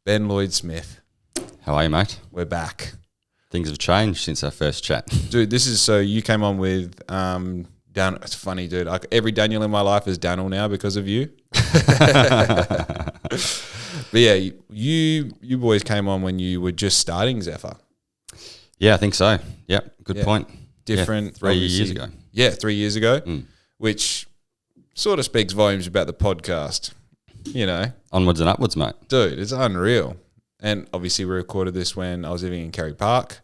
Ben Lloyd-Smith. How are you, mate? We're back. Things have changed since our first chat. Dude, this is so you came on with Dan. It's funny, dude. Every Daniel in my life is Daniel now because of you. But yeah, you boys came on when you were just starting Zephyr. Yeah, I think so. Yep, good point. Different. 3 years ago. Yeah, 3 years ago, which sort of speaks volumes about the podcast, you know. Onwards and upwards, mate. Dude, it's unreal. And obviously we recorded this when I was living in Kerry Park.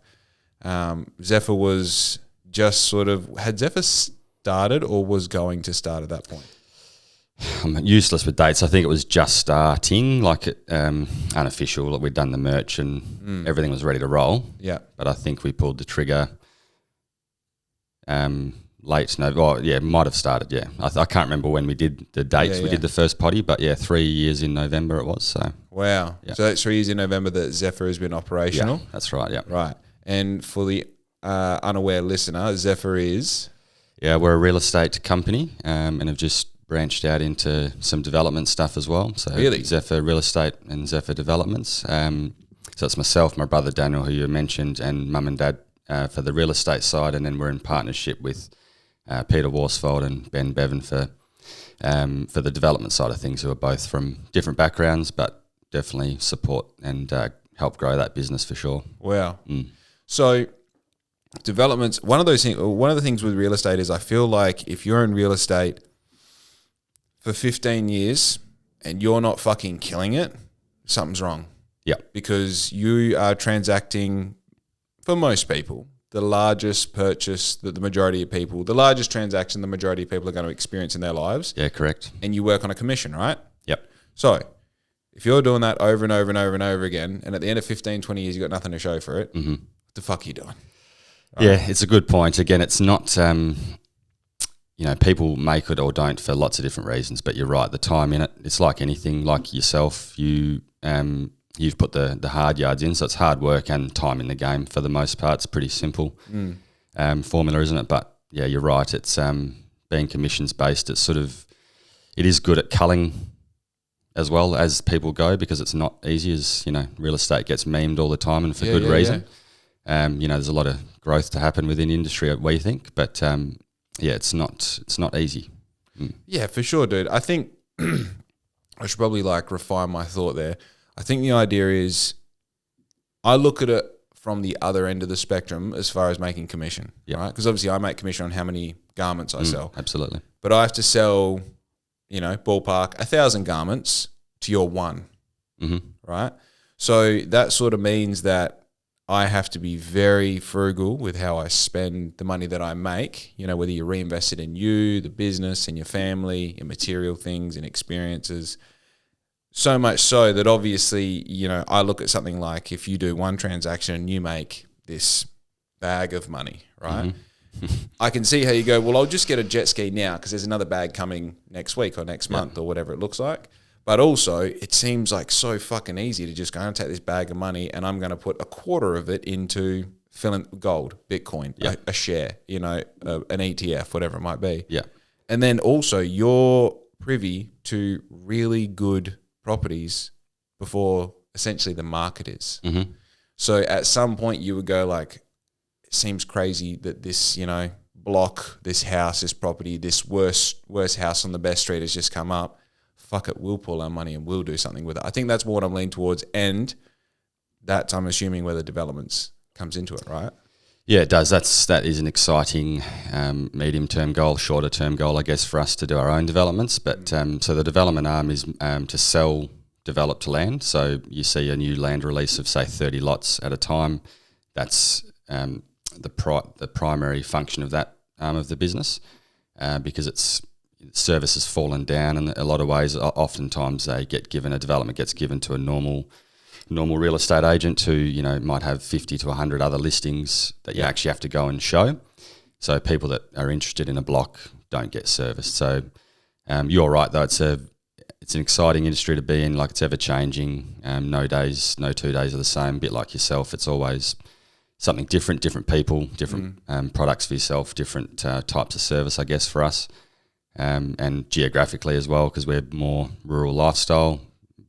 Zephyr was just sort of, had Zephyr started or was going to start at that point? I'm useless with dates. I think it was just starting, like unofficial. Like we'd done the merch and everything was ready to roll. Yeah. But I think we pulled the trigger late November. Well, yeah, might have started, yeah. I can't remember when we did the dates. We did the first potty, but yeah, 3 years in November it was. So wow. Yeah. So that's 3 years in November that Zephyr has been operational? Yeah, that's right, yeah. Right. And for the unaware listener, Zephyr is? Yeah, we're a real estate company and have just branched out into some development stuff as well. So really? Zephyr Real Estate and Zephyr Developments. So it's myself, my brother Daniel, who you mentioned, and mum and dad for the real estate side, and then we're in partnership with Peter Worsfold and Ben Bevan for the development side of things, who are both from different backgrounds, but definitely support and help grow that business for sure. Wow. So developments, one of the things with real estate is I feel like if you're in real estate for 15 years and you're not fucking killing it, something's wrong. Yeah. Because you are transacting, for most people, the largest purchase that the majority of people, the largest transaction the majority of people are going to experience in their lives. Yeah, correct. And you work on a commission, right? Yep. So if you're doing that over and over and over and over again, and at the end of 15, 20 years, you've got nothing to show for it, what the fuck are you doing? Right? Yeah, it's a good point. Again, it's not... people make it or don't for lots of different reasons, but you're right, the time in it, it's like anything, like yourself, you've put the hard yards in, so it's hard work and time in the game for the most part. It's pretty simple formula, isn't it? But yeah, you're right, it's being commissions based, it is good at culling as well as people go, because it's not easy, as real estate gets memed all the time and for good reason. Yeah. There's a lot of growth to happen within industry, we think, but yeah, it's not easy. Yeah, for sure, dude. I think I should probably refine my thought there. I think the idea is I look at it from the other end of the spectrum as far as making commission, right? Because obviously I make commission on how many garments I sell. Absolutely. But I have to sell, ballpark 1,000 garments to your one, right? So that sort of means that I have to be very frugal with how I spend the money that I make, whether you reinvest it in you, the business, in your family, in material things, in experiences. So much so that obviously, I look at something like if you do one transaction and you make this bag of money, right? I can see how you go, well, I'll just get a jet ski now because there's another bag coming next week or next month or whatever it looks like. But also, it seems like so fucking easy to just go and take this bag of money and I'm going to put a quarter of it into gold, Bitcoin, a share, an ETF, whatever it might be. Yeah. And then also, you're privy to really good properties before essentially the market is. So at some point, you would go it seems crazy that this, block, this house, this property, this worst house on the best street has just come up. Fuck it, we'll pull our money and we'll do something with it. I think that's more what I'm leaning towards, and that's, I'm assuming, where the developments comes into it, right? Yeah, it does. That is an exciting medium-term goal, shorter-term goal, I guess, for us to do our own developments. But so the development arm is to sell developed land. So you see a new land release of, say, 30 lots at a time. That's the primary function of that arm of the business because service has fallen down in a lot of ways. Oftentimes a development gets given to a normal real estate agent who, might have 50 to 100 other listings that you actually have to go and show. So people that are interested in a block don't get serviced. So you're right, though. It's an exciting industry to be in. It's ever changing. No 2 days are the same. A bit like yourself, it's always something different people, different products for yourself, different types of service, I guess, for us. And geographically as well, because we're more rural lifestyle,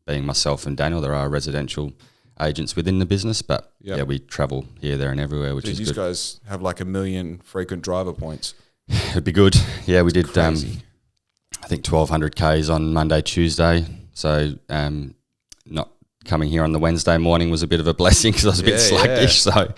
being myself and Daniel. There are residential agents within the business, but we travel here, there and everywhere, which is good. These guys have like 1 million frequent driver points. It'd be good. Yeah, we did I think 1,200 Ks on Monday, Tuesday. So not coming here on the Wednesday morning was a bit of a blessing because I was a bit sluggish. So,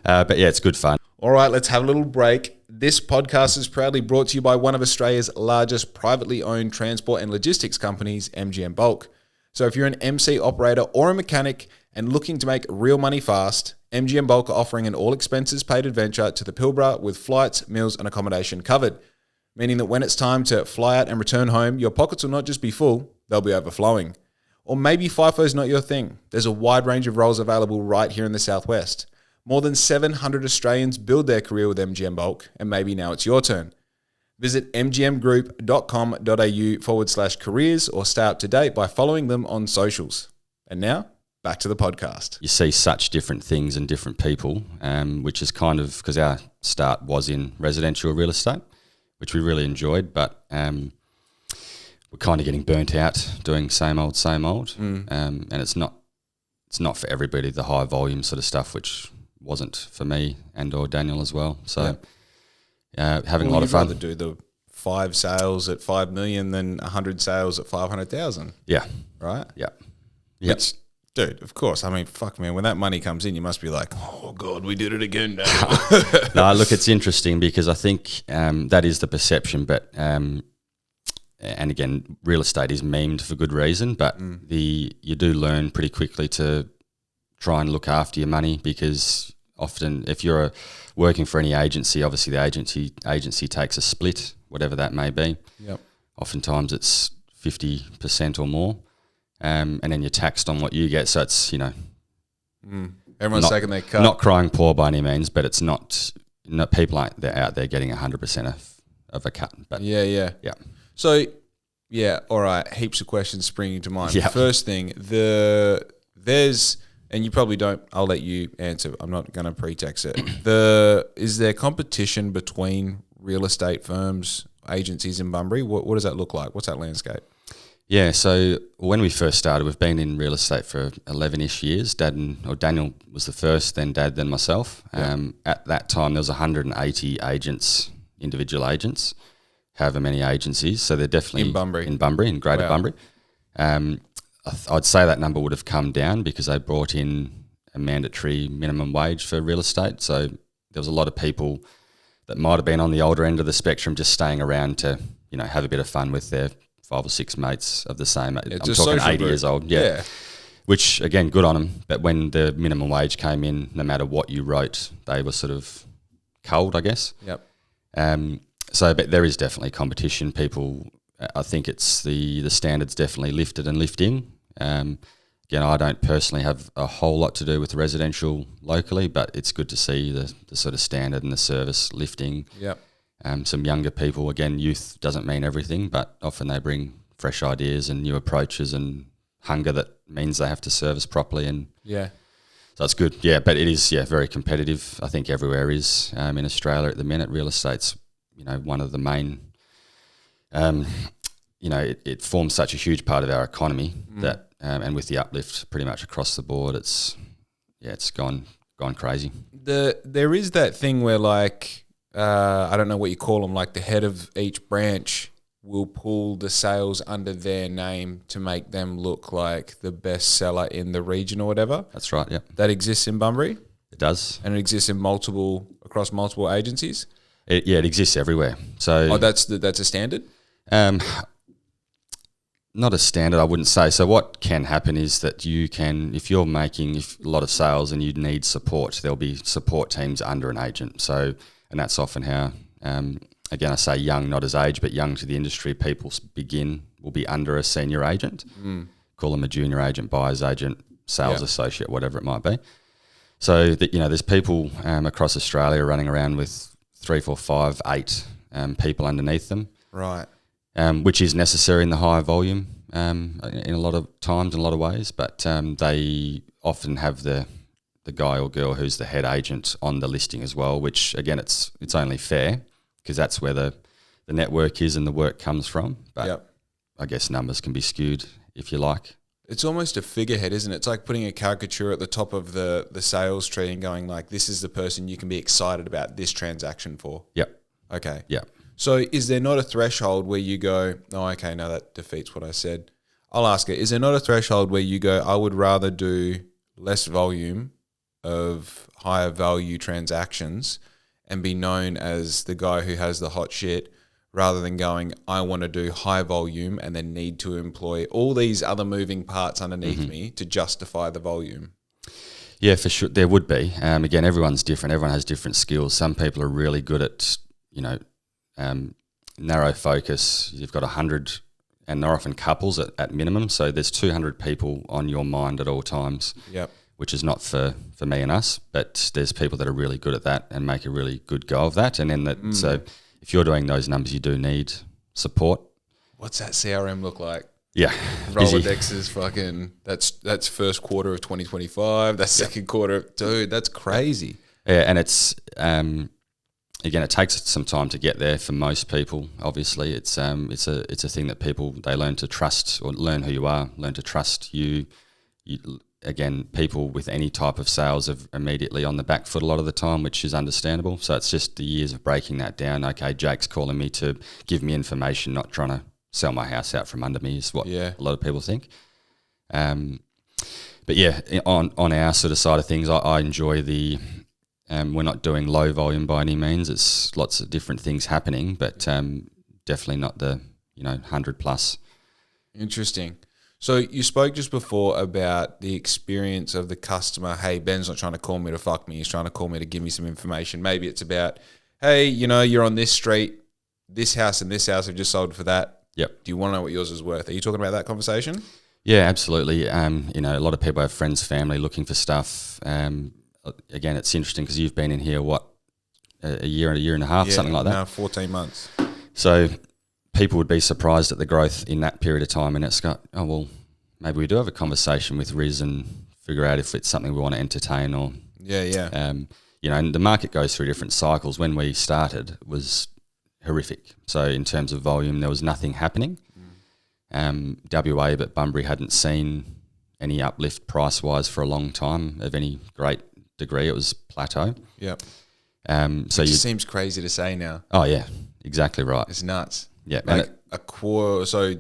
but yeah, it's good fun. All right, let's have a little break. This podcast is proudly brought to you by one of Australia's largest privately owned transport and logistics companies, MGM Bulk. So if you're an MC operator or a mechanic and looking to make real money fast, MGM Bulk are offering an all expenses paid adventure to the Pilbara with flights, meals and accommodation covered, meaning that when it's time to fly out and return home, your pockets will not just be full, they'll be overflowing. Or maybe FIFO's not your thing. There's a wide range of roles available right here in the Southwest. More than 700 Australians build their career with MGM Bulk, and maybe now it's your turn. Visit mgmgroup.com.au/careers or stay up to date by following them on socials. And now, back to the podcast. You see such different things and different people, which is kind of, because our start was in residential real estate, which we really enjoyed, but we're kind of getting burnt out doing same old, and it's not for everybody, the high volume sort of stuff, which wasn't for me and or Daniel as well. So having a lot of fun. You'd rather do the 5 sales at 5 million than 100 sales at 500,000. Yeah. Right? Yeah. Which, dude, of course. I mean, fuck, man, when that money comes in, you must be like, oh, God, we did it again now. No, look, it's interesting because I think that is the perception, but and again, real estate is memed for good reason, but you do learn pretty quickly to try and look after your money, because often if you're working for any agency, obviously the agency takes a split, whatever that may be. Yep. Oftentimes it's 50% or more, and then you're taxed on what you get. So it's, everyone's taking their cut. Not crying poor by any means, but it's not people aren't out there getting 100% of a cut. But yeah. So, all right, heaps of questions springing to mind. Yeah. First thing, and you probably don't, I'll let you answer, I'm not going to pretext it. Is there competition between real estate firms, agencies in Bunbury? What does that look like? What's that landscape? Yeah, so when we first started, we've been in real estate for 11-ish years. Daniel was the first, then Dad, then myself. Yeah. At that time, there was 180 agents, individual agents, however many agencies. So they're definitely in Bunbury, in Greater Bunbury. I'd say that number would have come down because they brought in a mandatory minimum wage for real estate. So there was a lot of people that might have been on the older end of the spectrum just staying around to, have a bit of fun with their 5 or 6 mates of the same. I'm talking 80 years old. Yeah. Which, again, good on them. But when the minimum wage came in, no matter what you wrote, they were sort of culled, I guess. Yep. But there is definitely competition. People, I think it's the standards definitely lifted and lifting. Again, I don't personally have a whole lot to do with residential locally, but it's good to see the sort of standard and the service lifting. Yep. Some younger people, again, youth doesn't mean everything, but often they bring fresh ideas and new approaches and hunger that means they have to service properly. And so that's good. Yeah, but it is very competitive. I think everywhere is in Australia at the minute. Real estate's one of the main. It forms such a huge part of our economy that. And with the uplift pretty much across the board, it's gone crazy. There is that thing where I don't know what you call them, like the head of each branch will pull the sales under their name to make them look like the best seller in the region or whatever. That's right, yeah. That exists in Bunbury? It does. And it exists across multiple agencies? It exists everywhere. So that's a standard? Not a standard, I wouldn't say. So what can happen is that you can, if you're making a lot of sales and you need support, there'll be support teams under an agent. So, and that's often how, again, I say young, not as age, but young to the industry, people will be under a senior agent. Call them a junior agent, buyer's agent, sales associate, whatever it might be. So, there's people across Australia running around with 3, 4, 5, 8 people underneath them. Right. Which is necessary in the higher volume in a lot of times, in a lot of ways. But they often have the guy or girl who's the head agent on the listing as well, which, again, it's only fair because that's where the network is and the work comes from. But I guess numbers can be skewed if you like. It's almost a figurehead, isn't it? It's like putting a caricature at the top of the sales tree and going like, this is the person you can be excited about this transaction for. Yep. Okay. Yep. So is there not a threshold where you go, oh, okay, no, that defeats what I said. I'll ask it. Is there not a threshold where you go, I would rather do less volume of higher value transactions and be known as the guy who has the hot shit, rather than going, I want to do high volume and then need to employ all these other moving parts underneath me to justify the volume? Yeah, for sure. There would be. Again, everyone's different. Everyone has different skills. Some people are really good at, narrow focus. You've got 100, and they're often couples at minimum. So there's 200 people on your mind at all times. Yep. Which is not for me and us, but there's people that are really good at that and make a really good go of that. And then so if you're doing those numbers, you do need support. What's that CRM look like? Yeah. Rolodex is fucking, that's first quarter of 2025. That's second quarter. Dude, that's crazy. Yeah, and it's, again, it takes some time to get there for most people. Obviously, it's a thing that people, they learn to trust, or learn who you are, learn to trust you. Again, people with any type of sales are immediately on the back foot a lot of the time, which is understandable. So it's just the years of breaking that down. Okay, Jake's calling me to give me information, not trying to sell my house out from under me, is what a lot of people think. But yeah, on our sort of side of things, I enjoy the, we're not doing low volume by any means. It's lots of different things happening, but definitely not the 100 plus. Interesting. So you spoke just before about the experience of the customer. Hey, Ben's not trying to call me to fuck me. He's trying to call me to give me some information. Maybe it's about, hey, you're on this street, this house and this house have just sold for that. Yep. Do you want to know what yours is worth? Are you talking about that conversation? Yeah, absolutely. A lot of people have friends, family looking for stuff. Again, it's interesting because you've been in here, a year and a half, something like that? No, 14 months. So people would be surprised at the growth in that period of time, and it's got, oh, well, maybe we do have a conversation with Riz and figure out if it's something we want to entertain or... Yeah. And the market goes through different cycles. When we started, it was horrific. So in terms of volume, there was nothing happening. WA, but Bunbury hadn't seen any uplift price-wise for a long time of any great degree. It was plateau. Yep. So it seems crazy to say now. Oh, yeah, exactly right. It's nuts. Yeah, like a quarter. So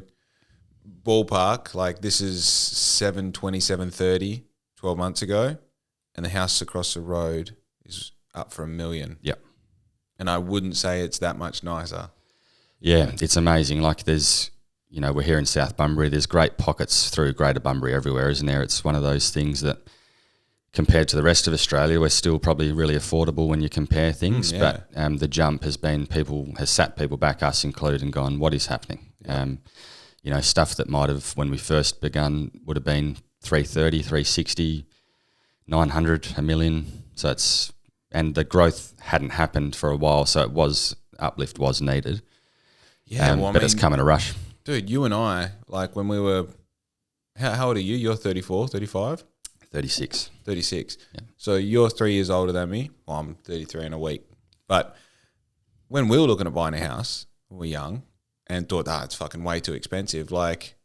ballpark, like this is 720, 730, 12 months ago, and the house across the road is up for $1 million. Yep. And I wouldn't say it's that much nicer. Yeah, it's amazing. Like there's, we're here in South Bunbury. There's great pockets through Greater Bunbury everywhere, isn't there? It's one of those things that, compared to the rest of Australia, we're still probably really affordable when you compare things. But the jump has sat people back, us included, and gone, what is happening? Yeah. Stuff that might have, when we first begun, would have been 330, 360, 900, $1 million. So and the growth hadn't happened for a while, so uplift was needed. Yeah, but it's come in a rush. Dude, you and I, like when we were, how old are you? You're 34, 35? 36. 36. Yeah. So you're 3 years older than me. Well, I'm 33 in a week. But when we were looking at buying a house, we were young and thought, it's fucking way too expensive. Like,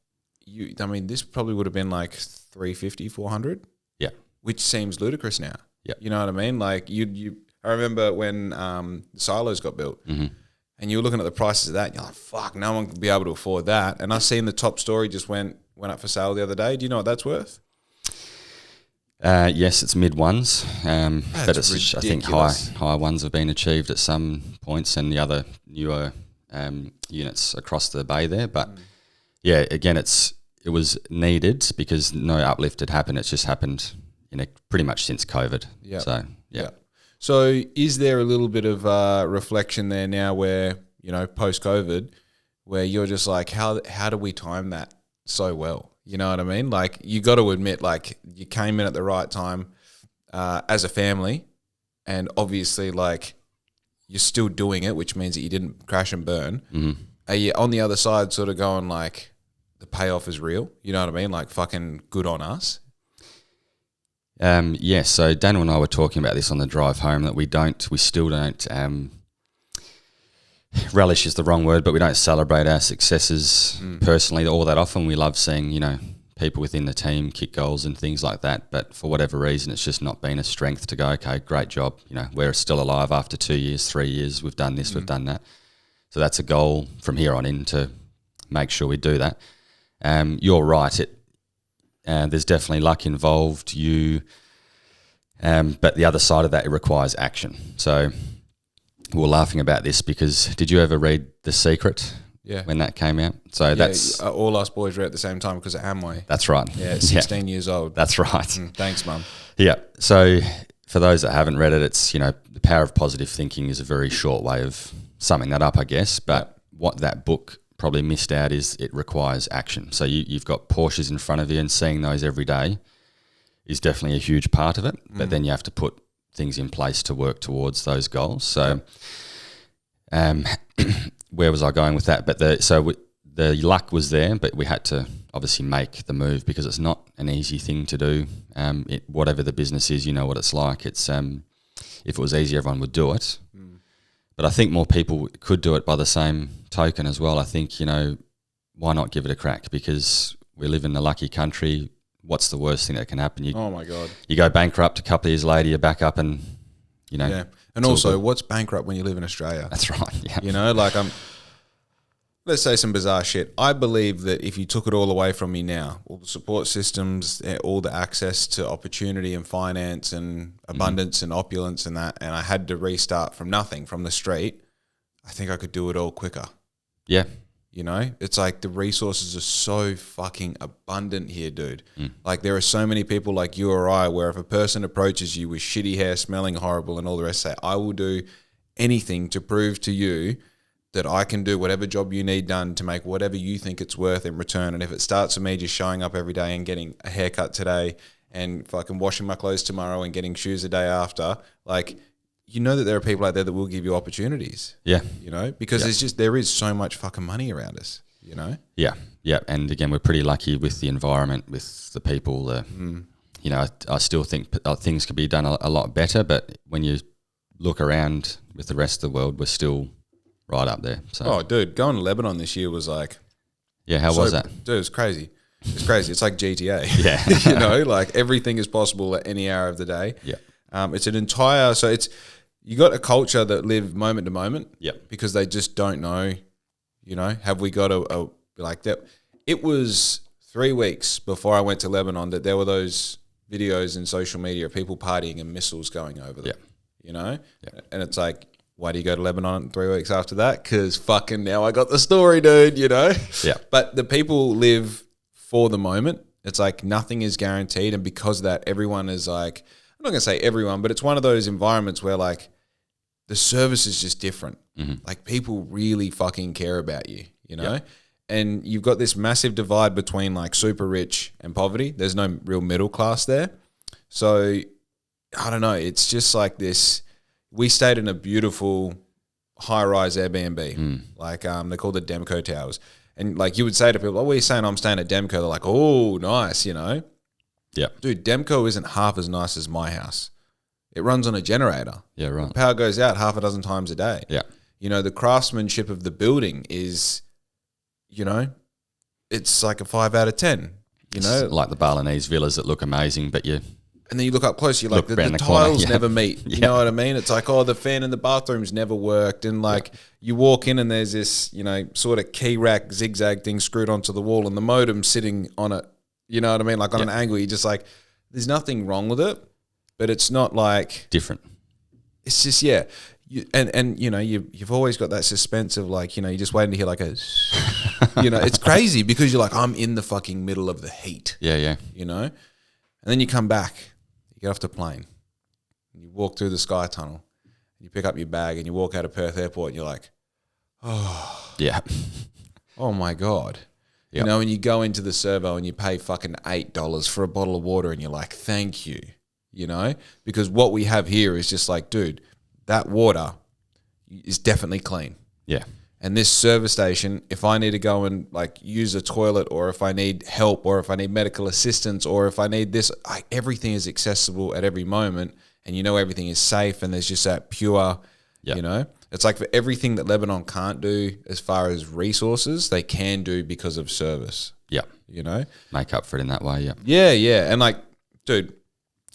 this probably would have been like 350, 400. Yeah. Which seems ludicrous now. Yeah. You know what I mean? Like I remember when the silos got built, and you were looking at the prices of that, and you're like, fuck, no one could be able to afford that. And I seen the top story just went up for sale the other day. Do you know what that's worth? Yes, it's mid ones, but it's ridiculous. I think high ones have been achieved at some points, and the other newer units across the bay there. But yeah, again, it was needed because no uplift had happened. It's just happened pretty much since COVID. Yeah. So yeah. So is there a little bit of reflection there now, where post COVID, where you're just like, how do we time that so well? You know what I mean? Like, you got to admit, like, you came in at the right time as a family, and obviously, like, you're still doing it, which means that you didn't crash and burn. Mm-hmm. Are you on the other side sort of going, like, the payoff is real? You know what I mean? Like, fucking good on us. Yes. So Daniel and I were talking about this on the drive home, that we still don't, relish is the wrong word, but we don't celebrate our successes personally all that often. We love seeing, people within the team kick goals and things like that, but for whatever reason, it's just not been a strength to go, okay, great job. You know, we're still alive after 2 years, 3 years. We've done this, we've done that. So that's a goal from here on in to make sure we do that. You're right. There's definitely luck involved. But the other side of that, it requires action. So we're laughing about this because did you ever read The Secret? Yeah. When that came out. So that's all us boys read at the same time because of Amway. That's right. Yeah, 16 years old. That's right. Thanks, Mum. Yeah. So for those that haven't read it, it's, you know, the power of positive thinking is a very short way of summing that up, I guess. But what that book probably missed out is it requires action. So you've got Porsches in front of you, and seeing those every day is definitely a huge part of it. But then you have to put things in place to work towards those goals. So where was I going with that? But the luck was there, but we had to obviously make the move because it's not an easy thing to do. Whatever the business is, you know what it's like. It's if it was easy, everyone would do it. But I think more people could do it by the same token as well. I think, you know, why not give it a crack? Because we live in a lucky country. What's the worst thing that can happen? Oh my God. You go bankrupt, a couple of years later, you're back up and, you know. Yeah. And also, what's bankrupt when you live in Australia? That's right. Yeah. You know, like let's say some bizarre shit. I believe that if you took it all away from me now, all the support systems, all the access to opportunity and finance and abundance and opulence and that, and I had to restart from nothing, from the street, I think I could do it all quicker. Yeah. You know, it's like the resources are so fucking abundant here, dude. Like there are so many people like you or I where if a person approaches you with shitty hair, smelling horrible and all the rest, say, I will do anything to prove to you that I can do whatever job you need done to make whatever you think it's worth in return. And if it starts with me just showing up every day and getting a haircut today and fucking washing my clothes tomorrow and getting shoes the day after, like, you know that there are people out there that will give you opportunities. Yeah. You know, because there is so much fucking money around us, you know? Yeah. Yeah. And again, we're pretty lucky with the environment, with the people. You know, I still think things could be done a lot better, but when you look around with the rest of the world, we're still right up there. So. Oh, dude, going to Lebanon this year was like... Yeah, how was that? Dude, it was crazy. It's crazy. It's like GTA. Yeah. You know, like everything is possible at any hour of the day. Yeah. It's an entire... So it's... You got a culture that live moment to moment. Yep. Because they just don't know, you know, have we got a like that? It was 3 weeks before I went to Lebanon that there were those videos in social media of people partying and missiles going over them. Yeah. You know? Yeah. And it's like, why do you go to Lebanon 3 weeks after that? Because fucking now I got the story, dude, you know? Yeah. But the people live for the moment. It's like nothing is guaranteed. And because of that, everyone is like, I'm not going to say everyone, but it's one of those environments where like the service is just different. Like people really fucking care about you, you know? Yep. And you've got this massive divide between like super rich and poverty. There's no real middle class there. So I don't know. It's just like this. We stayed in a beautiful high-rise Airbnb. Like they're called the Demco Towers. And like you would say to people, oh, what are you saying? I'm staying at Demco. They're like, oh, nice, you know? Yeah. Dude, Demco isn't half as nice as my house. It runs on a generator. Yeah, right. The power goes out half a dozen times a day. Yeah. You know, the craftsmanship of the building is, you know, it's like a 5 out of 10. You know, it's like the Balinese villas that look amazing, but and then you look up close, you're like, the tiles never meet. You know what I mean? It's like, oh, the fan in the bathroom's never worked. And like you walk in and there's this, you know, sort of key rack zigzag thing screwed onto the wall and the modem sitting on it. You know what I mean? Like on an angle, you're just like, there's nothing wrong with it, but it's not like... different. It's just, yeah. And you know, you've always got that suspense of like, you know, you're just waiting to hear like a... you know, it's crazy because you're like, I'm in the fucking middle of the heat. Yeah, yeah. You know? And then you come back, you get off the plane, and you walk through the Sky Tunnel, and you pick up your bag, and you walk out of Perth Airport, and you're like, oh... yeah. Oh my God. Yep. You know, and you go into the servo and you pay fucking $8 for a bottle of water and you're like, thank you, you know? Because what we have here is just like, dude, that water is definitely clean. Yeah. And this service station, if I need to go and like use a toilet or if I need help or if I need medical assistance or if I need this, everything is accessible at every moment and you know everything is safe and there's just that pure, you know? It's like for everything that Lebanon can't do as far as resources, they can do because of service. Yeah. You know? Make up for it in that way, yeah. Yeah, yeah. And like, dude,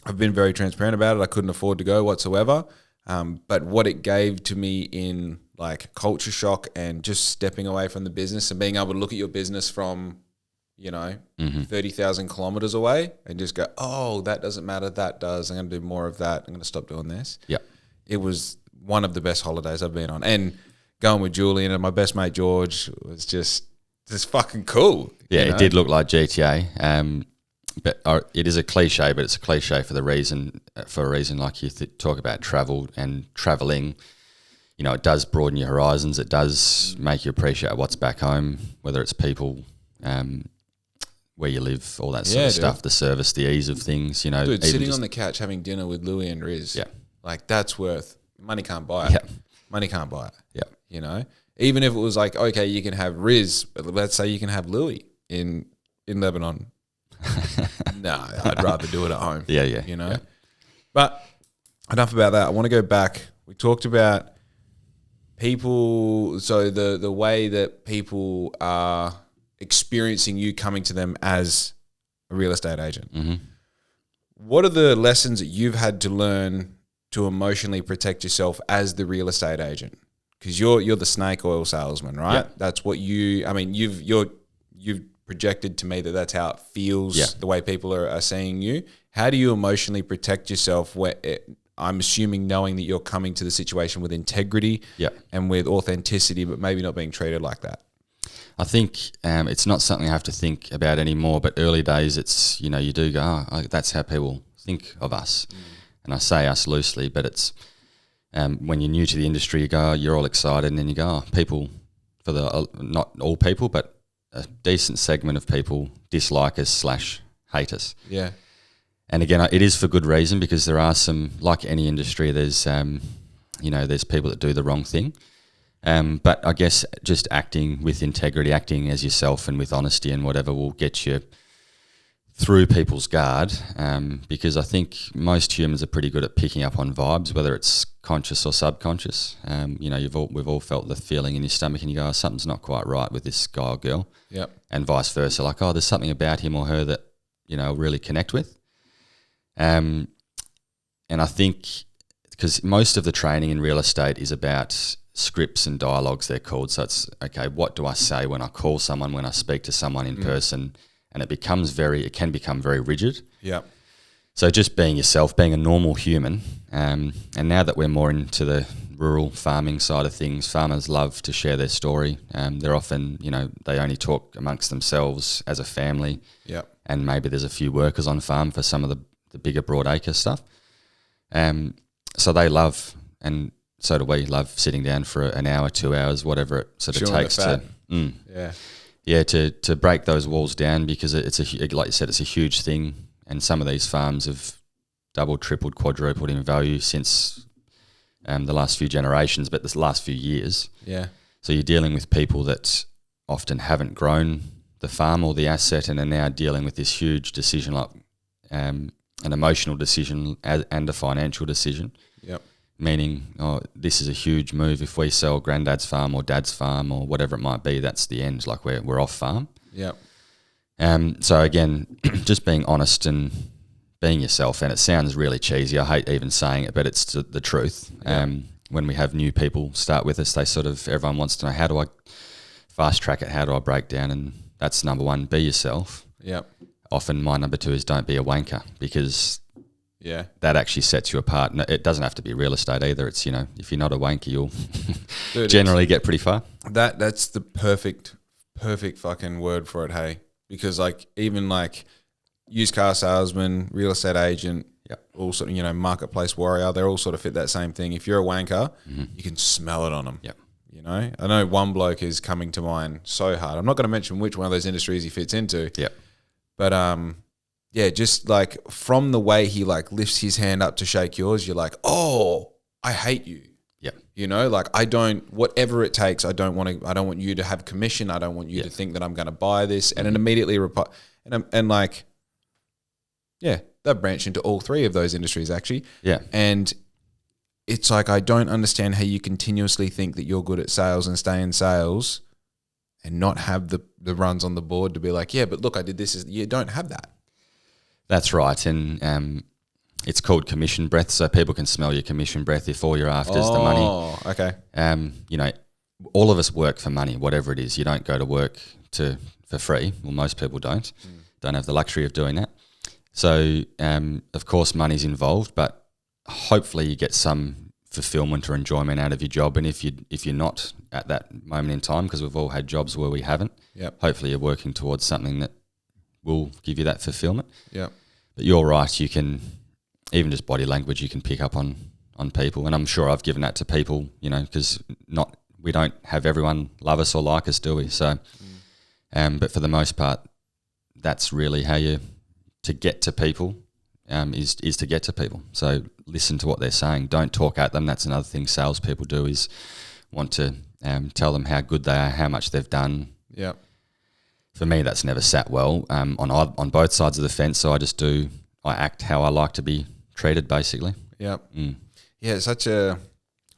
I've been very transparent about it. I couldn't afford to go whatsoever. But what it gave to me in like culture shock and just stepping away from the business and being able to look at your business from, 30,000 kilometers away and just go, oh, that doesn't matter. That does. I'm going to do more of that. I'm going to stop doing this. Yeah. It was one of the best holidays I've been on. And going with Julian and my best mate George was just fucking cool. Yeah, it did look like GTA. But it is a cliche, but it's a cliche for a reason. Like you talk about travel and traveling, it does broaden your horizons. It does make you appreciate what's back home, whether it's people, where you live, all that sort of stuff, the service, the ease of things, Dude, sitting on the couch having dinner with Louis and Riz, like that's worth, money can't buy it. Yeah. Money can't buy it. Yeah. Even if it was like, okay, you can have Riz, but let's say you can have Louis in Lebanon. No, I'd rather do it at home. Yeah. Yeah. But enough about that. I want to go back. We talked about people, so the way that people are experiencing you coming to them as a real estate agent. Mm-hmm. What are the lessons that you've had to learn to emotionally protect yourself as the real estate agent? Because you're the snake oil salesman, right? Yeah. That's what you've projected to me that's how it feels, the way people are seeing you. How do you emotionally protect yourself I'm assuming knowing that you're coming to the situation with integrity and with authenticity, but maybe not being treated like that? I think it's not something I have to think about anymore, but early days it's, you do go, that's how people think of us. And I say us loosely, but it's when you're new to the industry, you go, you're all excited, and then you go, people, not all people, but a decent segment of people dislike us / hate us. Yeah. And again, it is for good reason, because there are some, like any industry, there's there's people that do the wrong thing. But I guess just acting with integrity, acting as yourself and with honesty and whatever will get you through people's guard, because I think most humans are pretty good at picking up on vibes, whether it's conscious or subconscious. We've all felt the feeling in your stomach and you go, something's not quite right with this guy or girl. Yep. And vice versa, like, there's something about him or her that, really connect with. And I think because most of the training in real estate is about scripts and dialogues, they're called. So it's, okay, what do I say when I call someone, when I speak to someone in person? And it can become very rigid. Yeah. So just being yourself, being a normal human. And now that we're more into the rural farming side of things, farmers love to share their story. They're often, they only talk amongst themselves as a family. Yeah. And maybe there's a few workers on farm for some of the bigger broadacre stuff. So they love, and so do we, love sitting down for an hour, 2 hours, whatever it sort of takes to to break those walls down, because it's like you said, it's a huge thing, and some of these farms have doubled, tripled, quadrupled in value since the last few generations, but the last few years. Yeah. So you're dealing with people that often haven't grown the farm or the asset and are now dealing with this huge decision, like an emotional decision and a financial decision. Yep. Meaning, this is a huge move. If we sell granddad's farm or dad's farm or whatever it might be, that's the end. Like we're off farm. Yep. So again, just being honest and being yourself. And it sounds really cheesy. I hate even saying it, but it's the truth. Yep. When we have new people start with us, everyone wants to know, how do I fast track it? How do I break down? And that's number one, be yourself. Yep. Often my number two is don't be a wanker, because that actually sets you apart. No, it doesn't have to be real estate either. It's, if you're not a wanker, you'll generally get pretty far. That's the perfect fucking word for it, hey? Because even used car salesman, real estate agent, all sort of, marketplace warrior, they all sort of fit that same thing. If you're a wanker, you can smell it on them. Yep. I know one bloke is coming to mind so hard. I'm not going to mention which one of those industries he fits into. Yep. But just from the way he lifts his hand up to shake yours, you're like, oh, I hate you. Yeah. I don't, whatever it takes, I don't want you to have commission. I don't want you to think that I'm going to buy this. And it immediately they've branched into all three of those industries actually. Yeah. And it's I don't understand how you continuously think that you're good at sales and stay in sales and not have the runs on the board to be like, yeah, but look, I did this. You don't have that. That's right. And it's called commission breath, so people can smell your commission breath if all you're after is the money. Oh, okay. You know, all of us work for money, whatever it is. You don't go to work for free. Well, most people don't have the luxury of doing that. So, of course, money's involved, but hopefully you get some fulfillment or enjoyment out of your job. And if you're not at that moment in time, because we've all had jobs where we haven't, hopefully you're working towards something that will give you that fulfillment. Yeah. But you're right, you can, even just body language, you can pick up on people. And I'm sure I've given that to people, you know, because we don't have everyone love us or like us, do we? So, but for the most part, that's really how to get to people, is to get to people. So listen to what they're saying. Don't talk at them. That's another thing salespeople do, is want to tell them how good they are, how much they've done. Yeah. For me, that's never sat well on both sides of the fence. So I act how I like to be treated, basically. Yeah. Yeah,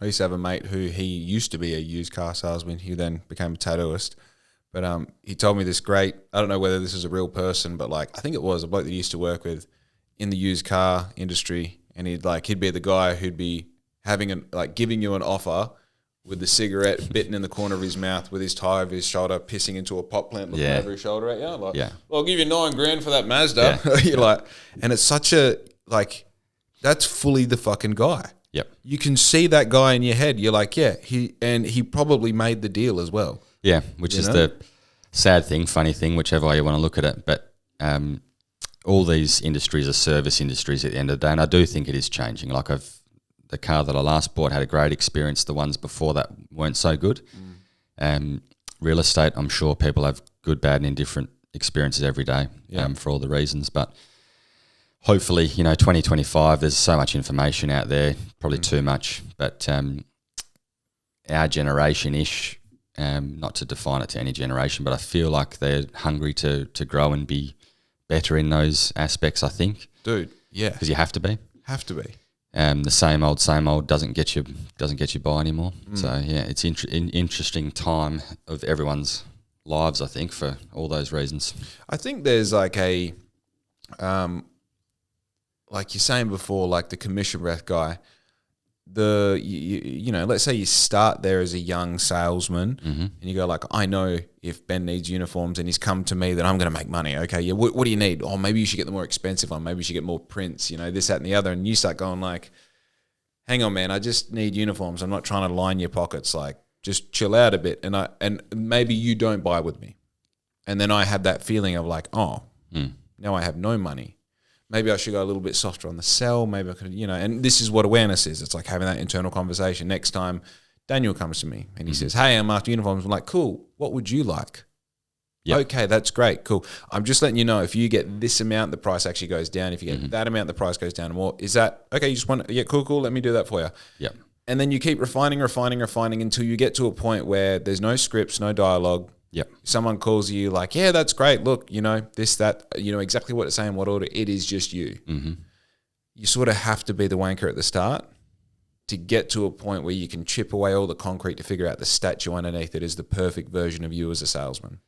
I used to have a mate he used to be a used car salesman. He then became a tattooist. But he told me this great, I don't know whether this is a real person, but like, I think it was a bloke that he used to work with in the used car industry. And he'd be the guy who'd be giving you an offer with the cigarette bitten in the corner of his mouth, with his tie over his shoulder, pissing into a pot plant, looking over his shoulder at you. Like, well, I'll give you $9,000 for that Mazda. Yeah. You're like, and it's such a, like, that's fully the fucking guy. Yep. You can see that guy in your head. You're like, yeah, he probably made the deal as well. Yeah, which is the sad thing, funny thing, whichever way you want to look at it. But all these industries are service industries at the end of the day, and I do think it is changing. Like the car that I last bought had a great experience. The ones before that weren't so good. Real estate, I'm sure people have good, bad, and indifferent experiences every day for all the reasons. But hopefully, 2025, there's so much information out there, probably too much. But our generation-ish, not to define it to any generation, but I feel like they're hungry to grow and be better in those aspects, I think. Dude, yeah. Because you have to be. Have to be. The same old doesn't get you by anymore. So yeah, it's interesting time of everyone's lives, I think, for all those reasons. I think there's like a, like you're saying before, like the commission breath guy. Let's say you start there as a young salesman, and you go like, I know if Ben needs uniforms and he's come to me, then I'm going to make money. Okay, yeah. What do you need? Oh, maybe you should get the more expensive one. Maybe you should get more prints. This, that, and the other. And you start going like, hang on, man. I just need uniforms. I'm not trying to line your pockets. Like, just chill out a bit. And maybe you don't buy with me. And then I have that feeling of like, now I have no money. Maybe I should go a little bit softer on the sell. Maybe I could, and this is what awareness is. It's like having that internal conversation. Next time Daniel comes to me and he says, hey, I'm after uniforms. I'm like, cool. What would you like? Yep. Okay, that's great. Cool. I'm just letting you know, if you get this amount, the price actually goes down. If you get that amount, the price goes down more. Is that, okay, you just want, cool. Let me do that for you. Yep. And then you keep refining until you get to a point where there's no scripts, no dialogue. Yep. Someone calls you like, yeah, that's great. Look, this, that, exactly what it's saying, what order. It is just you. You sort of have to be the wanker at the start to get to a point where you can chip away all the concrete to figure out the statue underneath it is the perfect version of you as a salesman.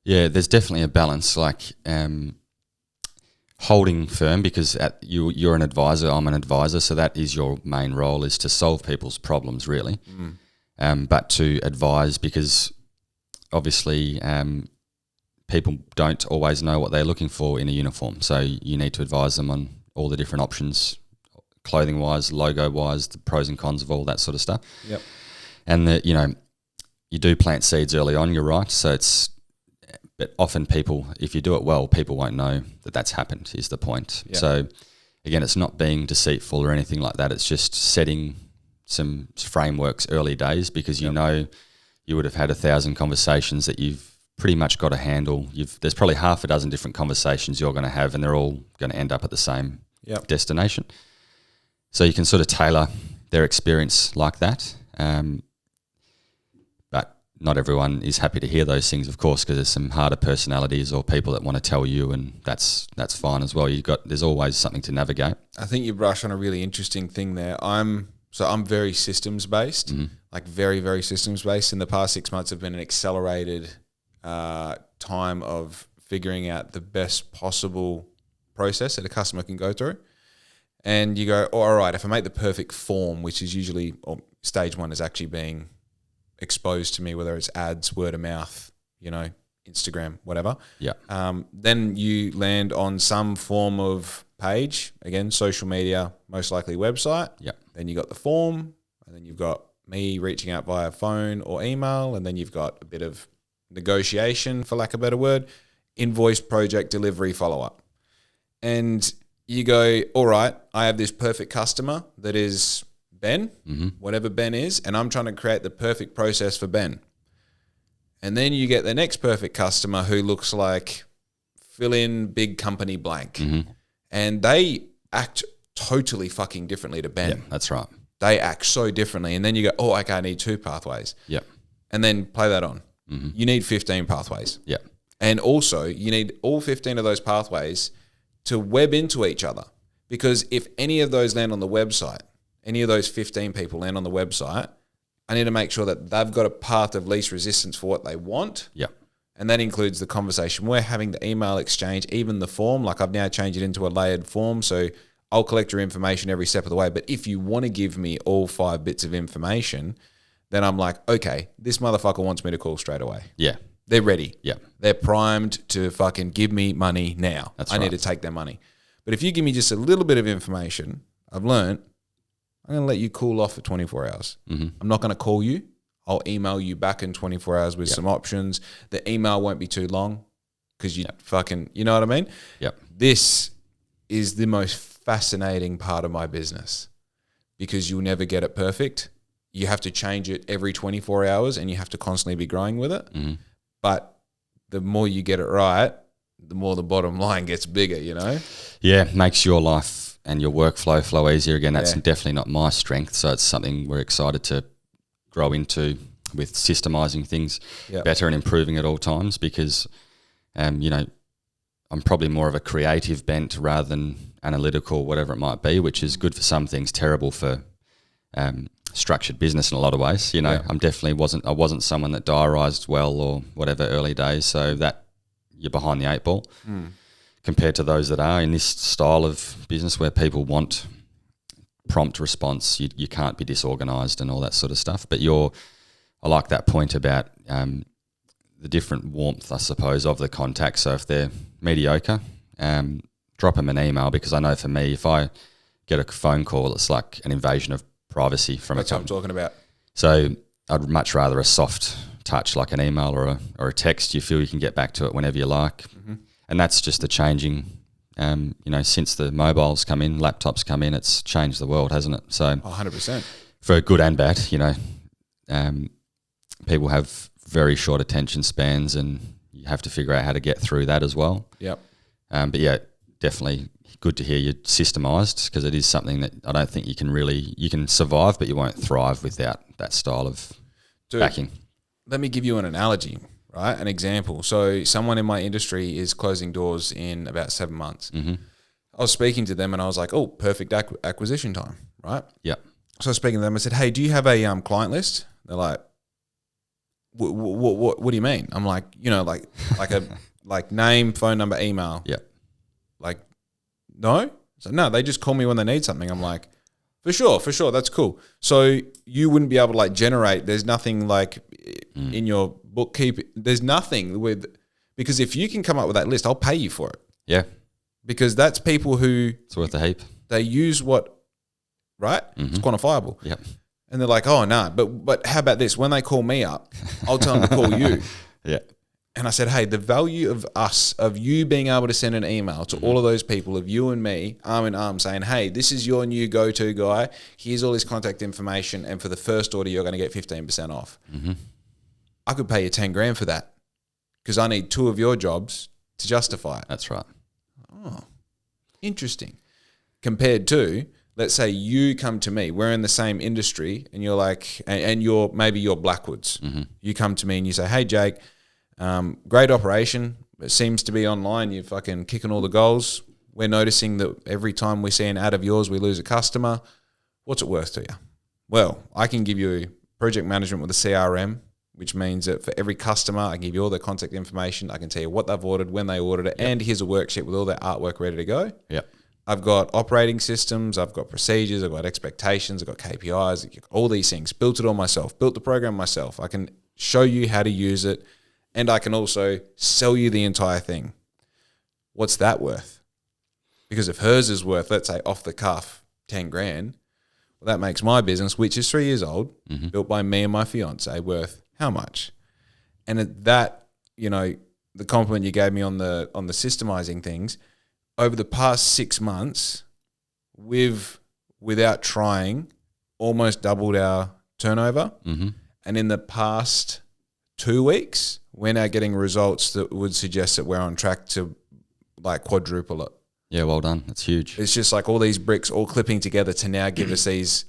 Yeah, there's definitely a balance, like holding firm, because you're an advisor, I'm an advisor, so that is your main role, is to solve people's problems, really. But to advise, because obviously people don't always know what they're looking for in a uniform, so you need to advise them on all the different options, clothing-wise, logo-wise, the pros and cons of all that sort of stuff. Yep. And you do plant seeds early on, you're right, but often people, if you do it well, people won't know that that's happened, is the point. Yep. So again, it's not being deceitful or anything like that, it's just setting some frameworks early days, because you would have had 1,000 conversations that you've pretty much got to handle. There's probably half a dozen different conversations you're going to have, and they're all going to end up at the same destination. So you can sort of tailor their experience like that. But not everyone is happy to hear those things, of course, because there's some harder personalities or people that want to tell you, and that's fine as well. There's always something to navigate. I think you brush on a really interesting thing there. I'm very systems based, like very, very systems based. In the past 6 months have been an accelerated time of figuring out the best possible process that a customer can go through. And you go, oh, all right, if I make the perfect form, which is usually, or stage one is actually being exposed to me, whether it's ads, word of mouth, Instagram, whatever. Yeah. Then you land on some form of page, again, social media, most likely website. Yeah. Then you got the form, and then you've got me reaching out via phone or email, and then you've got a bit of negotiation, for lack of a better word, invoice, project, delivery, follow-up. And you go, all right, I have this perfect customer that is Ben, whatever Ben is, and I'm trying to create the perfect process for Ben. And then you get the next perfect customer who looks like fill in big company blank. And they act totally fucking differently to Ben. Yeah, that's right. They act so differently. And then you go, oh, okay, I need 2 pathways. Yeah. And then play that on. You need 15 pathways. Yeah. And also you need all 15 of those pathways to web into each other. Because if any of those land on the website, any of those 15 people land on the website, I need to make sure that they've got a path of least resistance for what they want. Yeah. And that includes the conversation we're having, the email exchange, even the form. Like I've now changed it into a layered form. So I'll collect your information every step of the way. But if you want to give me all 5 bits of information, then I'm like, okay, this motherfucker wants me to call straight away. Yeah. They're ready. Yeah. They're primed to fucking give me money now. That's I right. need to take their money. But if you give me just a little bit of information, I've learned, I'm going to let you cool off for 24 hours. I'm not going to call you. I'll email you back in 24 hours with some options. The email won't be too long because you fucking, you know what I mean? Yep. This is the most fascinating part of my business because you'll never get it perfect. You have to change it every 24 hours and you have to constantly be growing with it. But the more you get it right, the more the bottom line gets bigger, Yeah, makes your life and your workflow flow easier. Again, that's definitely not my strength, so it's something we're excited to grow into with systemising things better and improving at all times because, I'm probably more of a creative bent rather than analytical, whatever it might be, which is good for some things, terrible for structured business in a lot of ways. I'm definitely wasn't someone that diarised well or whatever early days, so that you're behind the 8 ball. Compared to those that are in this style of business where people want prompt response, you can't be disorganised and all that sort of stuff. But I like that point about the different warmth, I suppose, of the contact. So if they're mediocre, drop them an email because I know for me, if I get a phone call, it's like an invasion of privacy from That's what I'm talking about. So I'd much rather a soft touch like an email or a text. You feel you can get back to it whenever you like. And that's just the changing, since the mobiles come in, laptops come in, it's changed the world, hasn't it? So 100%. For good and bad, people have very short attention spans and you have to figure out how to get through that as well. Yep. But yeah, definitely good to hear you systemised because it is something that I don't think you can survive, but you won't thrive without that style of backing. Let me give you an analogy. Right, an example. So someone in my industry is closing doors in about 7 months. I was speaking to them and I was like, oh, perfect acquisition time, right? Yeah. So I was speaking to them. I said, hey, do you have a client list? They're like, what do you mean? I'm like, like name, phone number, email. Yeah. Like, no? So no, they just call me when they need something. I'm like, for sure, that's cool. So you wouldn't be able to generate, there's nothing in your bookkeeping, there's nothing because if you can come up with that list, I'll pay you for it. Yeah. Because that's people who... It's worth a heap. They use right? It's quantifiable. Yep. And they're like, oh, no, but how about this? When they call me up, I'll tell them to call you. Yeah. And I said, hey, the value of you being able to send an email to all of those people, of you and me, arm in arm, saying, hey, this is your new go-to guy. Here's all his contact information. And for the first order, you're going to get 15% off. I could pay you 10 grand for that because I need 2 of your jobs to justify it. That's right. Oh, interesting. Compared to, let's say you come to me, we're in the same industry and you're like, and maybe you're Blackwoods. You come to me and you say, hey, Jake, great operation. It seems to be online. You're fucking kicking all the goals. We're noticing that every time we see an ad of yours, we lose a customer. What's it worth to you? Well, I can give you project management with a CRM, which means that for every customer, I can give you all their contact information. I can tell you what they've ordered, when they ordered it, and here's a worksheet with all their artwork ready to go. Yep. I've got operating systems, I've got procedures, I've got expectations, I've got KPIs, all these things. Built it all myself, built the program myself. I can show you how to use it, and I can also sell you the entire thing. What's that worth? Because if hers is worth, let's say off the cuff, 10 grand, well, that makes my business, which is 3 years old, built by me and my fiance, worth how much? And that, you know, the compliment you gave me on the systemizing things, over the past 6 months, we've, without trying, almost doubled our turnover. And in the past 2 weeks, we're now getting results that would suggest that we're on track to like quadruple it. Yeah, well done. That's huge. It's just like all these bricks all clipping together to now give us these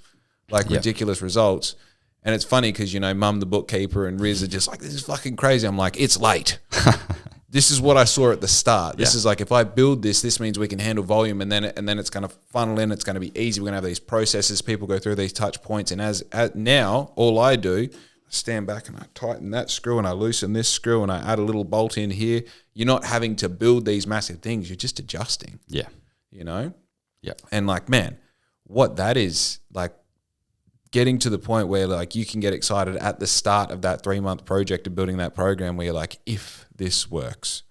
like ridiculous results. And it's funny because, you know, Mum, the bookkeeper, and Riz are just like, this is fucking crazy. I'm like, it's late. This is what I saw at the start. This is like, if I build this means we can handle volume, and then it's going to funnel in. It's going to be easy. We're going to have these processes. People go through these touch points. And as now, all I do, I stand back and I tighten that screw and I loosen this screw and I add a little bolt in here. You're not having to build these massive things. You're just adjusting. Yeah. You know? Yeah. And like, man, what that is, like, getting to the point where like you can get excited at the start of that 3-month project of building that program where you're like, if this works,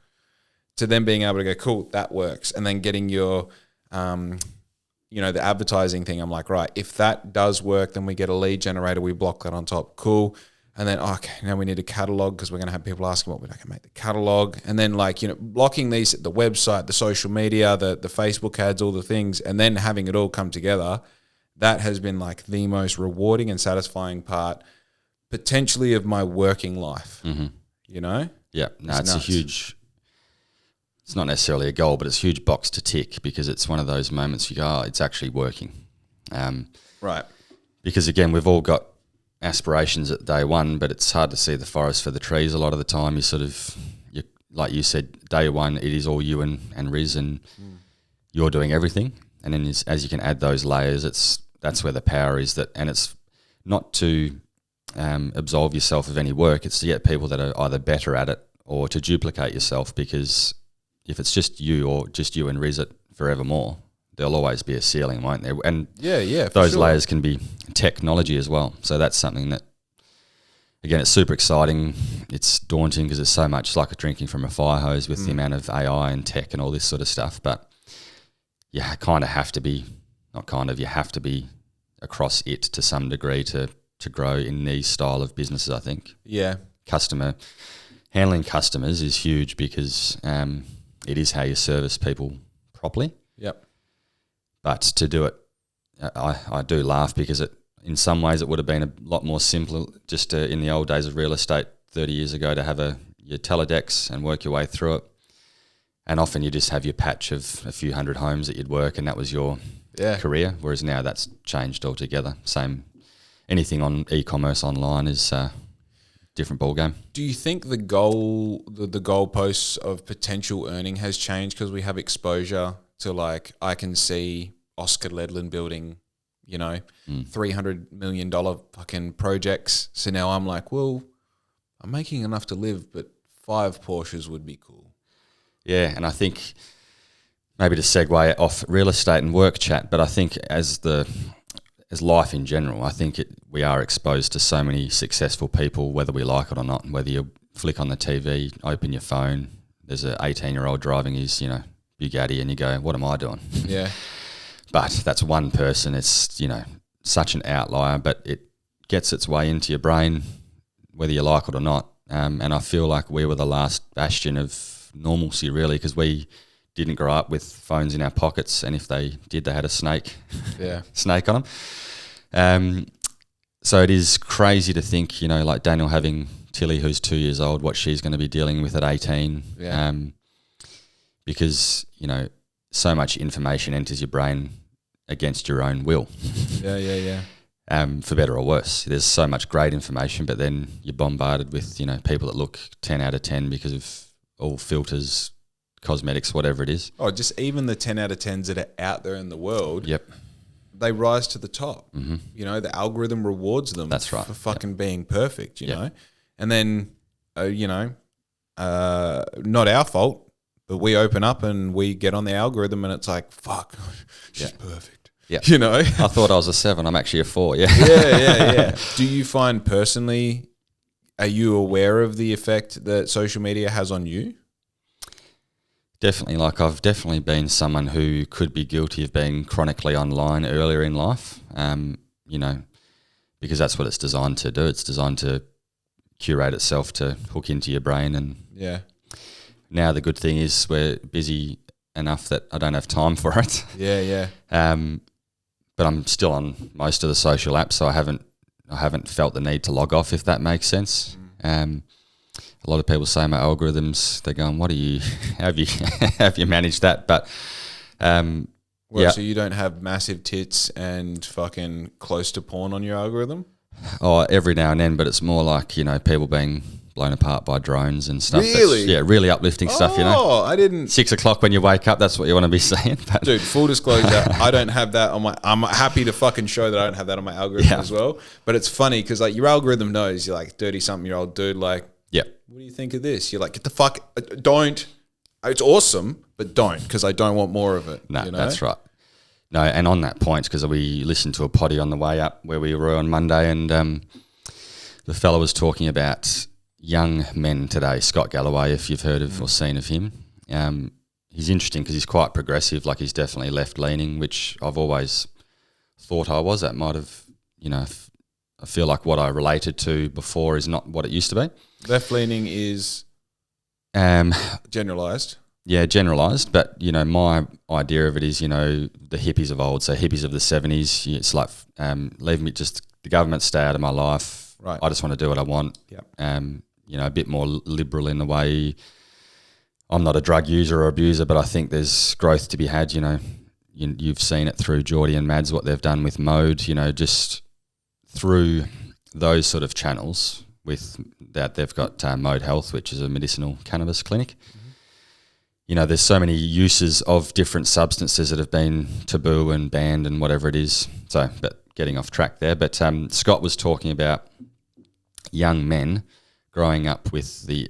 to then being able to go, cool, that works. And then getting your, you know, the advertising thing. I'm like, right, if that does work, then we get a lead generator. We block that on top. Cool. And then, okay, now we need a catalog because we're going to have people asking what we can make the catalog. And then like, you know, blocking these, the website, the social media, the Facebook ads, all the things, and then having it all come together. That has been like the most rewarding and satisfying part potentially of my working life, you know? Yeah, no, it's a huge, it's not necessarily a goal, but it's a huge box to tick because it's one of those moments you go, oh, it's actually working. Right. Because again, we've all got aspirations at day one, but it's hard to see the forest for the trees a lot of the time. You sort of, like you said, day one, it is all you and Riz, and you're doing everything. And then as you can add those layers, that's where the power is. That, and it's not to absolve yourself of any work. It's to get people that are either better at it or to duplicate yourself, because if it's just you or just you and Riz it forevermore, there'll always be a ceiling, won't there? And those layers can be technology as well. So that's something that, again, it's super exciting. It's daunting because there's so much, like drinking from a fire hose with the amount of AI and tech and all this sort of stuff. But you kind of have to be, you have to be across it to some degree to grow in these style of businesses, I think. Yeah. Handling customers is huge because it is how you service people properly. Yep. But to do it, I do laugh because in some ways it would have been a lot more simple just in the old days of real estate 30 years ago to have your teledex and work your way through it. And often you just have your patch of a few hundred homes that you'd work, and that was your career. Whereas now that's changed altogether. Same, anything on e-commerce online is a different ballgame. Do you think the goalposts of potential earning has changed because we have exposure to, like, I can see Oscar Ledlin building, you know, $300 million fucking projects. So now I'm like, well, I'm making enough to live, but 5 Porsches would be cool. Yeah, and I think maybe to segue off real estate and work chat, but I think as life in general, I think we are exposed to so many successful people, whether we like it or not. Whether you flick on the TV, open your phone, there's an 18-year-old driving his, you know, Bugatti, and you go, what am I doing? Yeah. But that's one person. It's, you know, such an outlier, but it gets its way into your brain, whether you like it or not. And I feel like we were the last bastion of normalcy, really, because we didn't grow up with phones in our pockets, and if they did, they had a snake on them. So it is crazy to think, you know, like Daniel having Tilly, who's 2 years old, what she's going to be dealing with at 18, because, you know, so much information enters your brain against your own will. For better or worse. There's so much great information, but then you're bombarded with, you know, people that look 10 out of 10 because of all filters, cosmetics, whatever it is. Oh, just even the 10 out of 10s that are out there in the world. Yep. They rise to the top. You know, the algorithm rewards them That's right. for fucking being perfect, you know. And then, not our fault, but we open up and we get on the algorithm and it's like, fuck, she's perfect. Yeah. I thought I was a 7. I'm actually a 4. Yeah. Yeah. Do you find personally, are you aware of the effect that social media has on you? Definitely. Like, I've definitely been someone who could be guilty of being chronically online earlier in life, because that's what it's designed to do. It's designed to curate itself to hook into your brain. And now the good thing is we're busy enough that I don't have time for it. Yeah. But I'm still on most of the social apps, so I haven't felt the need to log off, if that makes sense. A lot of people say my algorithms, they're going, what are you, have you managed that? But, so you don't have massive tits and fucking close to porn on your algorithm? Oh, every now and then, but it's more like, people being blown apart by drones and stuff. Really? That's, really uplifting stuff, Oh, I didn't. 6 o'clock when you wake up, that's what you want to be seeing. But dude, full disclosure, I don't have that on my, I'm happy to fucking show that I don't have that on my algorithm as well. But it's funny because like your algorithm knows you're like 30-something-year-old dude, like, what do you think of this? You're like, get the fuck, don't. It's awesome, but don't, because I don't want more of it. No, that's right. No, and on that point, because we listened to a potty on the way up where we were on Monday, and the fellow was talking about young men today, Scott Galloway, if you've heard of or seen of him. He's interesting because he's quite progressive, like he's definitely left-leaning, which I've always thought I was. That might have, I feel like what I related to before is not what it used to be. Left-leaning is generalised. Yeah, generalised, but, my idea of it is, the hippies of old, so hippies of the 70s, it's like, leave me, just the government stay out of my life. Right. I just want to do what I want. Yep. A bit more liberal in the way. I'm not a drug user or abuser, but I think there's growth to be had, You've seen it through Geordie and Mads, what they've done with Mode, just through those sort of channels with that they've got Mode Health, which is a medicinal cannabis clinic. There's so many uses of different substances that have been taboo and banned and whatever it is. So, but getting off track there. But Scott was talking about young men growing up with the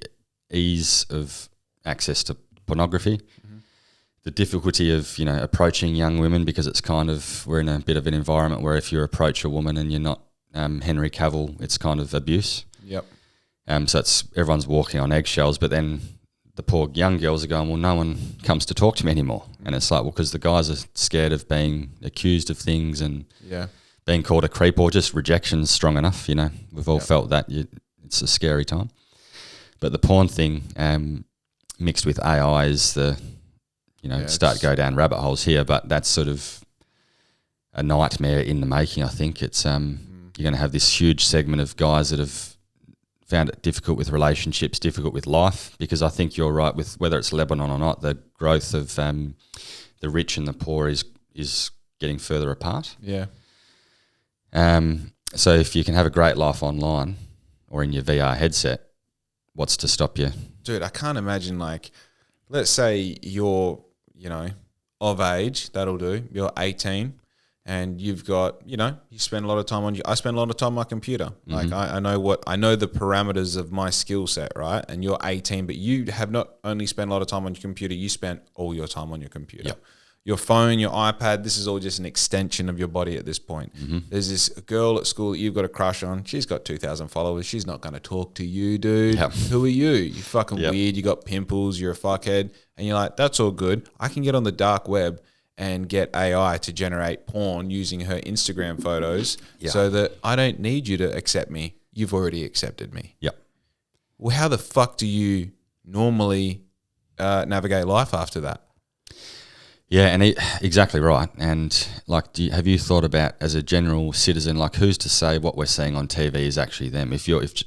ease of access to pornography, the difficulty of, approaching young women, because it's kind of, we're in a bit of an environment where if you approach a woman and you're not Henry Cavill, it's kind of abuse. Yep. So everyone's walking on eggshells, but then the poor young girls are going, well, no one comes to talk to me anymore. And it's like, well, because the guys are scared of being accused of things and being called a creep, or just rejection's strong enough, We've all felt that. It's a scary time. But the porn thing mixed with AI is the, go down rabbit holes here, but that's sort of a nightmare in the making, I think. It's you're going to have this huge segment of guys that have found it difficult with relationships, difficult with life, because I think you're right with whether it's Lebanon or not, the growth of the rich and the poor is getting further apart. Yeah. So if you can have a great life online or in your VR headset, what's to stop you? Dude, I can't imagine, like, let's say you're, of age, that'll do. You're 18 and you've got, you spend a lot of time I spend a lot of time on my computer. Like I know the parameters of my skill set, right? And you're 18, but you have not only spent a lot of time on your computer, you spent all your time on your computer. Yep. Your phone, your iPad, this is all just an extension of your body at this point. There's this girl at school that you've got a crush on. She's got 2,000 followers. She's not going to talk to you, dude. Yep. Who are you? You fucking weird. You got pimples. You're a fuckhead. And you're like, that's all good. I can get on the dark web and get AI to generate porn using her Instagram photos so that I don't need you to accept me. You've already accepted me. Yep. Well, how the fuck do you normally navigate life after that? Yeah, and exactly right. And like, have you thought about, as a general citizen, like, who's to say what we're seeing on TV is actually them? If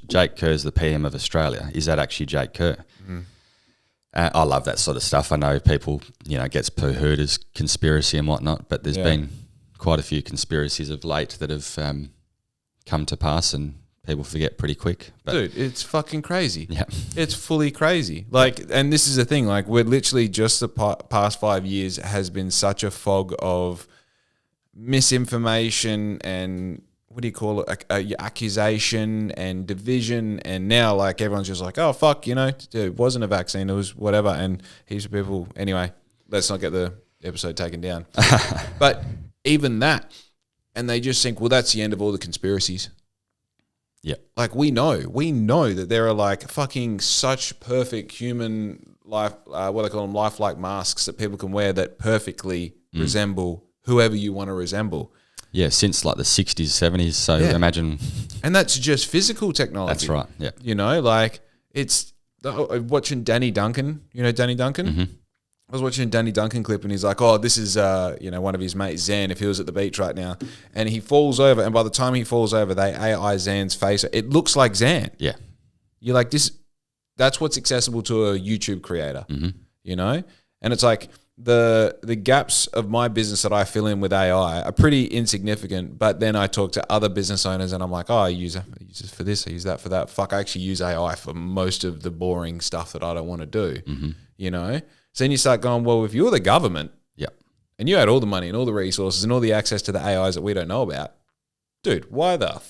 Jake Kerr's the PM of Australia, is that actually Jake Kerr? I love that sort of stuff. I know people, gets poo-hooed as conspiracy and whatnot, but there's been quite a few conspiracies of late that have come to pass, and people forget pretty quick. But dude, it's fucking crazy. Yeah. It's fully crazy. Like, and this is the thing, like, we're literally just the past 5 years has been such a fog of misinformation and what do you call it? Accusation and division, and now like everyone's just like, oh fuck, it wasn't a vaccine, it was whatever, and heaps of people. Anyway, let's not get the episode taken down. But even that, and they just think, well, that's the end of all the conspiracies. Yeah, like we know that there are like fucking such perfect human life, what I call them, lifelike masks that people can wear that perfectly resemble whoever you want to resemble. Yeah, since like the 60s, 70s. So imagine. And that's just physical technology. That's right, yeah. Like it's watching Danny Duncan. You know Danny Duncan? Mm-hmm. I was watching a Danny Duncan clip and he's like, oh, this is, one of his mates, Zan, if he was at the beach right now. And he falls over, and by the time he falls over, they AI Zan's face. It looks like Zan. Yeah. You're like, that's what's accessible to a YouTube creator, And it's like, the gaps of my business that I fill in with AI are pretty insignificant, but then I talk to other business owners and I'm like, oh, I use it for this, I use that for that. Fuck, I actually use AI for most of the boring stuff that I don't want to do, So then you start going, well, if you're the government and you had all the money and all the resources and all the access to the AIs that we don't know about, dude, why the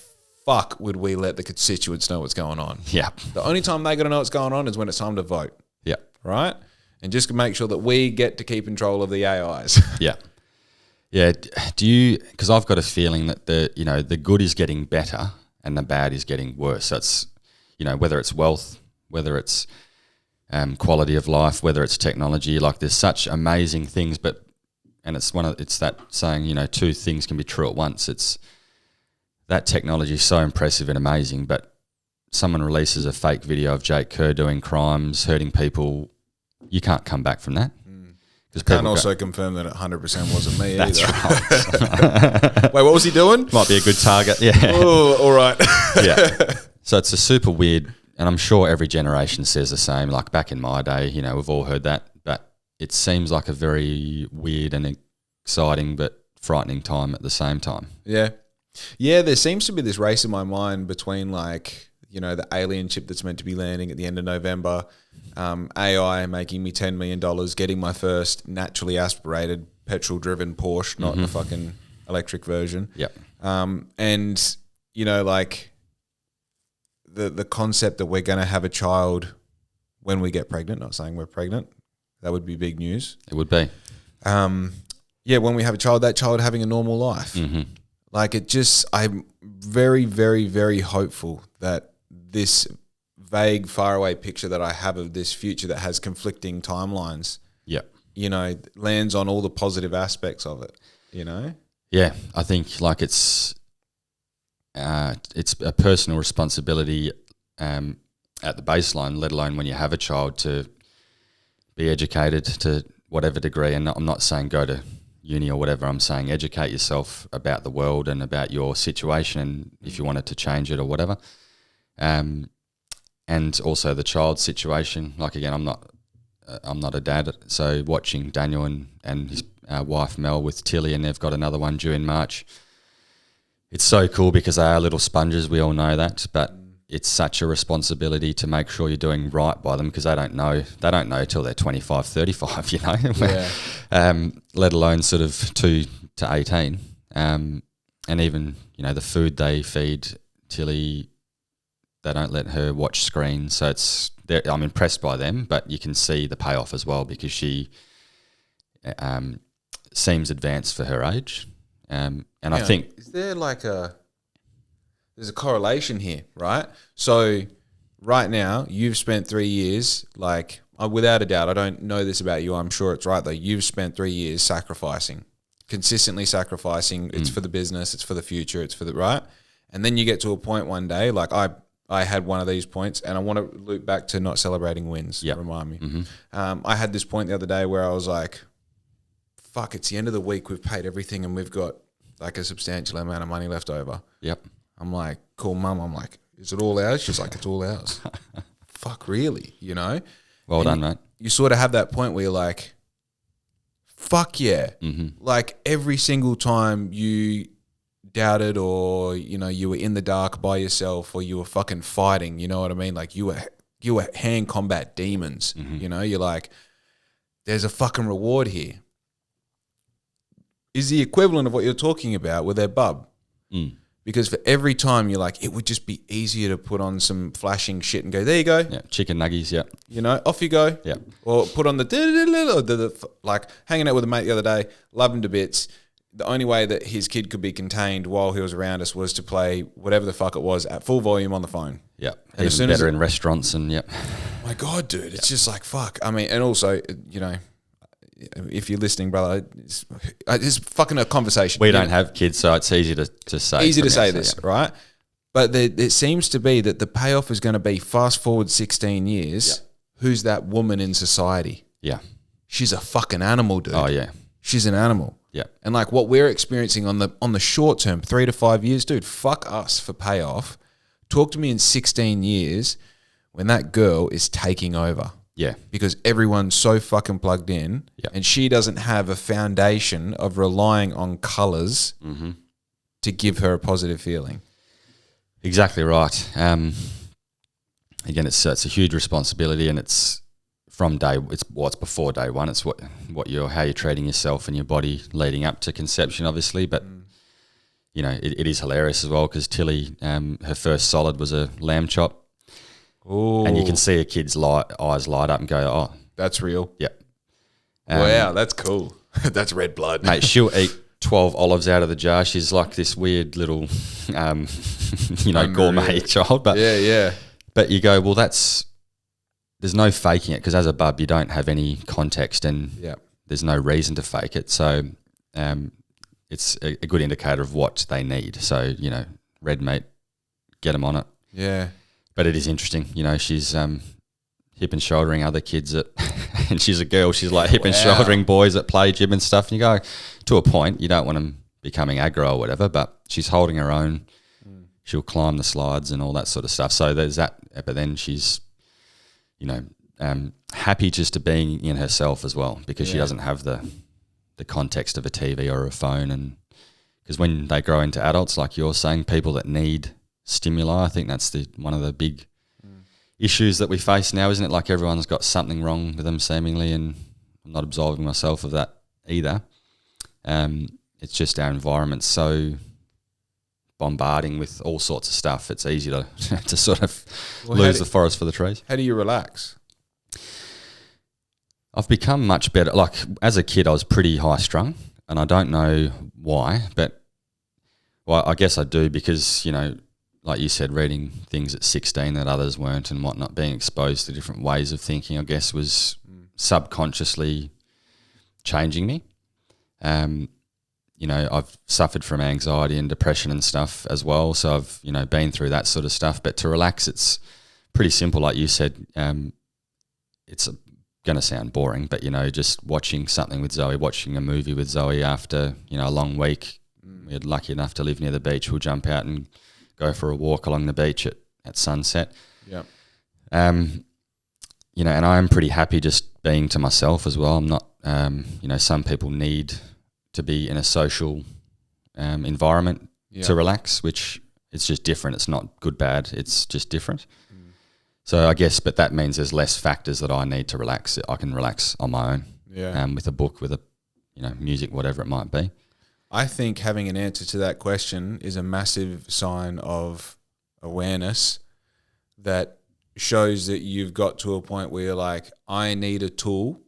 fuck would we let the constituents know what's going on? Yeah. The only time they're going to know what's going on is when it's time to vote. Yeah. Right? And just to make sure that we get to keep control of the AIs. Yeah. Yeah. Do you, because I've got a feeling that the good is getting better and the bad is getting worse. So it's, whether it's wealth, whether it's quality of life, whether it's technology, like there's such amazing things, it's that saying, two things can be true at once. It's that technology is so impressive and amazing, but someone releases a fake video of Jake Kerr doing crimes, hurting people, you can't come back from that. Because can't also confirm that 100% wasn't me That's either. Right. Wait, what was he doing? Might be a good target, yeah. Oh, all right. Yeah. So it's a super weird, and I'm sure every generation says the same. Like back in my day, we've all heard that, but it seems like a very weird and exciting but frightening time at the same time. Yeah. Yeah, there seems to be this race in my mind between like, the alien chip that's meant to be landing at the end of November, AI making me $10 million, getting my first naturally aspirated petrol-driven Porsche, not the fucking electric version. Yep. And, like the concept that we're going to have a child when we get pregnant, not saying we're pregnant, that would be big news. It would be. When we have a child, that child having a normal life. Mm-hmm. Like I'm very, very, very hopeful that this vague, faraway picture that I have of this future that has conflicting timelines, lands on all the positive aspects of it, Yeah, I think like it's a personal responsibility at the baseline, let alone when you have a child, to be educated to whatever degree. And I'm not saying go to uni or whatever. I'm saying educate yourself about the world and about your situation, and if you wanted to change it or whatever. And also the child's situation. Like again, I'm not a dad, so watching Daniel and his wife Mel with Tilly, and they've got another one due in March. It's so cool because they are little sponges. We all know that, but it's such a responsibility to make sure you're doing right by them, because they don't know till they're 25, 35, let alone sort of 2 to 18. And even, the food they feed Tilly, they don't let her watch screens. So I'm impressed by them, but you can see the payoff as well, because she seems advanced for her age. And I think... Is there like there's a correlation here, right? So right now, you've spent 3 years, like, without a doubt, I don't know this about you, I'm sure it's right though, you've spent 3 years consistently sacrificing. It's for the business, it's for the future, it's for the, right? And then you get to a point one day, like I had one of these points, and I want to loop back to not celebrating wins, remind me. Mm-hmm. I had this point the other day where I was like, fuck, it's the end of the week, we've paid everything and we've got like a substantial amount of money left over. Yep. I'm like, cool, mum. I'm like, is it all ours? She's like, it's all ours. Fuck, really? Well done, mate. You sort of have that point where you're like, fuck yeah. Mm-hmm. Like every single time you doubted, or, you were in the dark by yourself, or you were fucking fighting, you know what I mean? Like you were hand combat demons, you're like, there's a fucking reward here. Is the equivalent of what you're talking about with their bub. Because for every time you're like, it would just be easier to put on some flashing shit and go, there you go. Yeah, chicken nuggies, yeah. You know, off you go. Yeah. Or put on the like hanging out with a mate the other day, love him to bits. The only way that his kid could be contained while he was around us was to play whatever the fuck it was at full volume on the phone. Yeah. And as soon better as in restaurants and my God, dude, it's just like, fuck. I mean, and also, you know, if you're listening, brother, it's fucking a conversation. We don't have kids, so it's easy to say. Easy to say this, right? But it seems to be that the payoff is going to be fast forward 16 years. Who's that woman in society? Yeah. She's a fucking animal, dude. Oh, yeah. She's an animal. Yeah. And like what we're experiencing on the short term, 3 to 5 years, dude, fuck us for payoff. Talk to me in 16 years when that girl is taking over. Yeah. Because everyone's so fucking plugged in and she doesn't have a foundation of relying on colors to give her a positive feeling. Exactly right. Again, it's a huge responsibility, and it's from it's before day one. It's how you're treating yourself and your body leading up to conception, obviously. But you know, it is hilarious as well because Tilly, her first solid was a lamb chop. Ooh. And you can see a kid's eyes light up and go, "Oh, that's real." Yeah. Wow, that's cool. That's red blood, mate. She'll eat 12 olives out of the jar. She's like this weird little, gourmet child. But yeah. But you go, well, there's no faking it because as a bub, you don't have any context and there's no reason to fake it. So it's a good indicator of what they need. So, you know, red meat, get them on it. Yeah. But it is interesting. You know, she's hip and shouldering other kids and she's a girl. She's like hip and shouldering boys at play gym and stuff. And you go, to a point, you don't want them becoming aggro or whatever, but she's holding her own. She'll climb the slides and all that sort of stuff. So there's that. But then she's, you know, happy just to being in herself as well because she doesn't have the context of a TV or a phone. And because when they grow into adults, like you're saying, people that need stimuli, I think that's one of the big issues that we face now, isn't it? Like everyone's got something wrong with them seemingly, and I'm not absolving myself of that either. It's just our environment's so bombarding with all sorts of stuff. It's easy to to sort of lose the forest for the trees. How do you relax? I've become much better. Like as a kid, I was pretty high strung, and I don't know why, but I guess I do because, you know, like you said, reading things at 16 that others weren't and whatnot, being exposed to different ways of thinking, I guess, was subconsciously changing me. You know, I've suffered from anxiety and depression and stuff as well, so I've, you know, been through that sort of stuff. But to relax, it's pretty simple, like you said. It's going to sound boring, but, you know, just watching something with Zoe, watching a movie with Zoe after, you know, a long week. We're lucky enough to live near the beach. We'll jump out and go for a walk along the beach at sunset. Yeah. You know, and I'm pretty happy just being to myself as well. I'm not, you know, some people need to be in a social environment to relax, which it's just different. It's not good, bad. It's just different. So I guess, but that means there's less factors that I need to relax. I can relax on my own. Yeah. With a book, with music, whatever it might be. I think having an answer to that question is a massive sign of awareness that shows that you've got to a point where you're like, I need a tool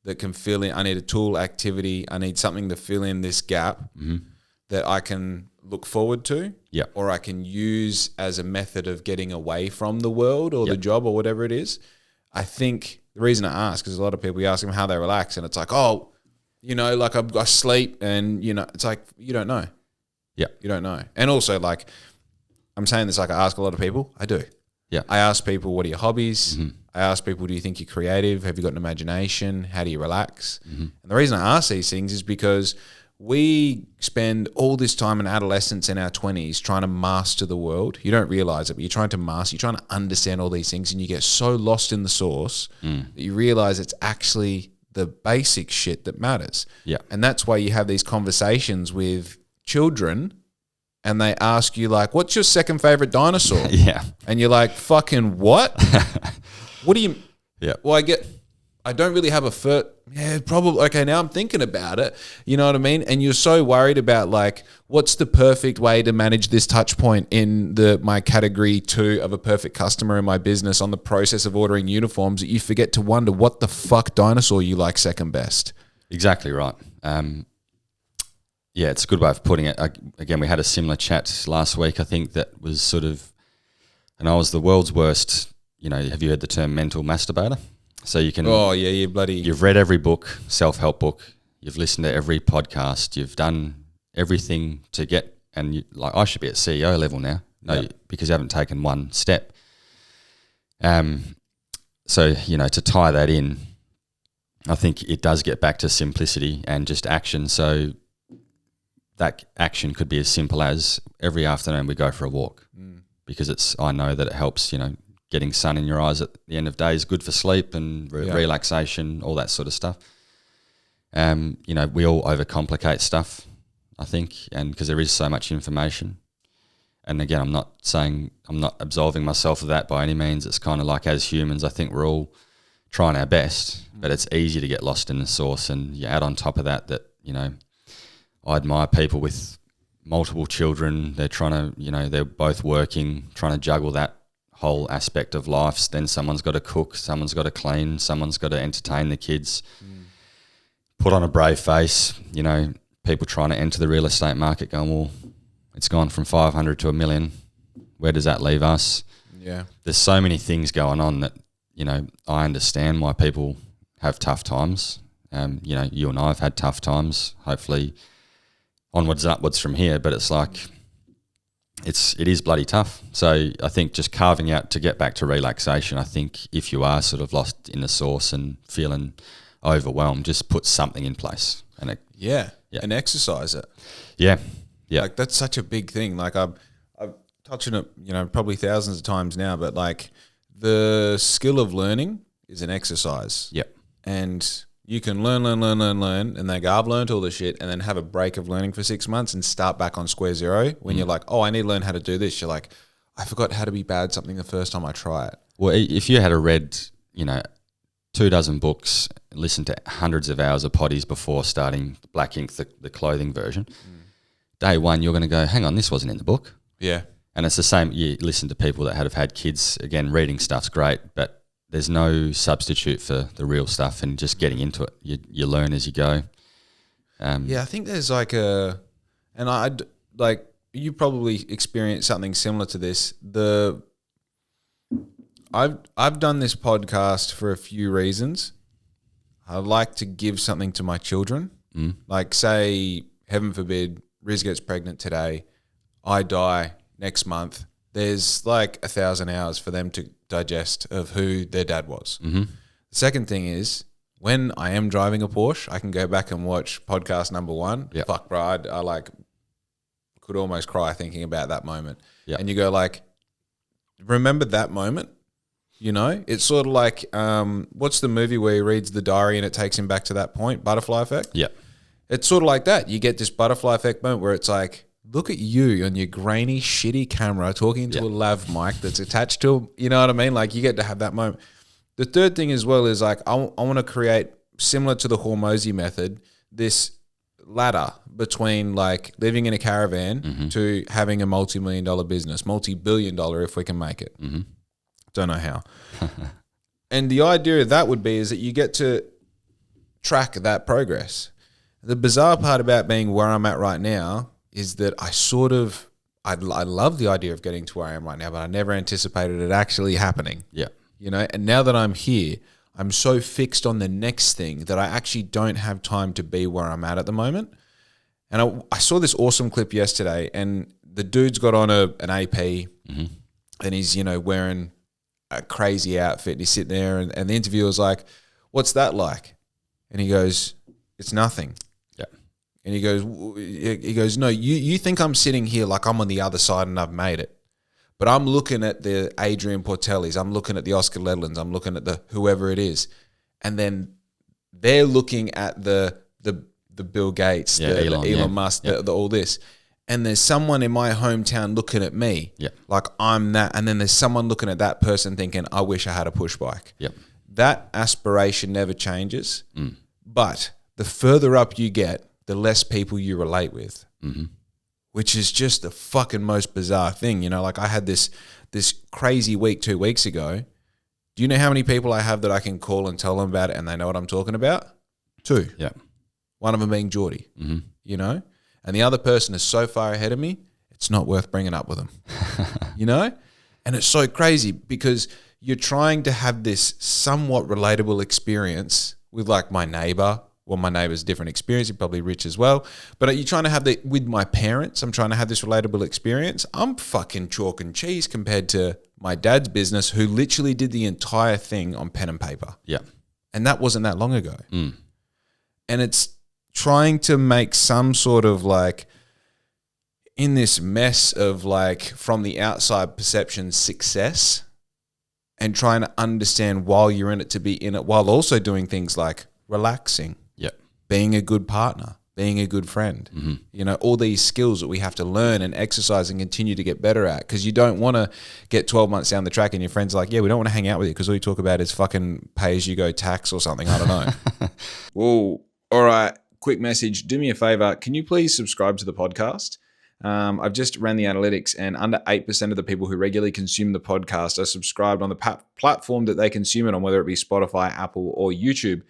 that can fill in, I need a tool activity, I need something to fill in this gap that I can look forward to or I can use as a method of getting away from the world or the job or whatever it is. I think the reason I ask is a lot of people, you ask them how they relax and it's like, oh, you know, like I sleep and, you know, it's like, you don't know. Yeah. You don't know. And also like, I'm saying this like I ask a lot of people. I do. Yeah. I ask people, what are your hobbies? I ask people, do you think you're creative? Have you got an imagination? How do you relax? And the reason I ask these things is because we spend all this time in adolescence in our 20s trying to master the world. You don't realize it, but you're trying to master, you're trying to understand all these things and you get so lost in the source that you realize it's actually the basic shit that matters. Yeah. And that's why you have these conversations with children and they ask you like, what's your second favorite dinosaur? Yeah. And you're like, fucking what? What do you... Yeah. Well, I don't really have a foot. Yeah, probably. Okay, now I'm thinking about it. You know what I mean? And you're so worried about like, what's the perfect way to manage this touch point in my category 2 of a perfect customer in my business on the process of ordering uniforms that you forget to wonder what the fuck dinosaur you like second best. Exactly right. Yeah, it's a good way of putting it. Again, we had a similar chat last week, I think, that was sort of, and I was the world's worst, have you heard the term mental masturbator? So you can. Oh yeah, You've read every book, self-help book. You've listened to every podcast. You've done everything to get, and I should be at CEO level now. No, because you haven't taken one step. So to tie that in, I think it does get back to simplicity and just action. So that action could be as simple as every afternoon we go for a walk, because I know that it helps. Getting sun in your eyes at the end of the day is good for sleep and relaxation, all that sort of stuff. We all overcomplicate stuff, I think, and because there is so much information. And again, I'm not absolving myself of that by any means. It's kind of like, as humans, I think we're all trying our best, but it's easy to get lost in the source. And you add on top of that, I admire people with multiple children. They're trying to, they're both working, trying to juggle that whole aspect of life. Then someone's got to cook, someone's got to clean, someone's got to entertain the kids, put on a brave face. People trying to enter the real estate market going, well, it's gone from 500 to $1 million. Where does that leave us? Yeah. There's so many things going on that, I understand why people have tough times. You and I have had tough times, hopefully onwards and upwards from here, but it's like, it is bloody tough. So I think just carving out to get back to relaxation, I think if you are sort of lost in the source and feeling overwhelmed, just put something in place. And and exercise it. Yeah. Like that's such a big thing. Like I've touched on it, probably thousands of times now, but like the skill of learning is an exercise. Yep. And you can learn, and they go, I've learned all this shit, and then have a break of learning for 6 months and start back on square zero. When you're like, oh, I need to learn how to do this. You're like, I forgot how to be bad at something the first time I try it. Well, if you had read, 24 books, listened to hundreds of hours of potties before starting Black Ink, the clothing version, day one, you're going to go, hang on, this wasn't in the book. Yeah. And it's the same. You listen to people that have had kids. Again, reading stuff's great, but there's no substitute for the real stuff and just getting into it. You learn as you go. I think there's like you probably experienced something similar to this. I've done this podcast for a few reasons. I like to give something to my children. Like say, heaven forbid, Riz gets pregnant today, I die next month. There's like 1,000 hours for them to digest of who their dad was. The second thing is, when I am driving a Porsche, I can go back and watch podcast number 1. Yep. Fuck, bro, I like could almost cry thinking about that moment. Yep. And you go like, remember that moment? It's sort of like, what's the movie where he reads the diary and it takes him back to that point? Butterfly Effect? Yeah. It's sort of like that. You get this butterfly effect moment where it's like, look at you on your grainy, shitty camera talking to a lav mic that's attached to, you know what I mean? Like you get to have that moment. The third thing as well is like, I want to create, similar to the Hormozy method, this ladder between like living in a caravan to having a multi-million-dollar business, multi-billion-dollar if we can make it. Don't know how. And the idea of that would be is that you get to track that progress. The bizarre part about being where I'm at right now is that I love the idea of getting to where I am right now, but I never anticipated it actually happening. Yeah. And now that I'm here, I'm so fixed on the next thing that I actually don't have time to be where I'm at the moment. And I saw this awesome clip yesterday, and the dude's got on an AP and he's, wearing a crazy outfit, and he's sitting there and the interviewer's like, what's that like? And he goes, it's nothing. And he goes, no, you think I'm sitting here like I'm on the other side and I've made it. But I'm looking at the Adrian Portellis, I'm looking at the Oscar Ledlins, I'm looking at the whoever it is. And then they're looking at the Bill Gates, the Elon Musk, the all this. And there's someone in my hometown looking at me like I'm that. And then there's someone looking at that person thinking, I wish I had a push bike. that aspiration never changes. But the further up you get, the less people you relate with, which is just the fucking most bizarre thing. You know, like I had this crazy week 2 weeks ago. Do you know how many people I have that I can call and tell them about it and they know what I'm talking about? 2. Yeah. One of them being Geordie, you know? And the other person is so far ahead of me, it's not worth bringing up with them, you know? And it's so crazy because you're trying to have this somewhat relatable experience with like my neighbor. Well, my neighbor's different experience. He's probably rich as well. But you're trying to have with my parents, I'm trying to have this relatable experience. I'm fucking chalk and cheese compared to my dad's business, who literally did the entire thing on pen and paper. Yeah. And that wasn't that long ago. And it's trying to make some sort of like, in this mess of like from the outside perception success, and trying to understand while you're in it to be in it, while also doing things like relaxing, being a good partner, being a good friend, you know, all these skills that we have to learn and exercise and continue to get better at, because you don't want to get 12 months down the track and your friends are like, yeah, we don't want to hang out with you because all you talk about is fucking pay-as-you-go tax or something. I don't know. Whoa. All right. Quick message. Do me a favor. Can you please subscribe to the podcast? I've just ran the analytics, and under 8% of the people who regularly consume the podcast are subscribed on the platform that they consume it on, whether it be Spotify, Apple, or YouTube.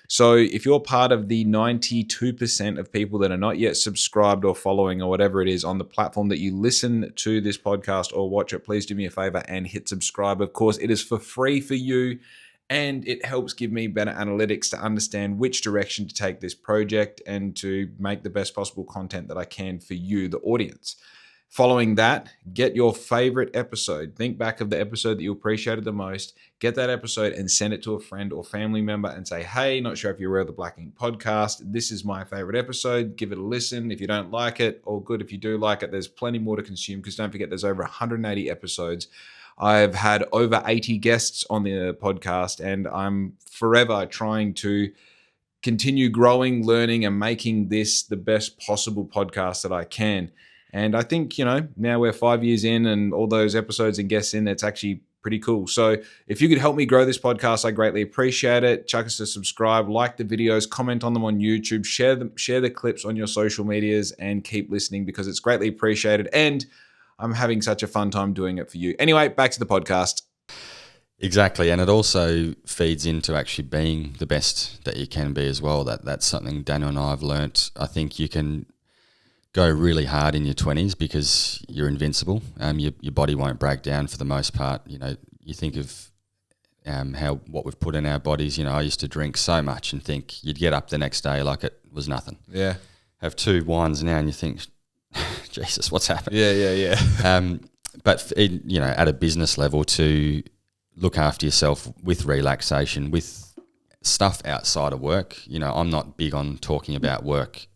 So if you're part of the 92% of people that are not yet subscribed or following or whatever it is on the platform that you listen to this podcast or watch it, please do me a favor and hit subscribe. Of course, it is for free for you, and it helps give me better analytics to understand which direction to take this project and to make the best possible content that I can for you, the audience. Following that, get your favorite episode. Think back of the episode that you appreciated the most. Get that episode and send it to a friend or family member and say, hey, not sure if you're aware of the BLXCK INK Podcast. This is my favorite episode. Give it a listen. If you don't like it, all good. If you do like it, there's plenty more to consume, because don't forget there's over 180 episodes. I've had over 80 guests on the podcast, and I'm forever trying to continue growing, learning, and making this the best possible podcast that I can. And I think, you know, now we're 5 years in and all those episodes and guests in, it's actually pretty cool. So if you could help me grow this podcast, I greatly appreciate it. Chuck us a subscribe, like the videos, comment on them on YouTube, share the clips on your social medias, and keep listening, because it's greatly appreciated. And I'm having such a fun time doing it for you. Anyway, back to the podcast. Exactly. And it also feeds into actually being the best that you can be as well. That's something Daniel and I have learnt. I think you can go really hard in your 20s because you're invincible. Your body won't break down for the most part. You know, you think of what we've put in our bodies. You know, I used to drink so much and think you'd get up the next day like it was nothing. Yeah. Have 2 wines now and you think, Jesus, what's happened? Yeah. But you know, at a business level, to look after yourself with relaxation, with stuff outside of work. You know, I'm not big on talking about work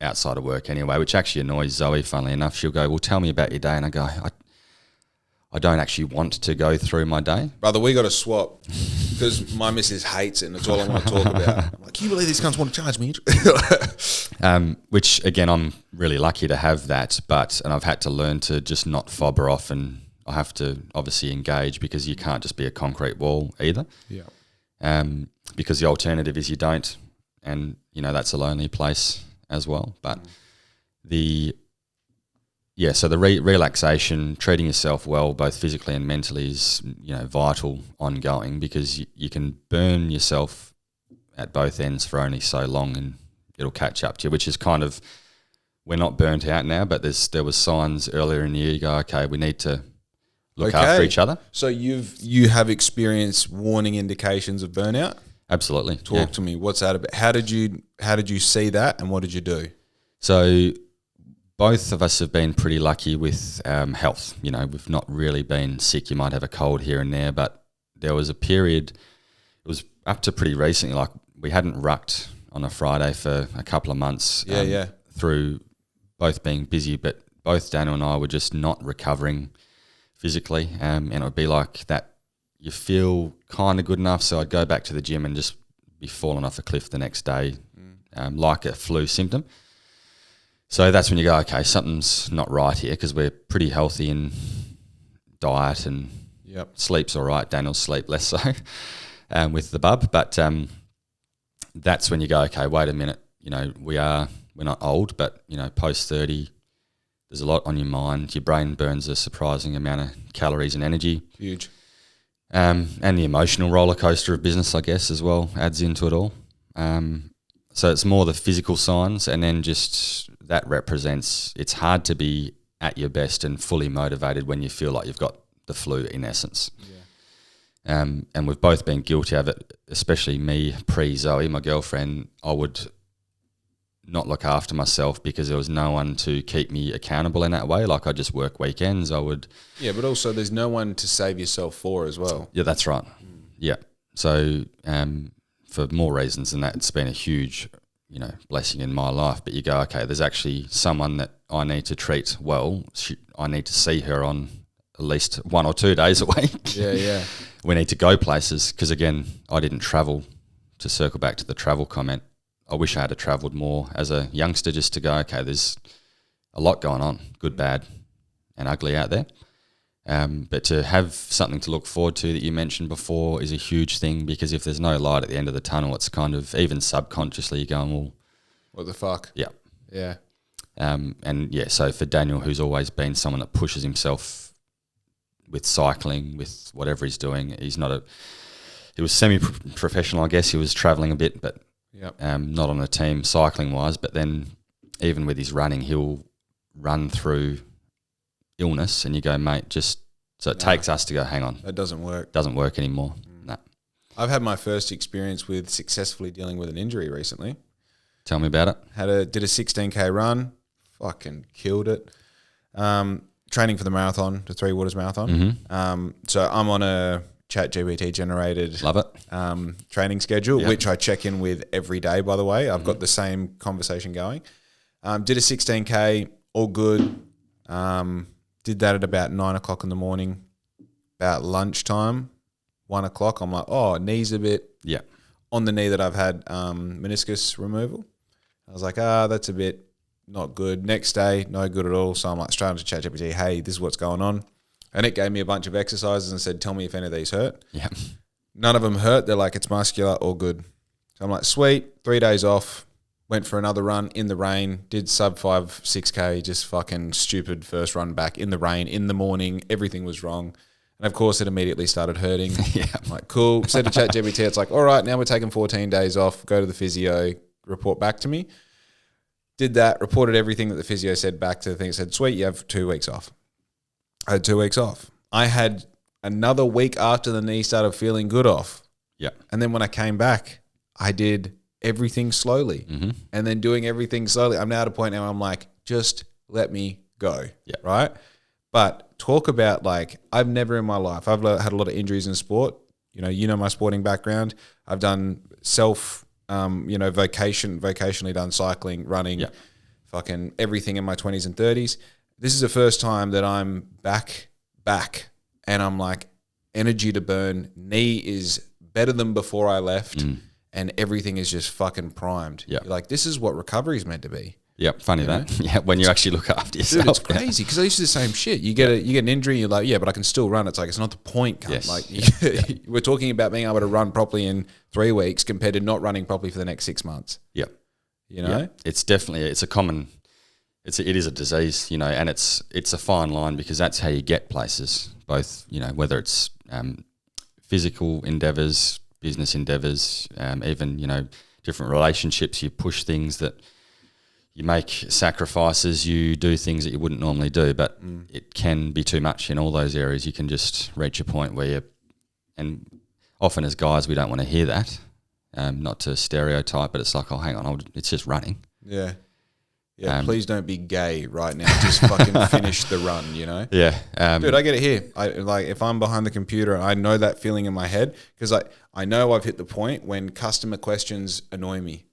outside of work anyway, which actually annoys Zoe, funnily enough. She'll go, well, tell me about your day. And I go, I don't actually want to go through my day. Brother, we got to swap, because my missus hates it and it's all I want to talk about. I'm like, can you believe these cunts want to charge me? Which, again, I'm really lucky to have that, and I've had to learn to just not fob her off, and I have to obviously engage, because you can't just be a concrete wall either. Yeah. Because the alternative is you don't, and, you know, that's a lonely place as well. But so the relaxation, treating yourself well, both physically and mentally, is, you know, vital, ongoing, because you can burn yourself at both ends for only so long, and it'll catch up to you, which is kind of, we're not burnt out now, but there was signs earlier in the year. You go, okay, we need to look after each other. So you have experienced warning indications of burnout? Absolutely. Talk to me. What's that about? How did you see that, and what did you do? So both of us have been pretty lucky with health. You know, we've not really been sick. You might have a cold here and there, but there was a period, it was up to pretty recently, like we hadn't rucked on a Friday for a couple of months. Through both being busy, but both Daniel and I were just not recovering physically. And it would be like that, you feel kind of good enough, so I'd go back to the gym and just be falling off a cliff the next day, like a flu symptom. So that's when you go, okay, something's not right here, because we're pretty healthy in diet, and sleep's all right. Daniel's sleep less so. with the bub. But that's when you go, okay, wait a minute. You know, we're not old, but, you know, post 30, there's a lot on your mind. Your brain burns a surprising amount of calories and energy. Huge. And the emotional roller coaster of business, I guess, as well, adds into it all. So it's more the physical signs, and then just that represents, it's hard to be at your best and fully motivated when you feel like you've got the flu, in essence. Yeah. And we've both been guilty of it, especially me pre-Zoe, my girlfriend. I would not look after myself because there was no one to keep me accountable in that way. Like, I just work weekends. I would. Yeah, but also there's no one to save yourself for as well. Yeah, that's right. Yeah. So for more reasons than that, it's been a huge, you know, blessing in my life. But you go, okay, there's actually someone that I need to treat well. I need to see her on at least 1 or 2 days a week. Yeah. We need to go places because, again, I didn't travel. To circle back to the travel comment, I wish I had travelled more as a youngster, just to go, okay, there's a lot going on, good, bad, and ugly out there. But to have something to look forward to that you mentioned before is a huge thing, because if there's no light at the end of the tunnel, it's kind of, even subconsciously, you're going, well, what the fuck? Yeah. Yeah. And yeah, so for Daniel, who's always been someone that pushes himself with cycling, with whatever he's doing, he was semi-professional, I guess. He was travelling a bit, but not on a team cycling-wise. But then even with his running, he'll run through illness, and you go, mate, it takes us to go, hang on. That doesn't work. Doesn't work anymore. No. I've had my first experience with successfully dealing with an injury recently. Tell me about it. Did a 16K run, fucking killed it. Training for the marathon, the Three Waters Marathon. Mm-hmm. So I'm on a ChatGPT generated training schedule, which I check in with every day, by the way. I've got the same conversation going. Did a 16K, all good. Did that at about 9 o'clock in the morning. About lunchtime, 1 o'clock, I'm like, oh, knee's a bit on the knee that I've had meniscus removal. I was like, that's a bit not good. Next day, no good at all. So I'm like, straight onto ChatGPT, hey, this is what's going on. And it gave me a bunch of exercises and said, tell me if any of these hurt. Yeah. None of them hurt. They're like, it's muscular, all good. So I'm like, sweet, 3 days off. Went for another run in the rain, did sub 6K, just fucking stupid first run back in the rain, in the morning. Everything was wrong. And of course, it immediately started hurting. I'm like, cool. Said to ChatGPT, it's like, all right, now we're taking 14 days off. Go to the physio, report back to me. Did that, reported everything that the physio said back to the thing. It said, sweet, you have 2 weeks off. I had 2 weeks off. I had another week after the knee started feeling good off. Yeah. And then when I came back, I did everything slowly. Mm-hmm. And then doing everything slowly, I'm now at a point now where I'm like, just let me go. Yeah. Right? But talk about, like, I've never in my life, I've had a lot of injuries in sport. You know my sporting background. I've done vocationally done cycling, running, fucking everything in my 20s and 30s. This is the first time that I'm back, and I'm like, energy to burn. Knee is better than before I left, and everything is just fucking primed. Yeah. You're like, this is what recovery is meant to be. Yeah, funny that. Yeah, when you actually look after yourself. Dude, it's crazy because I used to do the same shit. You get an injury, you're like, yeah, but I can still run. It's like, it's not the point, cunt. Yes. Like, we're talking about being able to run properly in 3 weeks compared to not running properly for the next 6 months. Yeah. You know? Yeah. It's definitely, it is a disease, and it's a fine line, because that's how you get places, both, whether it's physical endeavors, business endeavors, even, different relationships. You push things that you make sacrifices, you do things that you wouldn't normally do, but it can be too much in all those areas. You can just reach a point where and often as guys, we don't want to hear that, not to stereotype, but it's like, oh, hang on, it's just running. Yeah. Yeah, please don't be gay right now. Just fucking finish the run, Yeah. Dude, I get it here. If I'm behind the computer, I know that feeling in my head, because I know I've hit the point when customer questions annoy me.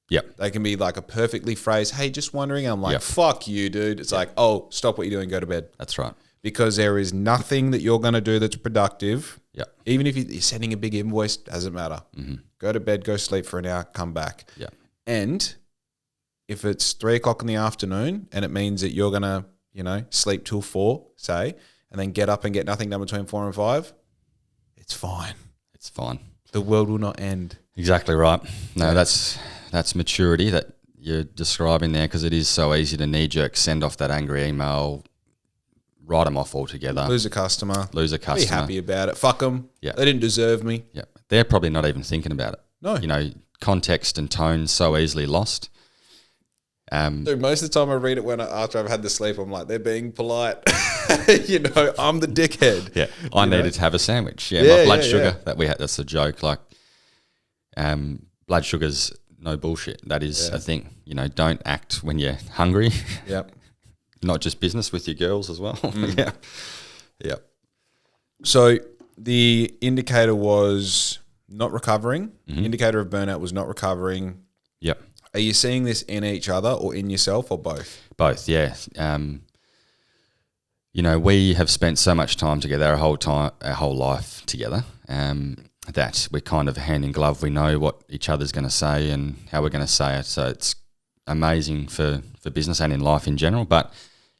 Yep. They can be like a perfectly phrased, hey, just wondering. I'm like, fuck you, dude. It's like, oh, stop what you're doing, go to bed. That's right. Because there is nothing that you're going to do that's productive. Yeah. Even if you're sending a big invoice, doesn't matter. Mm-hmm. Go to bed, go sleep for an hour, come back. Yeah. And if it's 3 o'clock in the afternoon and it means that you're going to, sleep till 4, say, and then get up and get nothing done between 4 and 5, it's fine. It's fine. The world will not end. Exactly right. No, that's maturity that you're describing there, because it is so easy to knee-jerk send off that angry email, write them off altogether. Lose a customer. Be happy about it. Fuck them. Yeah. They didn't deserve me. Yeah. They're probably not even thinking about it. No. You know, context and tone so easily lost. Dude, most of the time I read it after I've had the sleep, I'm like, they're being polite. You know, I'm the dickhead. Yeah. I needed to have a sandwich. Yeah. My blood sugar that we had, that's a joke. Like, blood sugar's no bullshit. That is a thing. You know, don't act when you're hungry. Yep. Not just business, with your girls as well. Yeah. Yeah. So the indicator was not recovering. Indicator of burnout was not recovering. Yep. Are you seeing this in each other or in yourself or both? Both, yeah. You know, we have spent so much time together, our whole life together, that we're kind of hand in glove. We know what each other's going to say and how we're going to say it. So it's amazing for business and in life in general. But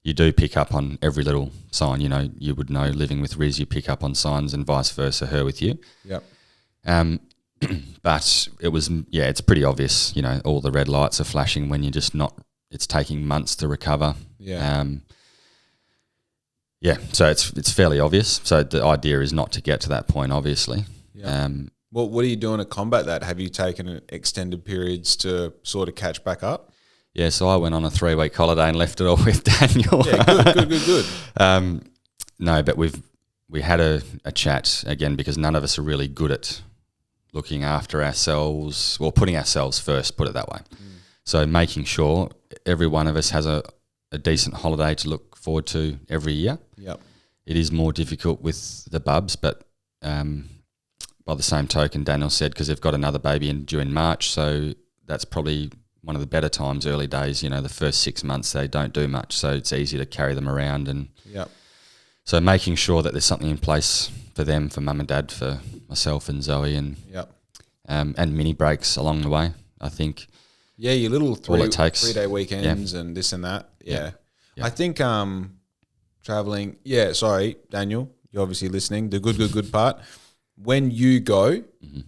you do pick up on every little sign. You know, you would know living with Riz, you pick up on signs, and vice versa, her with you. Yep. But it was, it's pretty obvious. You know, all the red lights are flashing when you're just not. It's taking months to recover. Yeah. So it's fairly obvious. So the idea is not to get to that point, obviously. Yeah. Well, what are you doing to combat that? Have you taken extended periods to sort of catch back up? Yeah, so I went on a 3-week holiday and left it all with Daniel. Yeah, good. No, but we had a chat again, because none of us are really good at looking after ourselves, or putting ourselves first, put it that way. So making sure every one of us has a decent holiday to look forward to every year. Yep. It is more difficult with the bubs, but by the same token, Daniel said, because they've got another baby due in March, so that's probably one of the better times, early days. You know, the first 6 months they don't do much, so it's easy to carry them around. And so making sure that there's something in place for them, for mum and dad, for myself and Zoe, and and mini breaks along the way, I think. Yeah, your little 3-day weekends and this and that. Yeah. I think traveling, sorry, Daniel, you're obviously listening. The good part. When you go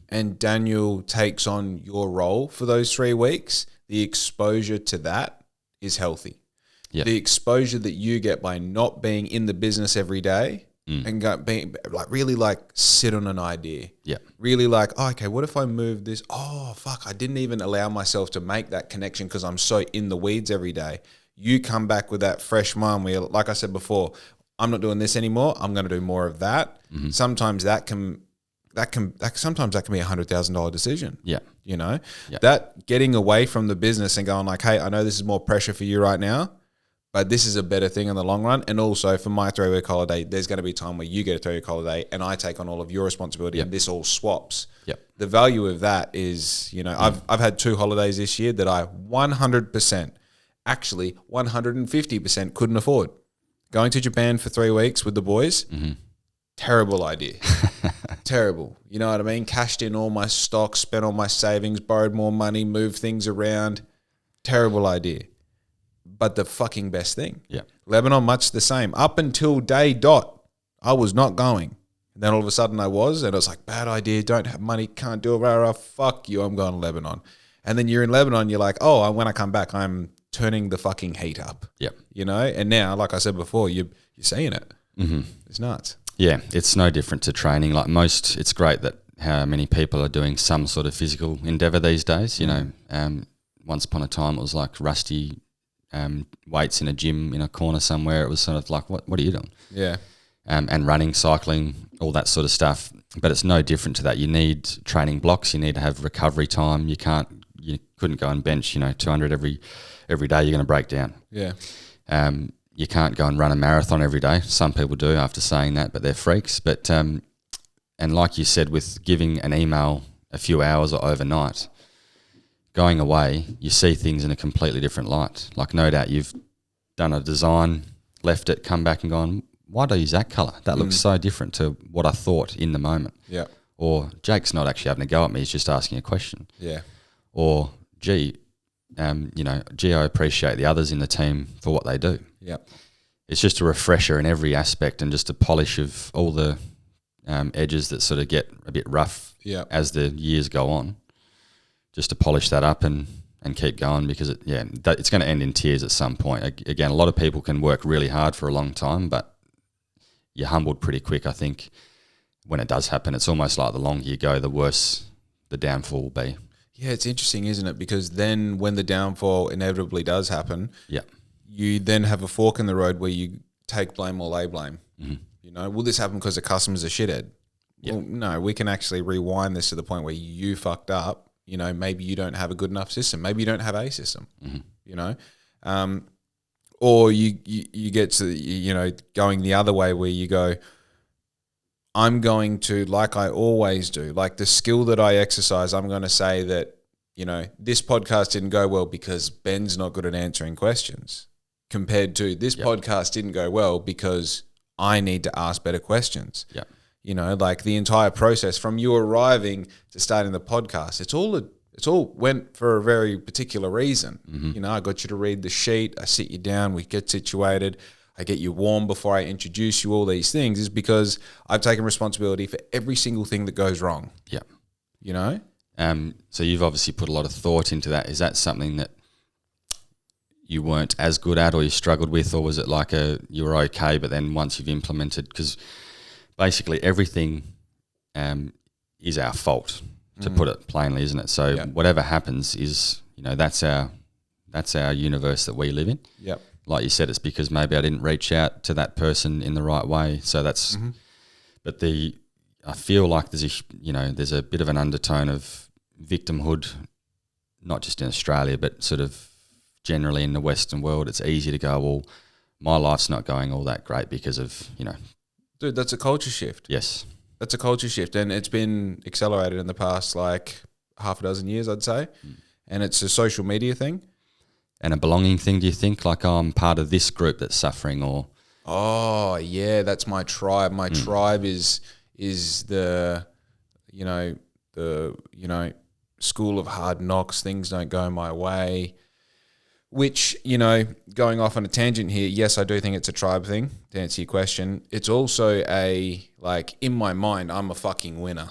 and Daniel takes on your role for those 3 weeks, the exposure to that is healthy. Yep. The exposure that you get by not being in the business every day and being like really like sit on an idea. Yeah. Really like, oh, okay, what if I move this? Oh, fuck, I didn't even allow myself to make that connection because I'm so in the weeds every day. You come back with that fresh mind where, like I said before, I'm not doing this anymore. I'm going to do more of that. Sometimes that can be a $100,000 decision. Yeah. You know, that getting away from the business and going like, hey, I know this is more pressure for you right now, but this is a better thing in the long run. And also for my 3-week holiday, there's going to be a time where you get a 3-week holiday and I take on all of your responsibility and this all swaps. Yep. The value of that is, you know, I've had 2 holidays this year that I 100%, actually 150% couldn't afford. Going to Japan for 3 weeks with the boys, terrible idea. Terrible. You know what I mean? Cashed in all my stocks, spent all my savings, borrowed more money, moved things around. Terrible idea. But the fucking best thing. Yeah. Lebanon, much the same. Up until day dot, I was not going. And then all of a sudden I was, and I was like, bad idea, don't have money, can't do it, rah, rah, fuck you, I'm going to Lebanon. And then you're in Lebanon, you're like, oh, when I come back, I'm turning the fucking heat up. Yep. You know? And now, like I said before, you're seeing it. It's nuts. Yeah, it's no different to training. Like it's great that how many people are doing some sort of physical endeavour these days. You know, once upon a time it was like rusty weights in a gym in a corner somewhere. It was sort of like, what are you doing? Yeah. And running, cycling, all that sort of stuff. But it's no different to that. You need training blocks. You need to have recovery time. You couldn't go and bench, 200 every day. You're going to break down. Yeah. You can't go and run a marathon every day. Some people do after saying that, but they're freaks. But and like you said, with giving an email a few hours or overnight, going away, you see things in a completely different light. Like no doubt you've done a design, left it, come back and gone, why do I use that colour? That looks so different to what I thought in the moment. Yeah. Or Jake's not actually having a go at me, he's just asking a question. Yeah. Or, I appreciate the others in the team for what they do. Yeah. It's just a refresher in every aspect and just a polish of all the, edges that sort of get a bit rough Yeah. as the years go on, just to polish that up and keep going, because it's going to end in tears at some point. Again, a lot of people can work really hard for a long time, but you're humbled pretty quick, I think, when it does happen. It's almost like the longer you go, the worse the downfall will be. Yeah, it's interesting, isn't it? Because then when the downfall inevitably does happen, you then have a fork in the road where you take blame or lay blame. Mm-hmm. You know, will this happen because the customer's a shithead? Well, no, we can actually rewind this to the point where you fucked up. You know, maybe you don't have a good enough system. Maybe you don't have a system, you know, or you get to, you know, going the other way where you go, I'm going to, like I always do, like the skill that I exercise, I'm going to say that, you know, this podcast didn't go well because Ben's not good at answering questions, compared to this podcast didn't go well because I need to ask better questions. Yeah. You know, like the entire process from you arriving to starting the podcast, it's all went for a very particular reason. Mm-hmm. You know, I got you to read the sheet, I sit you down, we get situated, I get you warm before I introduce you, all these things is because I've taken responsibility for every single thing that goes wrong. Yeah. You know? So you've obviously put a lot of thought into that. Is that something that you weren't as good at or you struggled with, or was it like you were okay, but then once you've implemented, because basically everything is our fault, to put it plainly, isn't it? So whatever happens is, you know, that's our universe that we live in. Yep. Like you said, it's because maybe I didn't reach out to that person in the right way. So that's, but I feel like there's a bit of an undertone of victimhood, not just in Australia, but sort of generally in the Western world. It's easy to go, well, my life's not going all that great because of, you know. Dude, that's a culture shift. Yes. That's a culture shift, and it's been accelerated in the past like half a dozen years, I'd say. And it's a social media thing. And a belonging thing, do you think? Like, I'm part of this group that's suffering, or? Oh, yeah, that's my tribe. My tribe is the school of hard knocks, things don't go my way. Which, you know, going off on a tangent here, yes, I do think it's a tribe thing, to answer your question. It's also in my mind, I'm a fucking winner.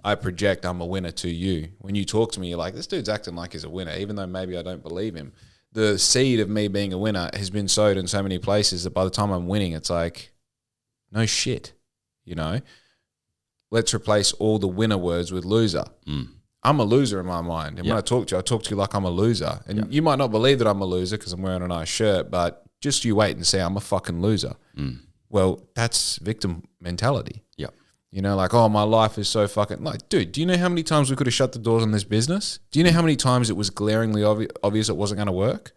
I project I'm a winner to you. When you talk to me, you're like, this dude's acting like he's a winner, even though maybe I don't believe him. The seed of me being a winner has been sowed in so many places that by the time I'm winning, it's like, no shit, you know? Let's replace all the winner words with loser. I'm a loser in my mind. And when I talk to you like I'm a loser. And you might not believe that I'm a loser because I'm wearing a nice shirt, but just you wait and see, I'm a fucking loser. Well, that's victim mentality. Yeah. You know, like, oh, my life is so fucking... Like, dude, do you know how many times we could have shut the doors on this business? Do you know how many times it was glaringly obvious it wasn't going to work?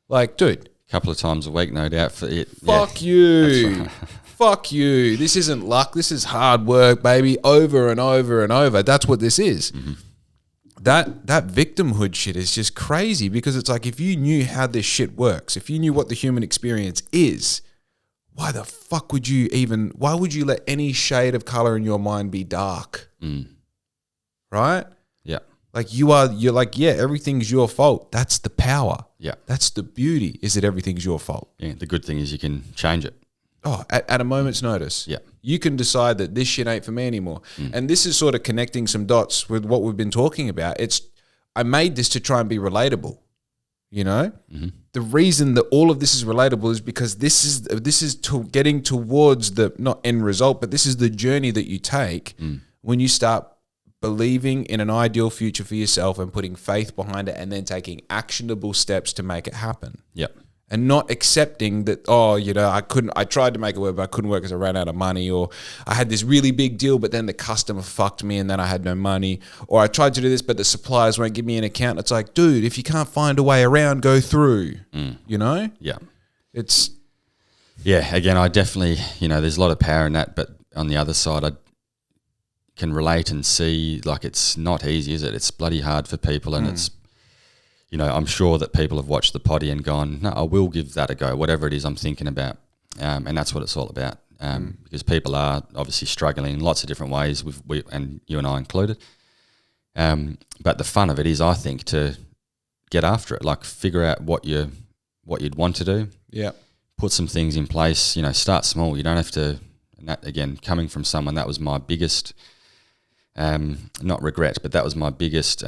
Like, dude. A couple of times a week, no doubt. For it. Fuck you. Right. Fuck you. This isn't luck. This is hard work, baby. Over and over and over. That's what this is. That victimhood shit is just crazy, because it's like, if you knew how this shit works, if you knew what the human experience is, why the fuck would you let any shade of color in your mind be dark? Right? Yeah. Like you're like, yeah, everything's your fault. That's the power. Yeah. That's the beauty, is that everything's your fault. Yeah. The good thing is you can change it. Oh, at a moment's notice. Yeah. You can decide that this shit ain't for me anymore. And this is sort of connecting some dots with what we've been talking about. I made this to try and be relatable. You know, the reason that all of this is relatable is because this is getting towards the, not end result, but this is the journey that you take when you start believing in an ideal future for yourself and putting faith behind it, and then taking actionable steps to make it happen. Yep. And not accepting that, oh, you know, I tried to make it work, but I couldn't work because I ran out of money, or I had this really big deal, but then the customer fucked me and then I had no money, or I tried to do this, but the suppliers won't give me an account. It's like, dude, if you can't find a way around, go through, you know? Yeah. Yeah, again, I definitely, you know, there's a lot of power in that, but on the other side, I can relate and see, like, it's not easy, is it? It's bloody hard for people, and it's, you know, I'm sure that people have watched the potty and gone, no, I will give that a go, whatever it is I'm thinking about. And that's what it's all about, because people are obviously struggling in lots of different ways, and you and I included. But the fun of it is, I think, to get after it, like figure out what you'd want to do. Yeah. Put some things in place, you know, start small. You don't have to, And that, again, coming from someone, that was my biggest, not regret, but that was my biggest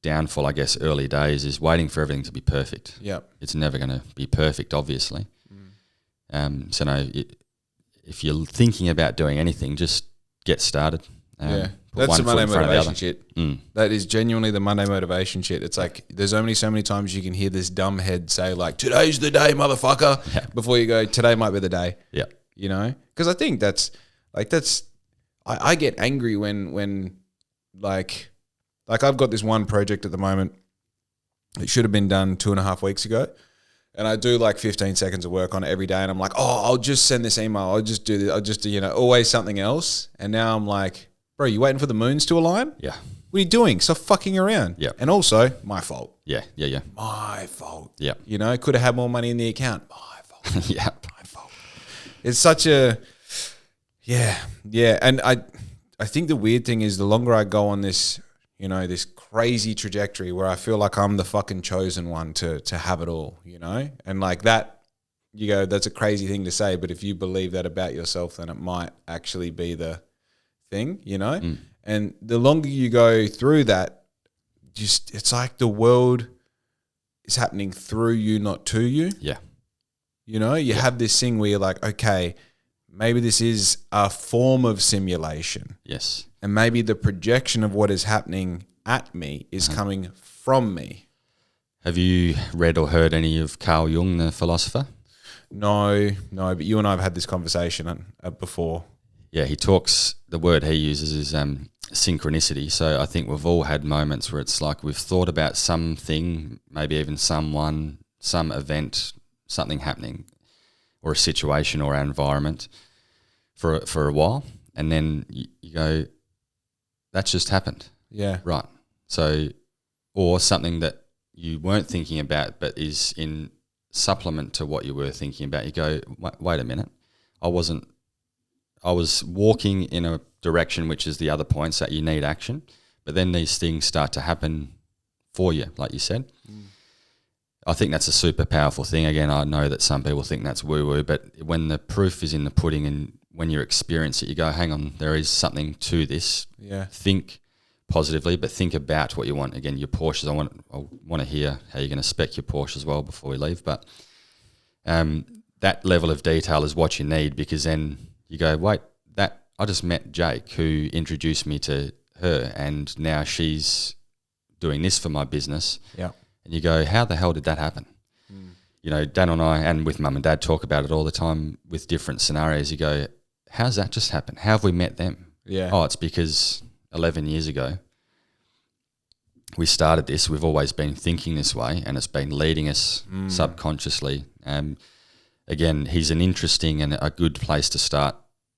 downfall, I guess, early days, is waiting for everything to be perfect. Yep. It's never going to be perfect, obviously. So no, if you're thinking about doing anything, just get started. That's the Monday motivation shit. That is genuinely the Monday motivation shit. It's like there's only so many times you can hear this dumb head say like, today's the day, motherfucker, before you go, today might be the day. Yeah. You know? Because I think I get angry when like I've got this one project at the moment. It should have been done 2.5 weeks ago. And I do like 15 seconds of work on it every day. And I'm like, oh, I'll just send this email. I'll just do this. I'll just do, always something else. And now I'm like, bro, you waiting for the moons to align? Yeah. What are you doing? Stop fucking around. Yeah. And also, my fault. Yeah. My fault. Yeah. Could have had more money in the account. My fault. Yeah. My fault. It's such a, yeah. And I think the weird thing is the longer I go on this, this crazy trajectory where I feel like I'm the fucking chosen one to have it all, and like that, you go, that's a crazy thing to say, but if you believe that about yourself, then it might actually be the thing, and the longer you go through that, just, it's like the world is happening through you, not to you. Yeah. You have this thing where you're like, okay, maybe this is a form of simulation. Yes. And maybe the projection of what is happening at me is coming from me. Have you read or heard any of Carl Jung, the philosopher? No, but you and I have had this conversation before. Yeah, he talks, the word he uses is synchronicity. So I think we've all had moments where it's like we've thought about something, maybe even someone, some event, something happening, or a situation or our environment for a while. And then you go, that's just happened. Yeah. Right. So, or something that you weren't thinking about but is in supplement to what you were thinking about. You go, wait a minute. I was walking in a direction which is the other points that you need action, but then these things start to happen for you, like you said. I think that's a super powerful thing. Again, I know that some people think that's woo-woo, but when the proof is in the pudding and when you experience it, you go, hang on, there is something to this. Yeah. Think positively, but think about what you want. Again, your Porsches, I want to hear how you're going to spec your Porsche as well before we leave. But that level of detail is what you need, because then you go, wait, I just met Jake, who introduced me to her, and now she's doing this for my business. Yeah. And you go, how the hell did that happen? Dan and I, and with mum and dad, talk about it all the time with different scenarios. You go, how's that just happen? How have we met them? Yeah. Oh, it's because 11 years ago we started this. We've always been thinking this way, and it's been leading us subconsciously. Again, he's an interesting and a good place to start.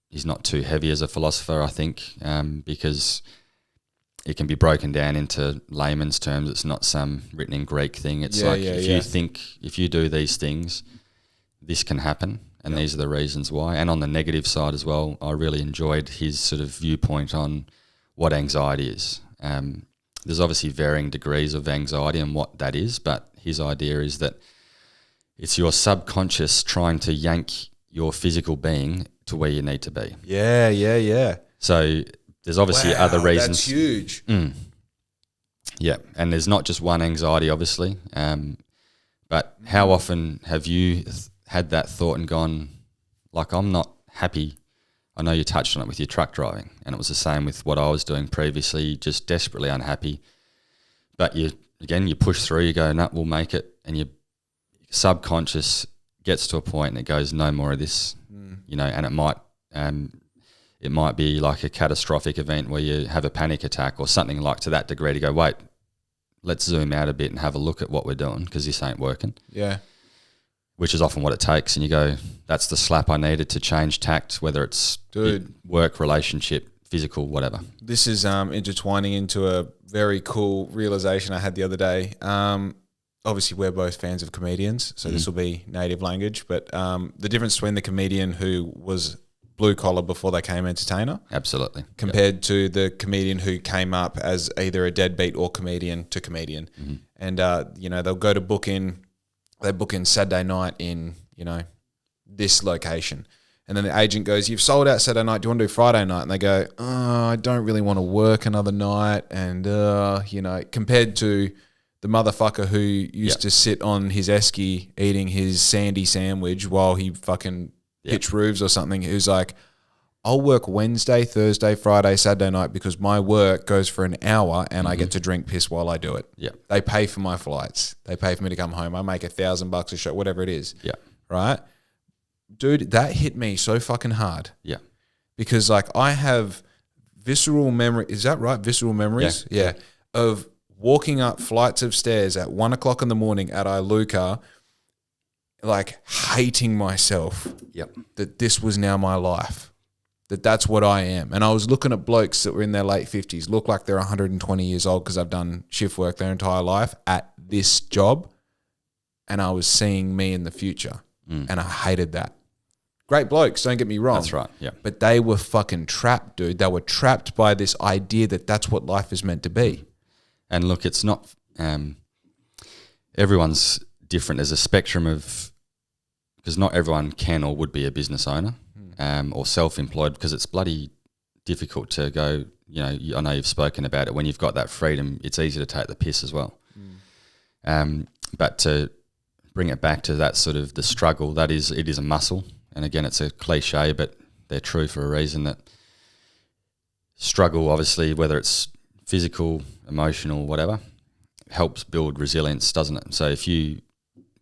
He's not too heavy as a philosopher, I think, because it can be broken down into layman's terms. It's not some written in Greek thing. It's if you do these things, this can happen, and these are the reasons why. And on the negative side as well, I really enjoyed his sort of viewpoint on what anxiety is. There's obviously varying degrees of anxiety and what that is, but his idea is that it's your subconscious trying to yank your physical being to where you need to be. Yeah. So there's obviously other reasons. That's huge. Yeah, and there's not just one anxiety, obviously. But how often have you had that thought and gone, like, I'm not happy? I know you touched on it with your truck driving, and it was the same with what I was doing previously, just desperately unhappy. But you push through, you go, no, we'll make it, and your subconscious gets to a point and it goes, no more of this, and it might be like a catastrophic event where you have a panic attack or something like to that degree, to go, wait, let's zoom out a bit and have a look at what we're doing, because this ain't working. Yeah. Which is often what it takes. And you go, that's the slap I needed to change tact, whether it's work, relationship, physical, whatever. This is intertwining into a very cool realization I had the other day. Obviously, we're both fans of comedians, so this will be native language. But the difference between the comedian who was blue collar before they came entertainer, absolutely, compared to the comedian who came up as either a deadbeat or comedian to comedian, and they'll go to book in Saturday night in this location, And then the agent goes, you've sold out Saturday night. Do you want to do Friday night? And they go, oh, I don't really want to work another night. And, compared to the motherfucker who used to sit on his esky eating his sandy sandwich while he fucking pitched roofs or something, who's like, I'll work Wednesday, Thursday, Friday, Saturday night because my work goes for an hour and I get to drink piss while I do it. Yeah. They pay for my flights. They pay for me to come home. I make $1,000 a show, whatever it is. Yeah. Right? Dude, that hit me so fucking hard. Yeah. Because like I have visceral memory. Is that right? Visceral memories? Yeah. Of walking up flights of stairs at 1 o'clock in the morning at Iluka, like hating myself. Yep. That this was now my life. That's what I am. And I was looking at blokes that were in their late 50s, look like they're 120 years old because I've done shift work their entire life at this job. And I was seeing me in the future. And I hated that. Great blokes, don't get me wrong. That's right, yeah. But they were fucking trapped, dude. They were trapped by this idea that that's what life is meant to be. And look, it's not everyone's different. There's a spectrum of, because not everyone can or would be a business owner or self-employed, because it's bloody difficult to go, I know you've spoken about it, when you've got that freedom, it's easy to take the piss as well. But to bring it back to that sort of the struggle, it is a muscle. And again, it's a cliche, but they're true for a reason, that struggle, obviously, whether it's physical, emotional, whatever, helps build resilience, doesn't it? So if you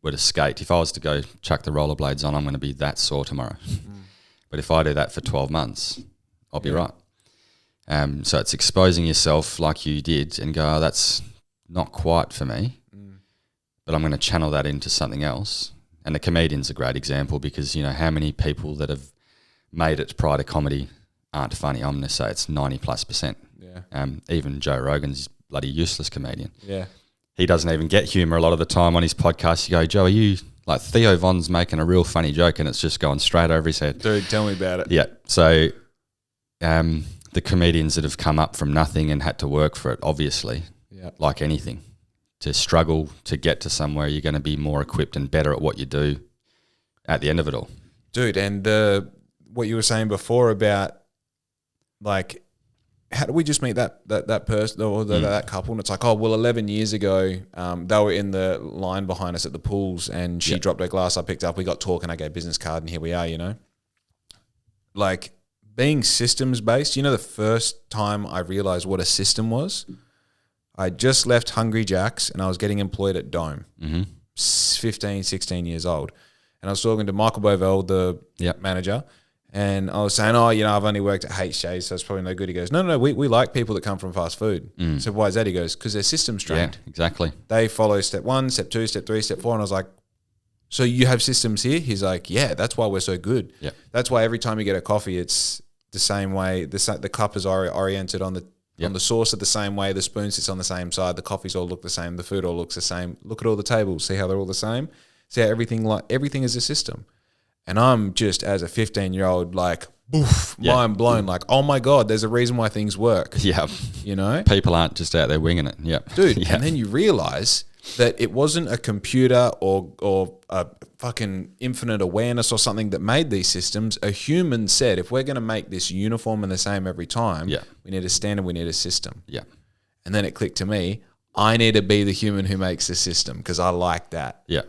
were to skate, if I was to go chuck the rollerblades on, I'm going to be that sore tomorrow. But if I do that for 12 months, I'll be right. So it's exposing yourself like you did and go, oh, that's not quite for me, but I'm going to channel that into something else. And the comedian's a great example, because, how many people that have made it prior to comedy aren't funny? I'm going to say it's 90+%. Yeah. Even Joe Rogan's bloody useless comedian. Yeah. He doesn't even get humour a lot of the time on his podcast. You go, Joe, are you like Theo Von's making a real funny joke and it's just going straight over his head? Dude, tell me about it. Yeah. So the comedians that have come up from nothing and had to work for it, obviously, like anything, to struggle to get to somewhere, you're going to be more equipped and better at what you do at the end of it all. Dude, and what you were saying before about, like, how do we just meet that person or that couple? And it's like, 11 years ago, they were in the line behind us at the pools, and she dropped her glass, I picked up, we got talking, I gave business card, and here we are, Like, being systems-based, the first time I realized what a system was, I just left Hungry Jack's and I was getting employed at Dome, 15, 16 years old. And I was talking to Michael Bovell, the manager, and I was saying, I've only worked at HJ, so it's probably no good. He goes, no, we like people that come from fast food. So why is that? He goes, because they're systems trained. Yeah, exactly. They follow step 1, step 2, step 3, step 4. And I was like, so you have systems here? He's like, yeah, that's why we're so good. Yeah. That's why every time you get a coffee, it's the same way. The cup is oriented on the sauce the same way. The spoon sits on the same side. The coffees all look the same. The food all looks the same. Look at all the tables. See how they're all the same? See how everything is a system. And I'm just, as a 15-year-old, like, boof, mind blown. Like, oh my God, there's a reason why things work. Yeah. People aren't just out there winging it. Yeah. Dude, and then you realize that it wasn't a computer or a fucking infinite awareness or something that made these systems. A human said, if we're going to make this uniform and the same every time, we need a standard, we need a system. Yeah. And then it clicked to me, I need to be the human who makes the system because I like that. Yeah.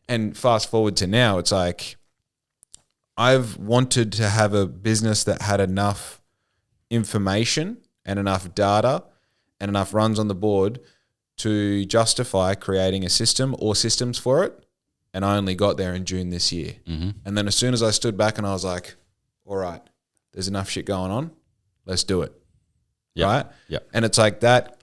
And fast forward to now, it's like, I've wanted to have a business that had enough information and enough data and enough runs on the board to justify creating a system or systems for it. And I only got there in June this year. And then as soon as I stood back and I was like, all right, there's enough shit going on. Let's do it. Right? Yeah. And it's like that,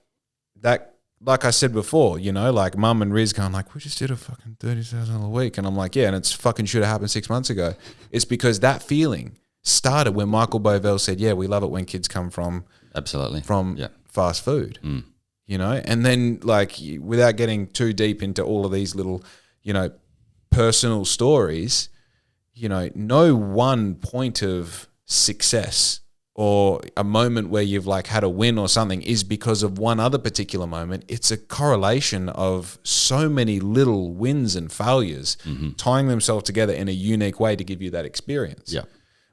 like I said before, like Mum and Riz going like, we just did a fucking $30,000 a week. And I'm like, yeah, and it's fucking should have happened 6 months ago. It's because that feeling started when Michael Bovell said, yeah, we love it when kids come from fast food, and then like without getting too deep into all of these little, personal stories, no one point of success or a moment where you've like had a win or something is because of one other particular moment. It's a correlation of so many little wins and failures tying themselves together in a unique way to give you that experience. Yeah.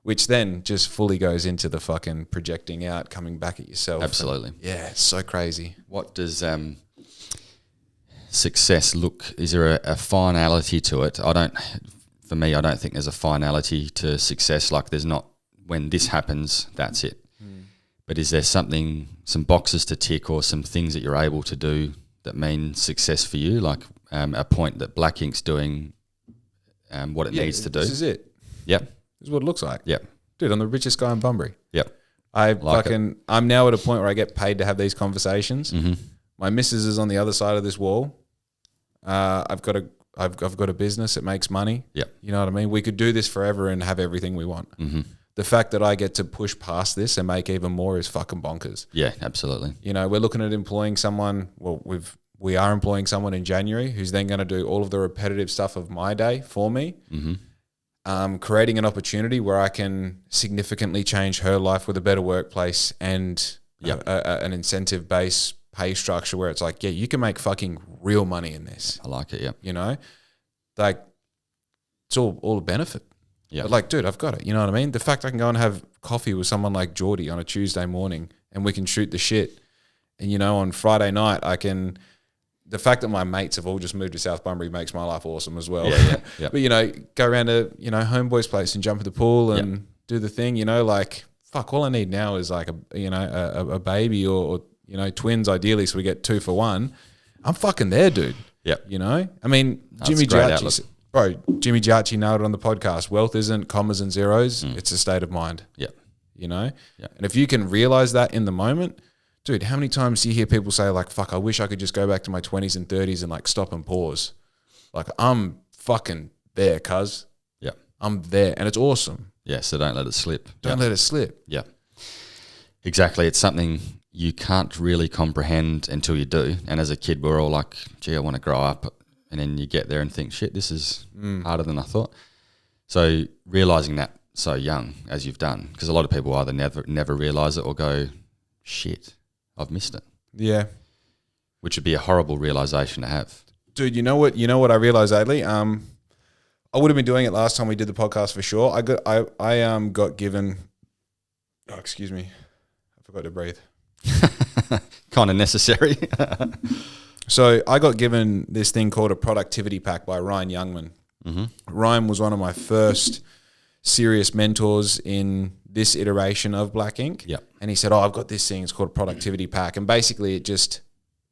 Which then just fully goes into the fucking projecting out, coming back at yourself. Absolutely. Yeah, it's so crazy. What does success look? Is there a finality to it? For me, I don't think there's a finality to success. Like there's not, when this happens, that's it. But is there some boxes to tick or some things that you're able to do that mean success for you? Like a point that Black Ink's doing what it needs to do. This is it. Yep. This is what it looks like. Yep. Dude, I'm the richest guy in Bunbury. Yep. I'm now at a point where I get paid to have these conversations. My missus is on the other side of this wall. I've got a business that makes money. Yep. You know what I mean? We could do this forever and have everything we want. The fact that I get to push past this and make even more is fucking bonkers. Yeah, absolutely. You know, we're looking at employing someone. Well, we are employing someone in January who's then going to do all of the repetitive stuff of my day for me. Creating an opportunity where I can significantly change her life with a better workplace and an incentive-based pay structure where it's like, yeah, you can make fucking real money in this. I like it, yeah. You know? Like, it's all a benefit. Yeah. But like, dude, I've got it. You know what I mean? The fact I can go and have coffee with someone like Geordie on a Tuesday morning and we can shoot the shit. And, you know, on Friday night, the fact that my mates have all just moved to South Bunbury makes my life awesome as well. Yeah. But, you know, go around to, you know, homeboy's place and jump in the pool and do the thing, you know, like, fuck, all I need now is like a baby or, you know, twins ideally so we get 2 for 1. I'm fucking there, dude. Yeah. You know? I mean, Jimmy Giacchi nailed it on the podcast. Wealth isn't commas and zeros. It's a state of mind. Yeah. You know? Yeah. And if you can realize that in the moment, dude, how many times do you hear people say like, fuck, I wish I could just go back to my 20s and 30s and like stop and pause. Like I'm fucking there, cuz. Yeah. I'm there and it's awesome. Yeah, so don't let it slip. Don't let it slip. Yeah. Exactly. It's something you can't really comprehend until you do. And as a kid, we're all like, gee, I want to grow up. And then you get there and think, shit, this is harder than I thought. So realising that so young, as you've done, because a lot of people either never realise it or go, shit, I've missed it. Yeah. Which would be a horrible realisation to have. Dude, you know what I realised, Adley? I would have been doing it last time we did the podcast for sure. I got given, oh, excuse me, I forgot to breathe. Kind of necessary. So I got given this thing called a productivity pack by Ryan Youngman. Ryan was one of my first serious mentors in this iteration of Black Ink. Yep. And he said, I've got this thing, it's called a productivity pack. And basically it just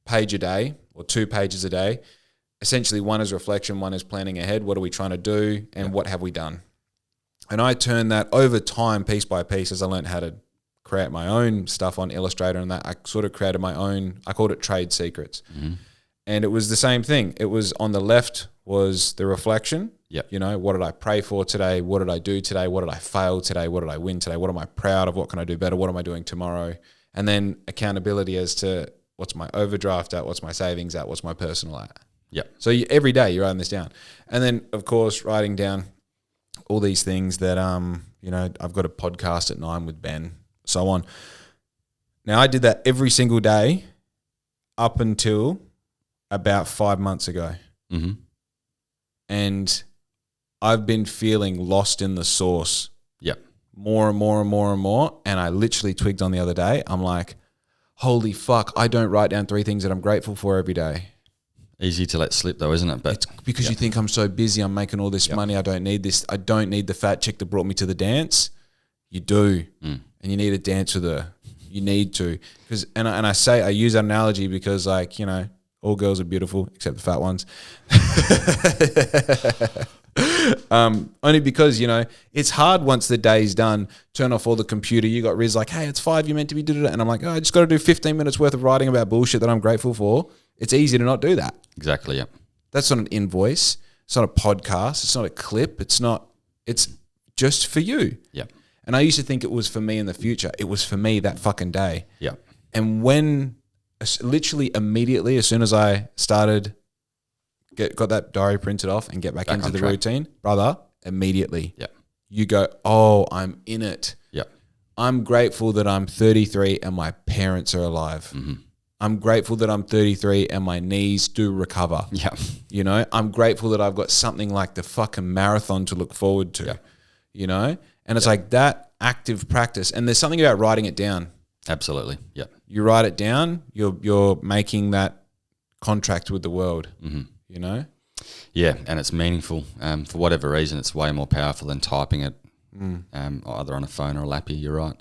page a day or 2 pages a day. Essentially one is reflection, one is planning ahead. What are we trying to do and what have we done? And I turned that over time, piece by piece, as I learned how to create my own stuff on Illustrator and that. I sort of created my own, I called it Trade Secrets. And it was the same thing. It was on the left was the reflection. Yep. You know, what did I pray for today? What did I do today? What did I fail today? What did I win today? What am I proud of? What can I do better? What am I doing tomorrow? And then accountability as to what's my overdraft at? What's my savings at? What's my personal at? Yep. So every day you're writing this down. And then, of course, writing down all these things that, you know, I've got a podcast at 9 with Ben, so on. Now, I did that every single day up until about 5 months ago. And I've been feeling lost in the sauce. Yep. More and more and more and more. And I literally twigged on the other day. I'm like, holy fuck, I don't write down 3 things that I'm grateful for every day. Easy to let slip though, isn't it? But it's because you think I'm so busy, I'm making all this money, I don't need this. I don't need the fat chick that brought me to the dance. You do. And you need to dance with her. You need to. And I use that analogy because, like, you know, all girls are beautiful except the fat ones. Only because, you know, it's hard once the day's done, turn off all the computer, you got Riz like, hey, it's 5, you're meant to be doing it. And I'm like, oh, I just got to do 15 minutes worth of writing about bullshit that I'm grateful for. It's easy to not do that. Exactly, yeah. That's not an invoice. It's not a podcast. It's not a clip. It's just for you. Yeah. And I used to think it was for me in the future. It was for me that fucking day. Yeah. And when literally immediately, as soon as I started, got that diary printed off and get back into the routine, brother, immediately. Yeah. You go, oh, I'm in it. Yeah. I'm grateful that I'm 33 and my parents are alive. Mm-hmm. I'm grateful that I'm 33 and my knees do recover. Yeah. You know, I'm grateful that I've got something like the fucking marathon to look forward to. Yeah. You know? And it's like that active practice. And there's something about writing it down. Absolutely. Yeah. You write it down, you're making that contract with the world. Mm-hmm. You know? Yeah, and it's meaningful. For whatever reason, it's way more powerful than typing it, either on a phone or a lappy. You're right.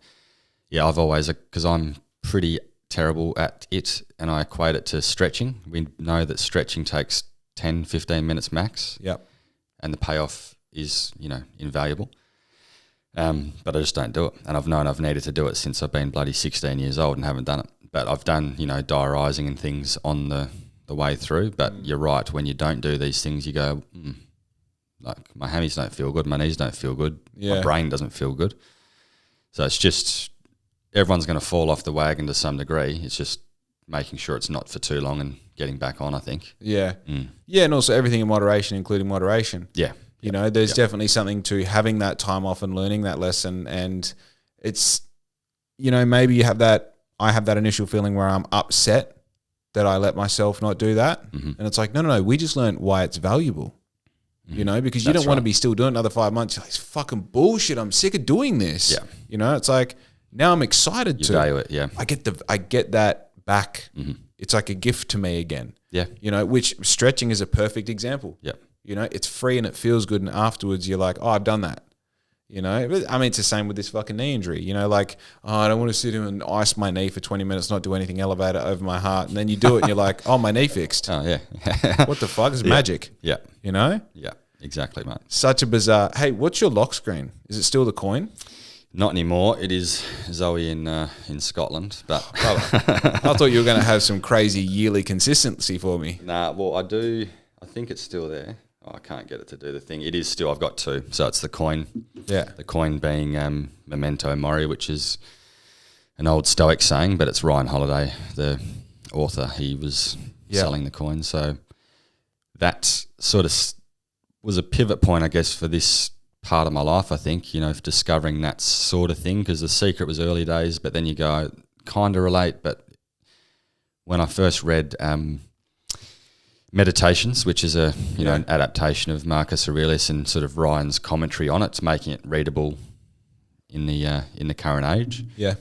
Yeah, I've always, because I'm pretty terrible at it, and I equate it to stretching. We know that stretching takes 10, 15 minutes max. Yep. And the payoff is, invaluable. But I just don't do it. And I've known I've needed to do it since I've been bloody 16 years old and haven't done it. But I've done, diarising and things on the way through. But you're right, when you don't do these things, you go, like my hammies don't feel good, my knees don't feel good, my brain doesn't feel good. So it's just, everyone's going to fall off the wagon to some degree. It's just making sure it's not for too long and getting back on, I think. Yeah. Yeah, and also everything in moderation, including moderation. Yeah. There's definitely something to having that time off and learning that lesson. And it's, maybe you have that, I have that initial feeling where I'm upset that I let myself not do that. Mm-hmm. And it's like, no, we just learned why it's valuable, because you don't want to be still doing another 5 months. You're like, it's fucking bullshit. I'm sick of doing this. Yeah. It's like, now I'm excited to value it. Yeah. I get that back. Mm-hmm. It's like a gift to me again. Yeah. Which stretching is a perfect example. Yeah. It's free and it feels good. And afterwards you're like, oh, I've done that. It's the same with this fucking knee injury. I don't want to sit here and ice my knee for 20 minutes, not do anything, elevator over my heart. And then you do it and you're like, oh, my knee fixed. Oh, yeah. What the fuck? It's magic. Yeah. Yeah, exactly, mate. Such a bizarre. Hey, what's your lock screen? Is it still the coin? Not anymore. It is Zoe in Scotland. But I thought you were going to have some crazy yearly consistency for me. Nah, well, I do. I think it's still there. Oh, I can't get it to do the thing. It is still. I've got two. So it's the coin. Yeah. The coin being memento mori, which is an old Stoic saying, but it's Ryan Holiday, the author. He was selling the coin. So that sort of was a pivot point, I guess, for this part of my life, I think, for discovering that sort of thing, because The Secret was early days, but then you go, kind of relate. But when I first read Meditations, which is an adaptation of Marcus Aurelius and sort of Ryan's commentary on it, making it readable in the current age. Yeah.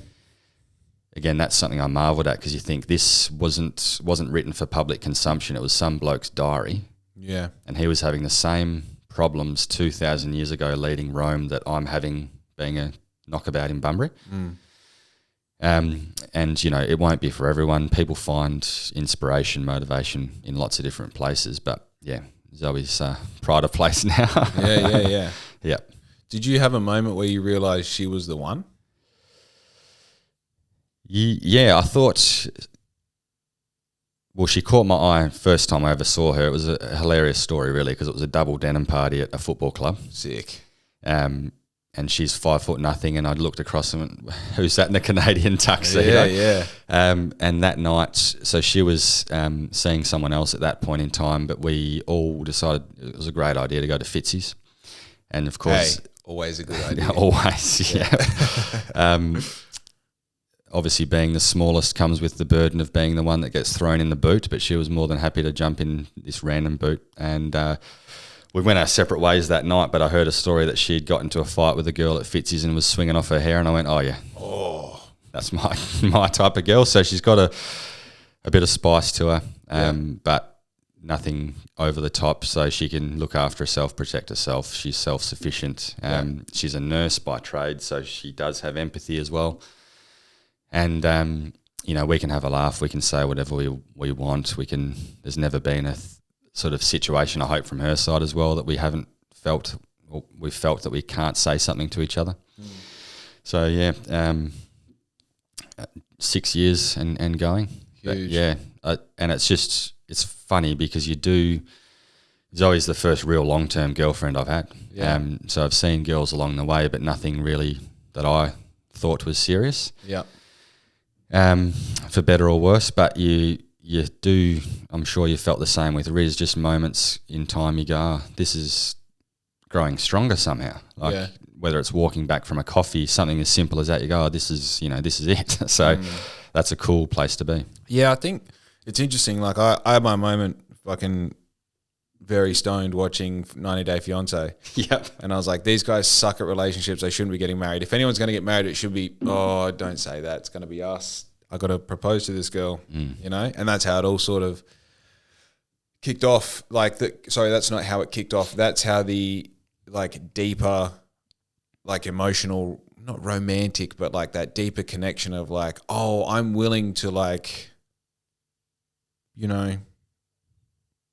Again, that's something I marvelled at, because you think this wasn't written for public consumption. It was some bloke's diary. Yeah. And he was having the same problems 2,000 years ago leading Rome that I'm having being a knockabout in Bunbury. And, it won't be for everyone. People find inspiration, motivation in lots of different places. But, yeah, Zoe's pride of place now. Yeah. Yeah. Did you have a moment where you realised she was the one? Yeah, I thought... Well, she caught my eye first time I ever saw her. It was a hilarious story, really, because it was a double denim party at a football club. Sick. And she's 5'0", and I looked across and went, who's that in the Canadian tuxedo? Yeah. And that night, so she was seeing someone else at that point in time, but we all decided it was a great idea to go to Fitzy's. And of course... Hey, always a good idea. Always, yeah. Obviously, being the smallest comes with the burden of being the one that gets thrown in the boot, but she was more than happy to jump in this random boot. And we went our separate ways that night, but I heard a story that she'd got into a fight with a girl at Fitzy's and was swinging off her hair, and I went, oh, yeah. Oh. That's my type of girl. So she's got a bit of spice to her, but nothing over the top, so she can look after herself, protect herself. She's self-sufficient. She's a nurse by trade, so she does have empathy as well. And, we can have a laugh. We can say whatever we want. There's never been a sort of situation, I hope, from her side as well, that we haven't felt, or we've felt that we can't say something to each other. So, 6 years and going. Huge. But, and it's funny because Zoe's the first real long-term girlfriend I've had. Yeah. So I've seen girls along the way, but nothing really that I thought was serious. Yeah. For better or worse, but you do, I'm sure you felt the same with Riz, just moments in time you go, this is growing stronger somehow. whether it's walking back from a coffee, something as simple as that, you go, oh, this is it. So that's a cool place to be. Yeah, I think it's interesting. Like I had my moment fucking very stoned watching 90 Day Fiancé. Yep. And I was like, these guys suck at relationships. They shouldn't be getting married. If anyone's going to get married, it should be, oh, don't say that. It's going to be us. I got to propose to this girl, you know? And that's how it all sort of kicked off. Sorry, that's not how it kicked off. That's how the like deeper, like emotional, not romantic, but like that deeper connection of like, oh, I'm willing to like, you know,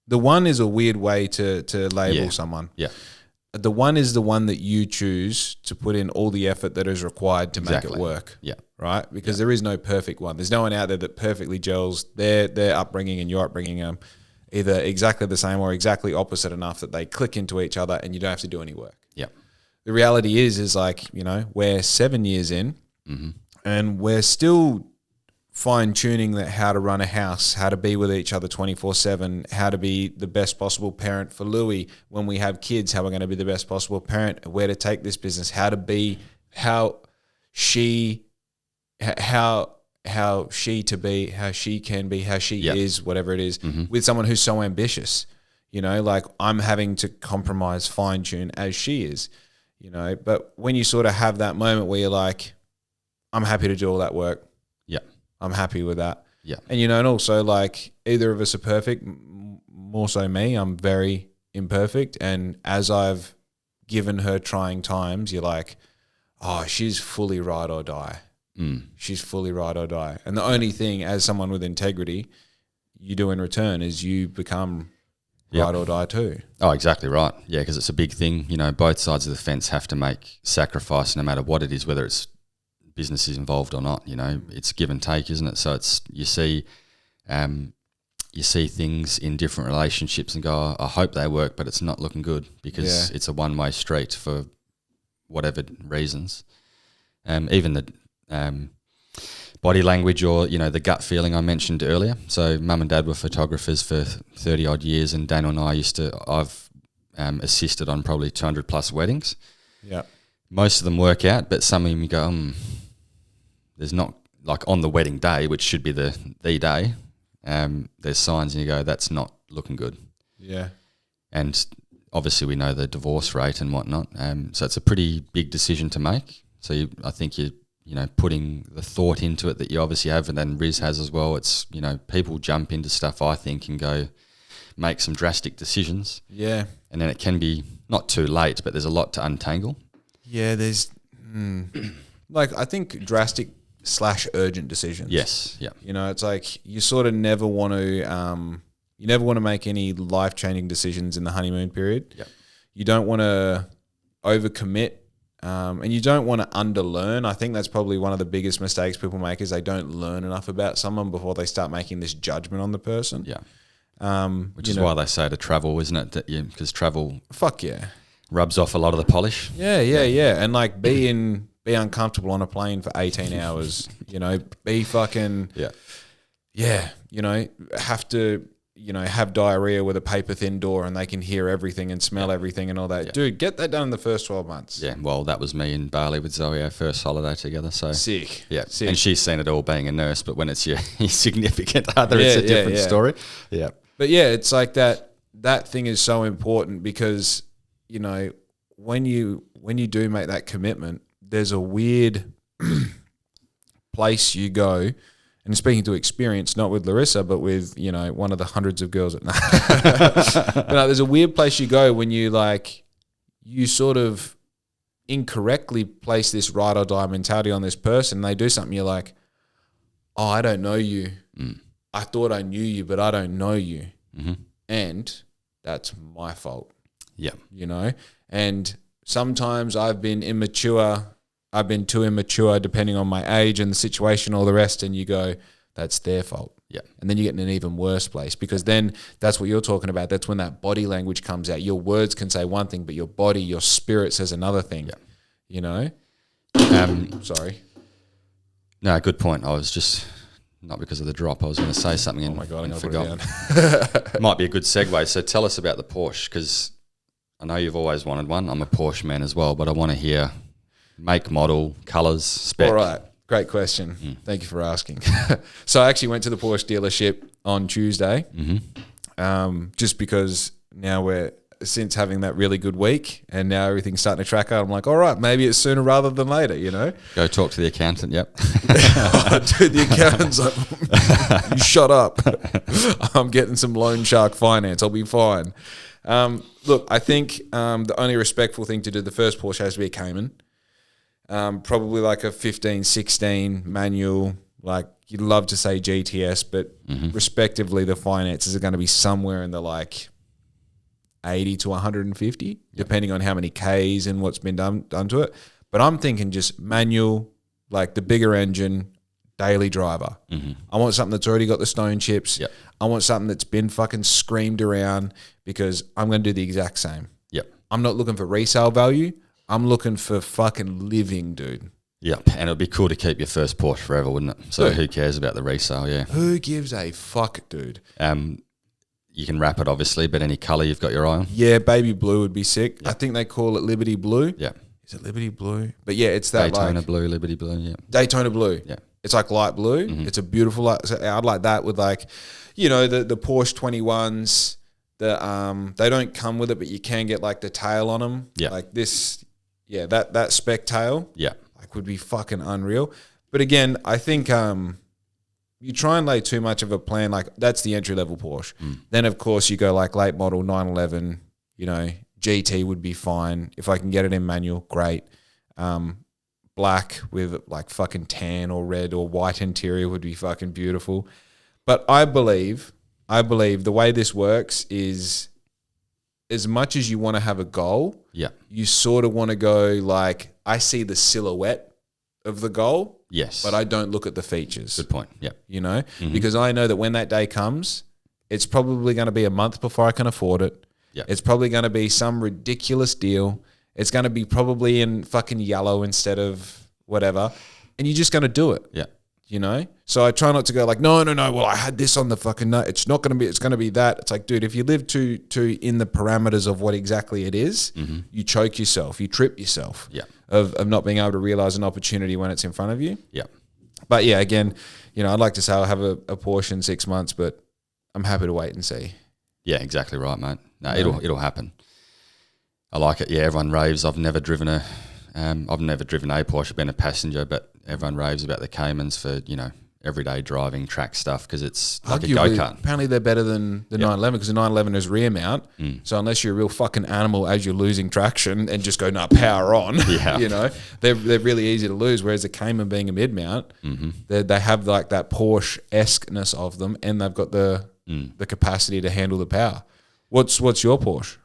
the one is a weird way to label someone. Yeah. The one is the one that you choose to put in all the effort that is required to make it work. Yeah. Right? Because there is no perfect one. There's no one out there that perfectly gels their upbringing and your upbringing either exactly the same or exactly opposite enough that they click into each other and you don't have to do any work. Yeah. The reality is like, you know, we're 7 years in and we're still fine-tuning that how to run a house, how to be with each other 24/7, how to be the best possible parent for Louis when we have kids, how we're going to be the best possible parent, where to take this business, how to be, how she can be, how she is, whatever it is, with someone who's so ambitious. You know, like I'm having to compromise, fine-tune as she is, you know. But when you sort of have that moment where you're like, I'm happy to do all that work. Yeah. I'm happy with that. Yeah. And, you know, and also like either of us are perfect, more so me. I'm very imperfect. And as I've given her trying times, you're like, oh, she's fully ride or die. She's fully ride or die. And the only thing as someone with integrity you do in return is you become ride or die too. Oh, exactly right. Yeah, because it's a big thing. You know, both sides of the fence have to make sacrifice no matter what it is, whether it's business is involved or not. You know, it's give and take, isn't it? So it's you see things in different relationships and go, oh, I hope they work, but it's not looking good because it's a one-way street for whatever reasons. Even the body language or, you know, the gut feeling I mentioned earlier. So mum and dad were photographers for 30 odd years, and Daniel and I've assisted on probably 200 plus weddings. Yeah. Most of them work out, but some of them you go, there's not, like on the wedding day, which should be the day, there's signs and you go, that's not looking good. Yeah. And obviously we know the divorce rate and whatnot. So it's a pretty big decision to make. So I think you know, putting the thought into it that you obviously have, and then Riz has as well. It's, you know, people jump into stuff, I think, and go make some drastic decisions. Yeah. And then it can be not too late, but there's a lot to untangle. Yeah, there's like I think drastic / urgent decisions. Yes, yeah. You know, it's like you sort of never want to make any life-changing decisions in the honeymoon period. Yep. You don't want to overcommit, and you don't want to underlearn. I think that's probably one of the biggest mistakes people make is they don't learn enough about someone before they start making this judgment on the person. Yeah. Which is why they say to travel, isn't it? That because travel, fuck yeah, rubs off a lot of the polish. Yeah. And like be uncomfortable on a plane for 18 hours, you know, be fucking, you know, have to, you know, have diarrhea with a paper thin door and they can hear everything and smell everything and all that. Yeah. Dude, get that done in the first 12 months. Yeah, well, that was me in Bali with Zoe, our first holiday together. So sick. Yeah, sick. And she's seen it all being a nurse, but when it's your significant other, it's a different story. Yeah. But yeah, it's like that thing is so important because, you know, when you do make that commitment, there's a weird place you go, and speaking to experience, not with Larissa, but with, you know, one of the hundreds of girls at night. But no, there's a weird place you go when you sort of incorrectly place this ride or die mentality on this person. They do something, you're like, oh, I don't know you. I thought I knew you, but I don't know you. Mm-hmm. And that's my fault. Yeah. You know? And sometimes I've been too immature depending on my age and the situation, all the rest, and you go, that's their fault. Yeah. And then you get in an even worse place because then that's what you're talking about. That's when that body language comes out. Your words can say one thing, but your body, your spirit says another thing. Yeah. You know? Sorry. No, good point. I was just, not because of the drop, I was going to say something and, oh my God, and I forgot. It might be a good segue. So tell us about the Porsche, because I know you've always wanted one. I'm a Porsche man as well, but I want to hear make, model, colours, spec. All right. Great question. Thank you for asking. So I actually went to the Porsche dealership on Tuesday, just because now since having that really good week and now everything's starting to track out, I'm like, all right, maybe it's sooner rather than later, you know? Go talk to the accountant, yep. Dude, the accountant's like, you shut up. I'm getting some loan shark finance. I'll be fine. Look, I think the only respectful thing to do, the first Porsche has to be a Cayman. Probably like a 15, 16 manual. Like, you'd love to say GTS, but respectively, the finances are going to be somewhere in the like 80 to 150, depending on how many Ks and what's been done to it. But I'm thinking just manual, like the bigger engine, daily driver. I want something that's already got the stone chips. Yep. I want something that's been fucking screamed around, because I'm going to do the exact same. Yep. I'm not looking for resale value. I'm looking for fucking living, dude. Yep. And it would be cool to keep your first Porsche forever, wouldn't it? So who cares about the resale, yeah. Who gives a fuck, dude? You can wrap it, obviously, but any colour you've got your eye on? Yeah, baby blue would be sick. Yep. I think they call it Liberty Blue. Yeah. Is it Liberty Blue? But yeah, it's that Daytona like blue, Liberty blue, yeah. Daytona blue. Yeah. It's like light blue. It's a beautiful, so I'd like that with like, you know, the Porsche 21s. They don't come with it, but you can get like the tail on them. Yeah. Like this, yeah, that spec tail. Yeah. Like would be fucking unreal. But again, I think you try and lay too much of a plan. Like that's the entry level Porsche. Then of course you go like late model 911. You know, GT would be fine if I can get it in manual. Great. Black with like fucking tan or red or white interior would be fucking beautiful. But I believe the way this works is, as much as you want to have a goal, you sort of want to go like, I see the silhouette of the goal, yes, but I don't look at the features. Good point. Yeah. You know, because I know that when that day comes, it's probably going to be a month before I can afford it. Yeah. It's probably going to be some ridiculous deal. It's going to be probably in fucking yellow instead of whatever. And you're just going to do it. Yeah. You know? So I try not to go like, no. Well, I had this on the fucking note. It's not going to be, it's going to be that. It's like, dude, if you live too in the parameters of what exactly it is, you choke yourself, you trip yourself of not being able to realize an opportunity when it's in front of you. Yeah. But yeah, again, you know, I'd like to say I'll have a Porsche in 6 months, but I'm happy to wait and see. Yeah, exactly right, mate. No, it'll happen. I like it. Yeah, everyone raves. I've never driven a Porsche. I've been a passenger, but everyone raves about the Caymans for, you know, everyday driving, track stuff, because it's like Arguably, a go-kart. Apparently they're better than the 911, because the 911 is rear mount. So unless you're a real fucking animal as you're losing traction and just go, power on, you know, they're really easy to lose. Whereas the Cayman being a mid-mount, they have like that Porsche-esqueness of them, and they've got the capacity to handle the power. What's your Porsche?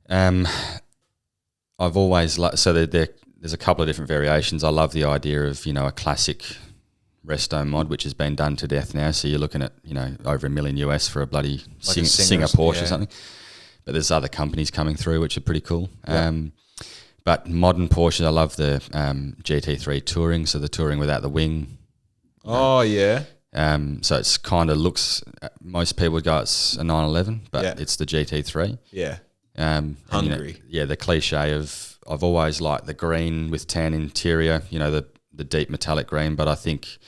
I've always there's a couple of different variations. I love the idea of, you know, a classic resto mod, which has been done to death now. So you're looking at, you know, over $1 million US for a bloody like Singer Porsche or something. But there's other companies coming through which are pretty cool. But modern Porsches, I love the GT3 Touring, so the Touring without the wing. Oh yeah. So it's kind of looks. Most people would go it's a 911, but it's the GT3. Yeah. Hungry. You know, the cliche of I've always liked the green with tan interior. You know, the deep metallic green, but I think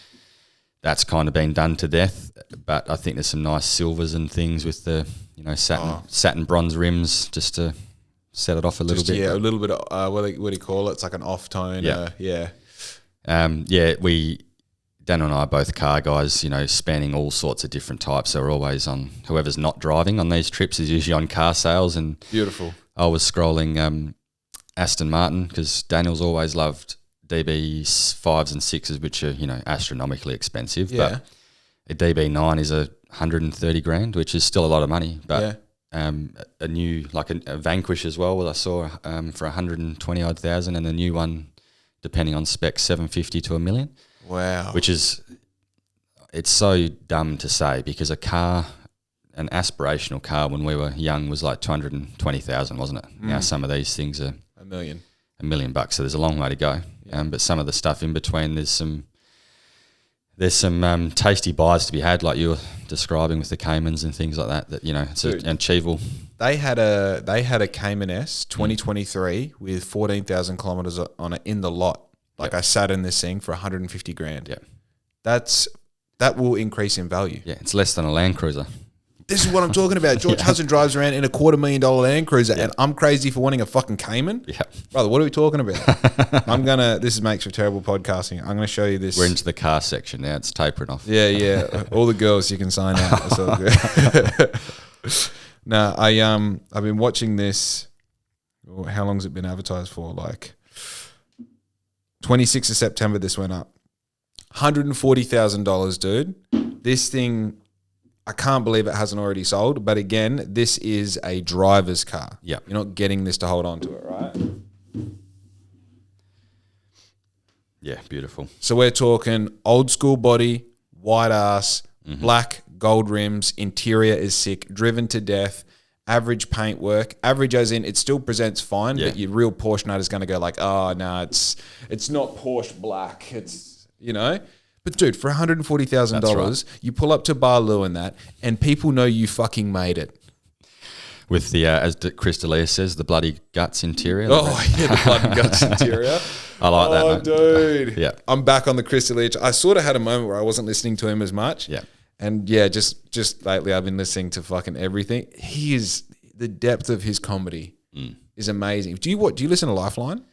that's kind of been done to death. But I think there's some nice silvers and things with the, you know, satin bronze rims just to set it off a little bit. Yeah, a little bit of what do you call it? It's like an off tone. Yeah. Daniel and I are both car guys, you know, spanning all sorts of different types. So we're always on, whoever's not driving on these trips is usually on car sales. And beautiful. I was scrolling Aston Martin, because Daniel's always loved DB5s and 6s, which are, you know, astronomically expensive. Yeah. But a DB9 is $130,000, which is still a lot of money. But a new, like a Vanquish as well, I saw for 120 odd thousand, and a new one, depending on specs, 750 to $1 million. Wow. Which is, it's so dumb to say, because an aspirational car when we were young was like 220,000, wasn't it? Now some of these things are $1 million. $1 million bucks, so there's a long way to go. But some of the stuff in between, there's some There's some tasty buys to be had, like you were describing with the Caymans and things like that. That it's achievable. They had a Cayman S 2023 with 14,000 kilometers on it in the lot. Like I sat in this thing for 150 grand. Yeah, that will increase in value. Yeah, it's less than a Land Cruiser. This is what I'm talking about. George Hudson drives around in a $250,000 Land Cruiser, and I'm crazy for wanting a fucking Cayman. Yeah, brother, what are we talking about? This makes for terrible podcasting. I'm gonna show you this. We're into the car section now. It's tapering off. Yeah. All the girls, you can sign out. That's all good. No, I've been watching this. How long's it been advertised for? Like 26th of September. This went up. $140,000, dude. This thing, I can't believe it hasn't already sold. But again, this is a driver's car. Yeah. You're not getting this to hold on to it, right? Yeah, beautiful. So we're talking old school body, white ass, black, gold rims, interior is sick, driven to death, average paintwork. Average as in it still presents fine, but your real Porsche nut is going to go like, oh, no, it's not Porsche black. It's, But dude, for $140,000, you pull up to Barlow and that, and people know you fucking made it. With the, as Chris D'Elia says, the bloody guts interior. The bloody guts interior. I like that, mate. Dude. Yeah. I'm back on the Chris D'Elia. I sort of had a moment where I wasn't listening to him as much. Yeah. And yeah, just lately I've been listening to fucking everything. The depth of his comedy is amazing. Do you listen to Lifeline?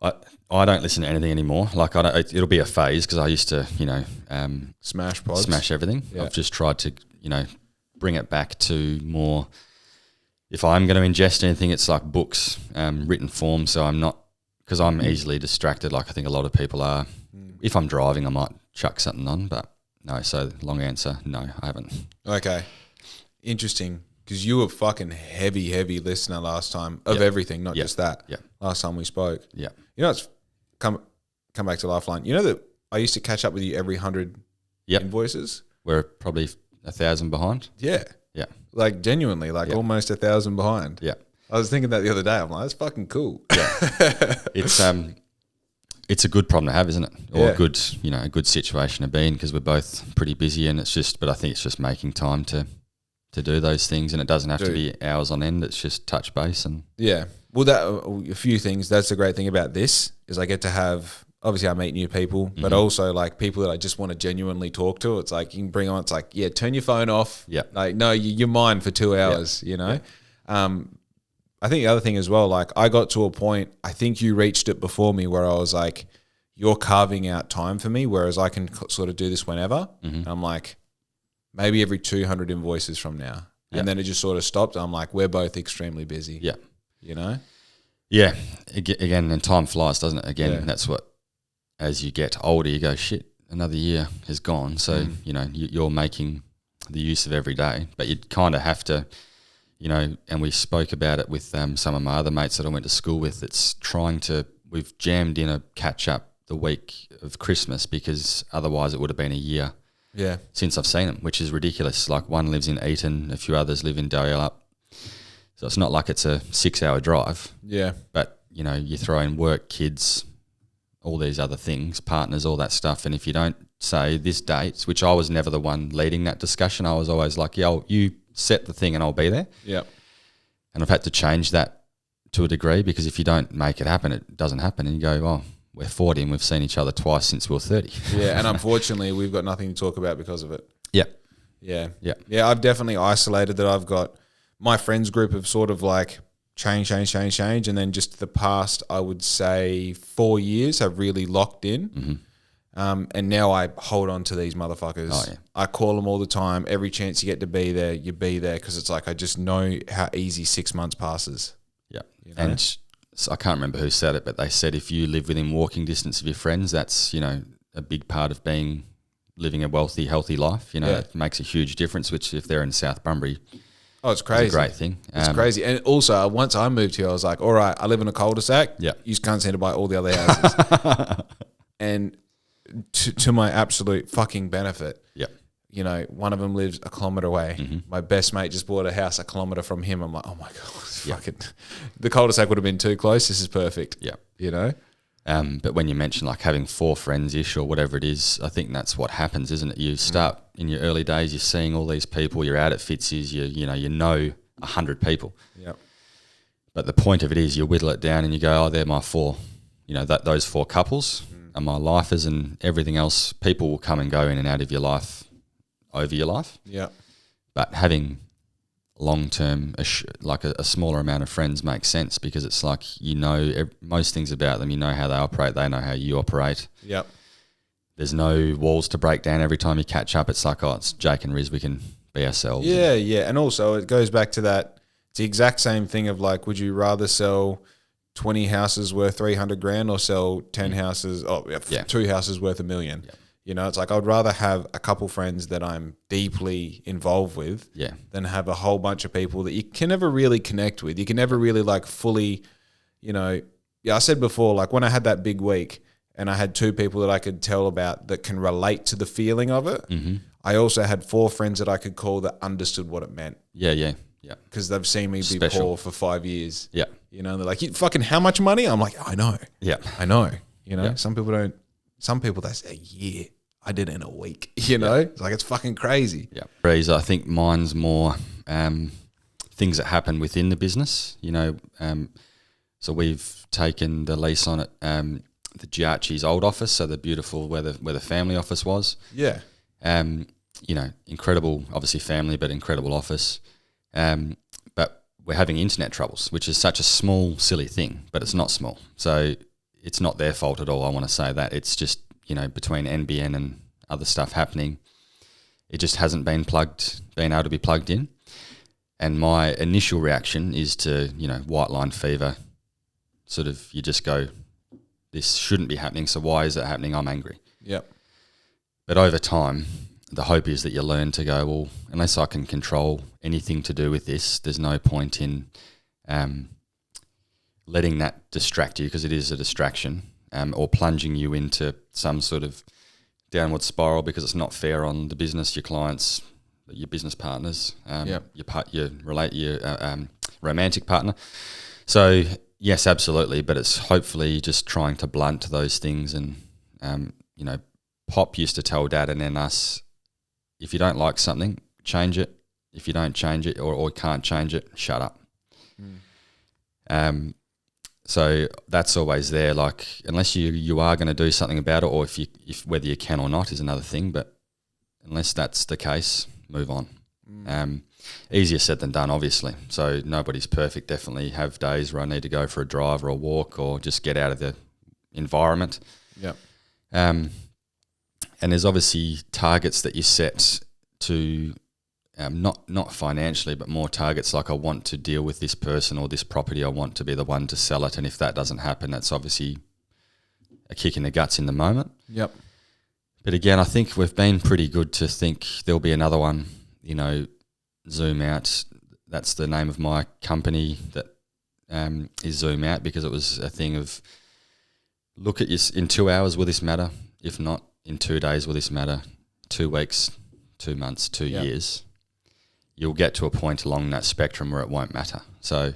I don't listen to anything anymore. Like it'll be a phase because I used to, smash pods, smash everything. Yeah. I've just tried to, bring it back to more. If I'm going to ingest anything, it's like books, written form. So I'm not, because I'm easily distracted. Like I think a lot of people are. If I'm driving, I might chuck something on, but no. So long answer, no, I haven't. Okay, interesting. Because you were fucking heavy listener last time of everything, not just that. Yeah. Last time we spoke. Yeah. It's come back to Lifeline. You know that I used to catch up with you every 100 invoices? We're probably 1,000 behind. Yeah. Yeah. Like genuinely, almost 1,000 behind. Yeah. I was thinking that the other day. I'm like, that's fucking cool. Yeah. It's a good problem to have, isn't it? Or a good situation to be in because we're both pretty busy and but I think it's just making time to do those things, and it doesn't have to be hours on end. It's just touch base and well, a few things. That's the great thing about this is I get to have. Obviously, I meet new people, but also like people that I just want to genuinely talk to. It's like you can bring on. It's like turn your phone off. Yeah, like no, you're mine for 2 hours. Yeah. I think the other thing as well. Like I got to a point. I think you reached it before me where I was like, you're carving out time for me, whereas I can sort of do this whenever. And I'm like, maybe every 200 invoices from now. And then it just sort of stopped. I'm like, we're both extremely busy. Yeah. Yeah. Again, and time flies, doesn't it? Again, that's what, as you get older, you go, shit, another year has gone. So, you're making the use of every day. But you kind of have to, and we spoke about it with some of my other mates that I went to school with. It's we've jammed in a catch-up the week of Christmas because otherwise it would have been a year. Yeah, since I've seen them, which is ridiculous. Like one lives in Eton, a few others live in Daryellup. So it's not like it's a 6-hour drive. Yeah. But, you throw in work, kids, all these other things, partners, all that stuff. And if you don't say this date, which I was never the one leading that discussion, I was always like, you set the thing and I'll be there. Yeah. And I've had to change that to a degree because if you don't make it happen, it doesn't happen. And you go, oh, we're 40 and we've seen each other twice since we were 30. Yeah, and unfortunately, we've got nothing to talk about because of it. Yeah. Yeah. Yeah. Yeah, I've definitely isolated that. I've got my friends group have sort of like change. And then just the past, I would say 4 years have really locked in. And now I hold on to these motherfuckers. Oh, yeah. I call them all the time. Every chance you get to be there, you be there because it's like I just know how easy 6 months passes. Yeah. And so I can't remember who said it, but they said if you live within walking distance of your friends, that's, a big part of living a wealthy, healthy life. It makes a huge difference, which if they're in South Bunbury, it's crazy. It's a great thing. It's crazy. And also, once I moved here, I was like, all right, I live in a cul-de-sac. Yeah. You just can't seem to buy all the other houses. And to my absolute fucking benefit. Yeah. One of them lives a kilometre away. My best mate just bought a house a kilometre from him. I'm like, oh my God, fucking, the cul-de-sac would have been too close. This is perfect. Yeah. But when you mention like having 4 friends-ish or whatever it is, I think that's what happens, isn't it? You start in your early days, you're seeing all these people, you're out at Fitzy's, you know 100 people. Yep. But the point of it is you whittle it down and you go, oh, they're my 4, those 4 couples are my lifers, and everything else, people will come and go in and out of your life over your life. Yeah. But having long-term, like a smaller amount of friends makes sense, because it's like most things about them, you know how they operate, they know how you operate. Yep. There's no walls to break down every time you catch up. It's like, oh, it's Jake and Riz, we can be ourselves. Yeah, yeah. And also it goes back to that, it's the exact same thing of like, would you rather sell 20 houses worth 300 grand or sell 10 houses, 2 houses worth $1 million? Yeah. It's like I'd rather have a couple friends that I'm deeply involved with than have a whole bunch of people that you can never really connect with. You can never really like fully, I said before, like when I had that big week and I had 2 people that I could tell about that can relate to the feeling of it, I also had 4 friends that I could call that understood what it meant. Yeah. Because they've seen me be poor for 5 years. Yeah. They're like, you fucking how much money? I'm like, I know. Yeah. I know. Some people don't. Some people, they say, yeah, I did it in a week, It's like, it's fucking crazy. Yeah. Breeze, I think mine's more things that happen within the business, so we've taken the lease on it, the Giacchi's old office, so the beautiful, where the family office was. Yeah. Incredible, obviously family, but incredible office. But we're having internet troubles, which is such a small, silly thing, but it's not small. So it's not their fault at all. I want to say that. It's just, between NBN and other stuff happening, it just hasn't been able to be plugged in. And my initial reaction is to, white line fever, sort of, you just go, this shouldn't be happening, so why is it happening? I'm angry. Yep. But over time, the hope is that you learn to go, well, unless I can control anything to do with this, there's no point in letting that distract you, because it is a distraction, or plunging you into some sort of downward spiral, because it's not fair on the business, your clients, your business partners, your romantic partner. So yes, absolutely, but it's hopefully just trying to blunt those things. And Pop used to tell Dad and then us, if you don't like something, change it. If you don't change it or can't change it, shut up. So that's always there. Like, unless you are going to do something about it, or if whether you can or not is another thing. But unless that's the case, move on. Easier said than done, obviously. So nobody's perfect. Definitely have days where I need to go for a drive or a walk, or just get out of the environment. Yeah. And there's obviously targets that you set to. Not financially, but more targets like, I want to deal with this person or this property, I want to be the one to sell it. And if that doesn't happen, that's obviously a kick in the guts in the moment. Yep. But again, I think we've been pretty good to think there'll be another one, Zoom Out. That's the name of my company that is Zoom Out, because it was a thing of, look at this, in 2 hours, will this matter? If not, in 2 days, will this matter? 2 weeks, 2 months, 2 years. You'll get to a point along that spectrum where it won't matter. So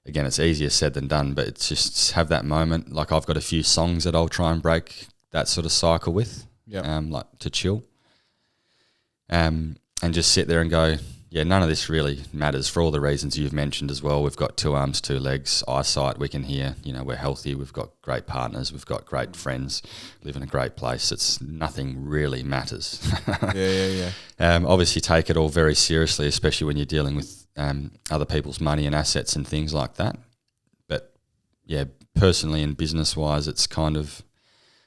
again, it's easier said than done, but it's just have that moment. Like, I've got a few songs that I'll try and break that sort of cycle with, like to chill, and just sit there and go, yeah, none of this really matters for all the reasons you've mentioned as well. We've got 2 arms, 2 legs, eyesight, we can hear, we're healthy, we've got great partners, we've got great friends, live in a great place. It's nothing really matters. Yeah. Obviously take it all very seriously, especially when you're dealing with other people's money and assets and things like that. But yeah, personally and business-wise, it's kind of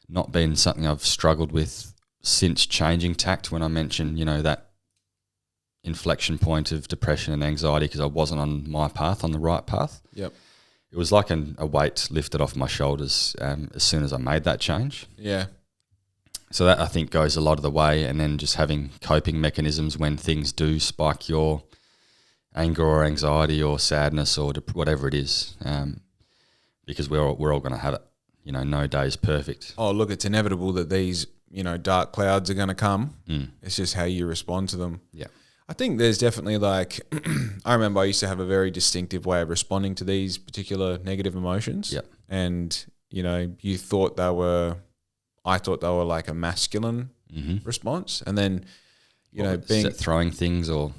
not been something I've struggled with since changing tact, when I mentioned, that inflection point of depression and anxiety, because I wasn't on my path, on the right path. Yep. It was like a weight lifted off my shoulders as soon as I made that change. Yeah. So that, I think, goes a lot of the way. And then just having coping mechanisms when things do spike your anger or anxiety or sadness or whatever it is, because we're all going to have it. No day is perfect. Oh, look, it's inevitable that these, dark clouds are going to come. It's just how you respond to them. Yeah. I think there's definitely like, I remember I used to have a very distinctive way of responding to these particular negative emotions. Yep. And, you thought I thought they were like a masculine response. And then, being throwing things or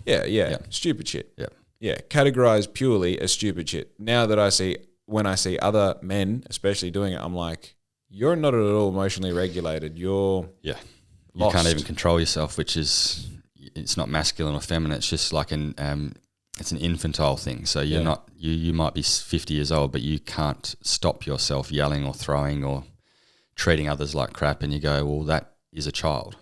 stupid shit. Yeah. Yeah. Categorized purely as stupid shit. Now that when I see other men, especially doing it, I'm like, you're not at all emotionally regulated. You're You lost. can't even control yourself, which is, it's not masculine or feminine. It's just like it's an infantile thing. So you're not, you might be 50 years old, but you can't stop yourself yelling or throwing or treating others like crap. And you go, well, that is a child.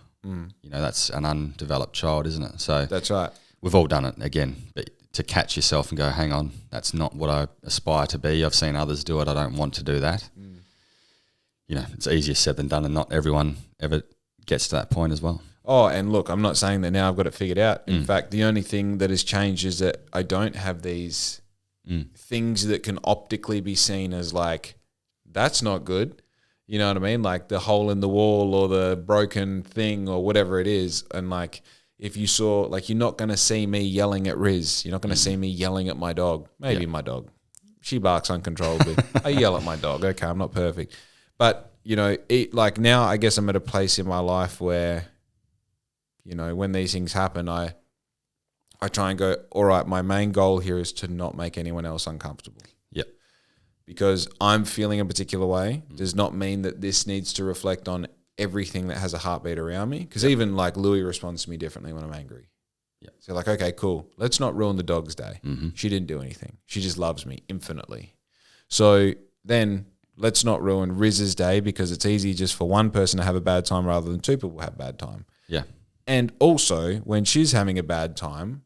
That's an undeveloped child, isn't it? So that's right. We've all done it again, but to catch yourself and go, hang on, that's not what I aspire to be. I've seen others do it. I don't want to do that. It's easier said than done, and not everyone ever gets to that point as well. Oh, and look, I'm not saying that now I've got it figured out. In fact, the only thing that has changed is that I don't have these things that can optically be seen as like, that's not good. You know what I mean? Like the hole in the wall or the broken thing or whatever it is. And like, if you saw, like, you're not going to see me yelling at Riz. You're not going to see me yelling at my dog. Maybe my dog. She barks uncontrollably. I yell at my dog. Okay, I'm not perfect. But, like now I guess I'm at a place in my life where, when these things happen, I try and go, all right, my main goal here is to not make anyone else uncomfortable. Yep. Because I'm feeling a particular way does not mean that this needs to reflect on everything that has a heartbeat around me. Because even like Louie responds to me differently when I'm angry. Yeah. So like, okay, cool. Let's not ruin the dog's day. She didn't do anything. She just loves me infinitely. So then let's not ruin Riz's day because it's easy just for one person to have a bad time rather than two people have a bad time. Yeah. And also when she's having a bad time,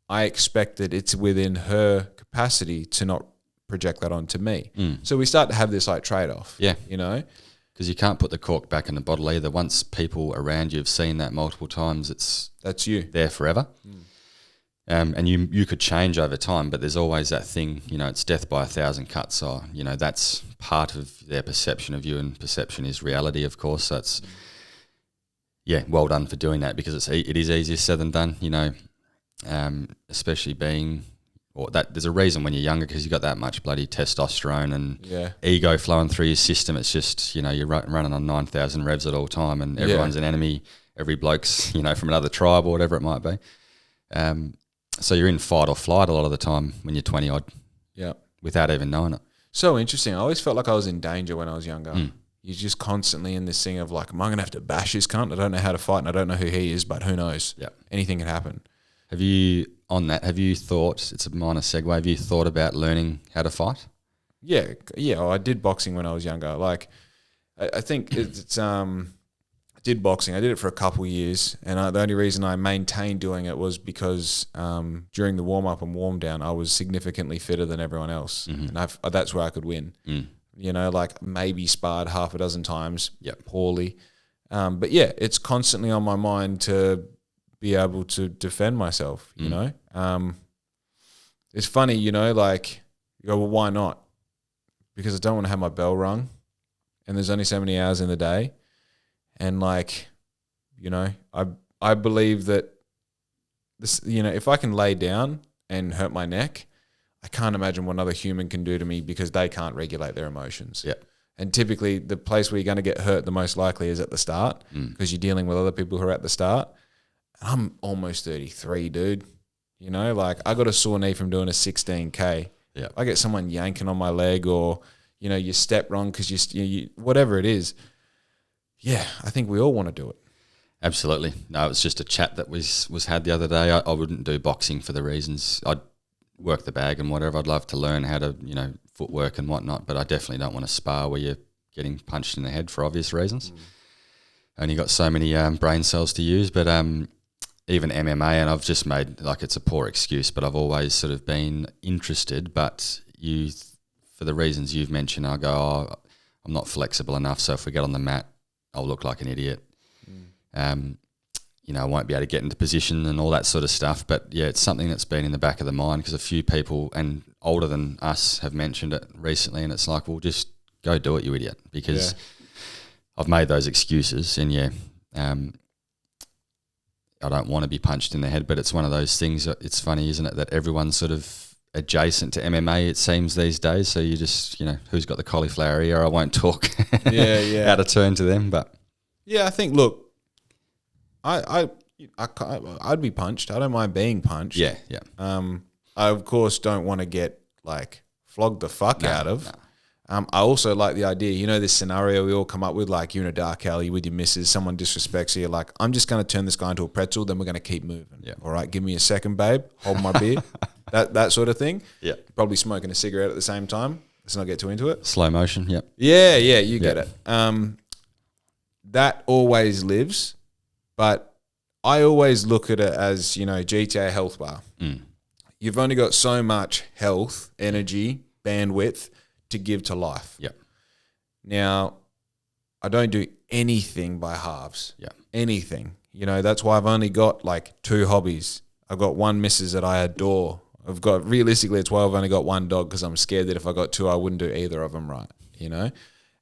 I expect that it's within her capacity to not project that onto me. So we start to have this like trade-off. Yeah. Because you can't put the cork back in the bottle either. Once people around you have seen that multiple times, that's you there forever. And you could change over time, but there's always that thing, it's death by 1,000 cuts. So, that's part of their perception of you, and perception is reality, of course. So it's, well done for doing that, because it is easier said than done, especially being, or that there's a reason when you're younger, because you've got that much bloody testosterone and ego flowing through your system. It's just, you're running on 9,000 revs at all time, and everyone's an enemy. Every bloke's, from another tribe or whatever it might be. So you're in fight or flight a lot of the time when you're 20 odd. Yeah. Without even knowing it. So interesting. I always felt like I was in danger when I was younger. You're just constantly in this thing of like, am I going to have to bash this cunt? I don't know how to fight and I don't know who he is, but who knows? Yeah. Anything can happen. Have you thought, it's a minor segue, have you thought about learning how to fight? Yeah. I did boxing when I was younger. Like, I think I did boxing. I did it for a couple of years, and the only reason I maintained doing it was because during the warm-up and warm-down, I was significantly fitter than everyone else, and that's where I could win. Like maybe sparred half a dozen times, poorly. But yeah, it's constantly on my mind to be able to defend myself, It's funny, like, you go, well, why not? Because I don't want to have my bell rung, and there's only so many hours in the day. And like, I believe that this, if I can lay down and hurt my neck, I can't imagine what another human can do to me, because they can't regulate their emotions. Yeah. And typically the place where you're going to get hurt the most likely is at the start, because you're dealing with other people who are at the start. I'm almost 33, dude. Like I got a sore knee from doing a 16K. Yeah. I get someone yanking on my leg, or, you step wrong because you whatever it is. Yeah, I think we all want to do it. Absolutely. No, it was just a chat that was had the other day. I wouldn't do boxing for the reasons. I'd work the bag and whatever. I'd love to learn how to, footwork and whatnot, but I definitely don't want to spar where you're getting punched in the head for obvious reasons. Only got so many brain cells to use, but even MMA, and I've just made, like, it's a poor excuse, but I've always sort of been interested, but for the reasons you've mentioned, I go, I'm not flexible enough, so if we get on the mat, I'll look like an idiot. I won't be able to get into position and all that sort of stuff. But yeah, it's something that's been in the back of the mind, because a few people and older than us have mentioned it recently, and it's like, well, just go do it, you idiot, because I've made those excuses, and I don't want to be punched in the head, but it's one of those things. It's funny, isn't it, that everyone sort of adjacent to MMA, it seems, these days. So you just, who's got the cauliflower ear? I won't talk out of turn to them. But yeah, I think, look, I'd be punched. I don't mind being punched. Yeah. I, of course, don't want to get, like, flogged the fuck out of. No. I also like the idea, this scenario we all come up with, like you're in a dark alley with your missus, someone disrespects you, you're like, I'm just going to turn this guy into a pretzel, then we're going to keep moving. Yeah. All right, give me a second, babe. Hold my beer. That sort of thing. Yeah. Probably smoking a cigarette at the same time. Let's not get too into it. Slow motion, yep. Yeah, you get it. That always lives, but I always look at it as, GTA health bar. Mm. You've only got so much health, energy, bandwidth to give to life. Yep. Now, I don't do anything by halves. Yeah. Anything. That's why I've only got like 2 hobbies. I've got 1 missus that I adore. Realistically, it's why I've only got 1 dog, because I'm scared that if I got 2, I wouldn't do either of them right,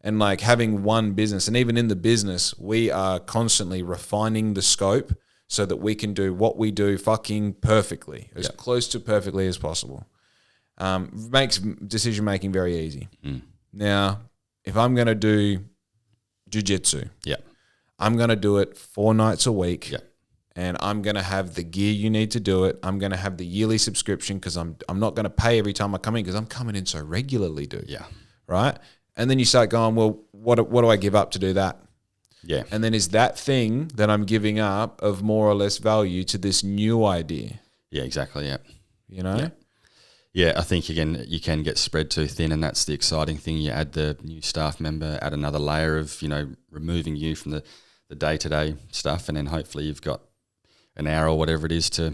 And like having 1 business, and even in the business, we are constantly refining the scope so that we can do what we do fucking perfectly, as close to perfectly as possible. Makes decision making very easy. Mm. Now, if I'm going to do jiu-jitsu, I'm going to do it 4 nights a week, and I'm going to have the gear you need to do it. I'm going to have the yearly subscription, because I'm not going to pay every time I come in, because I'm coming in so regularly, dude. Yeah. Right? And then you start going, well, what do I give up to do that? Yeah. And then is that thing that I'm giving up of more or less value to this new idea? Yeah, exactly, yeah. Yeah. Yeah, I think, again, you can get spread too thin, and that's the exciting thing. You add the new staff member, add another layer of, removing you from the day-to-day stuff, and then hopefully you've got an hour or whatever it is to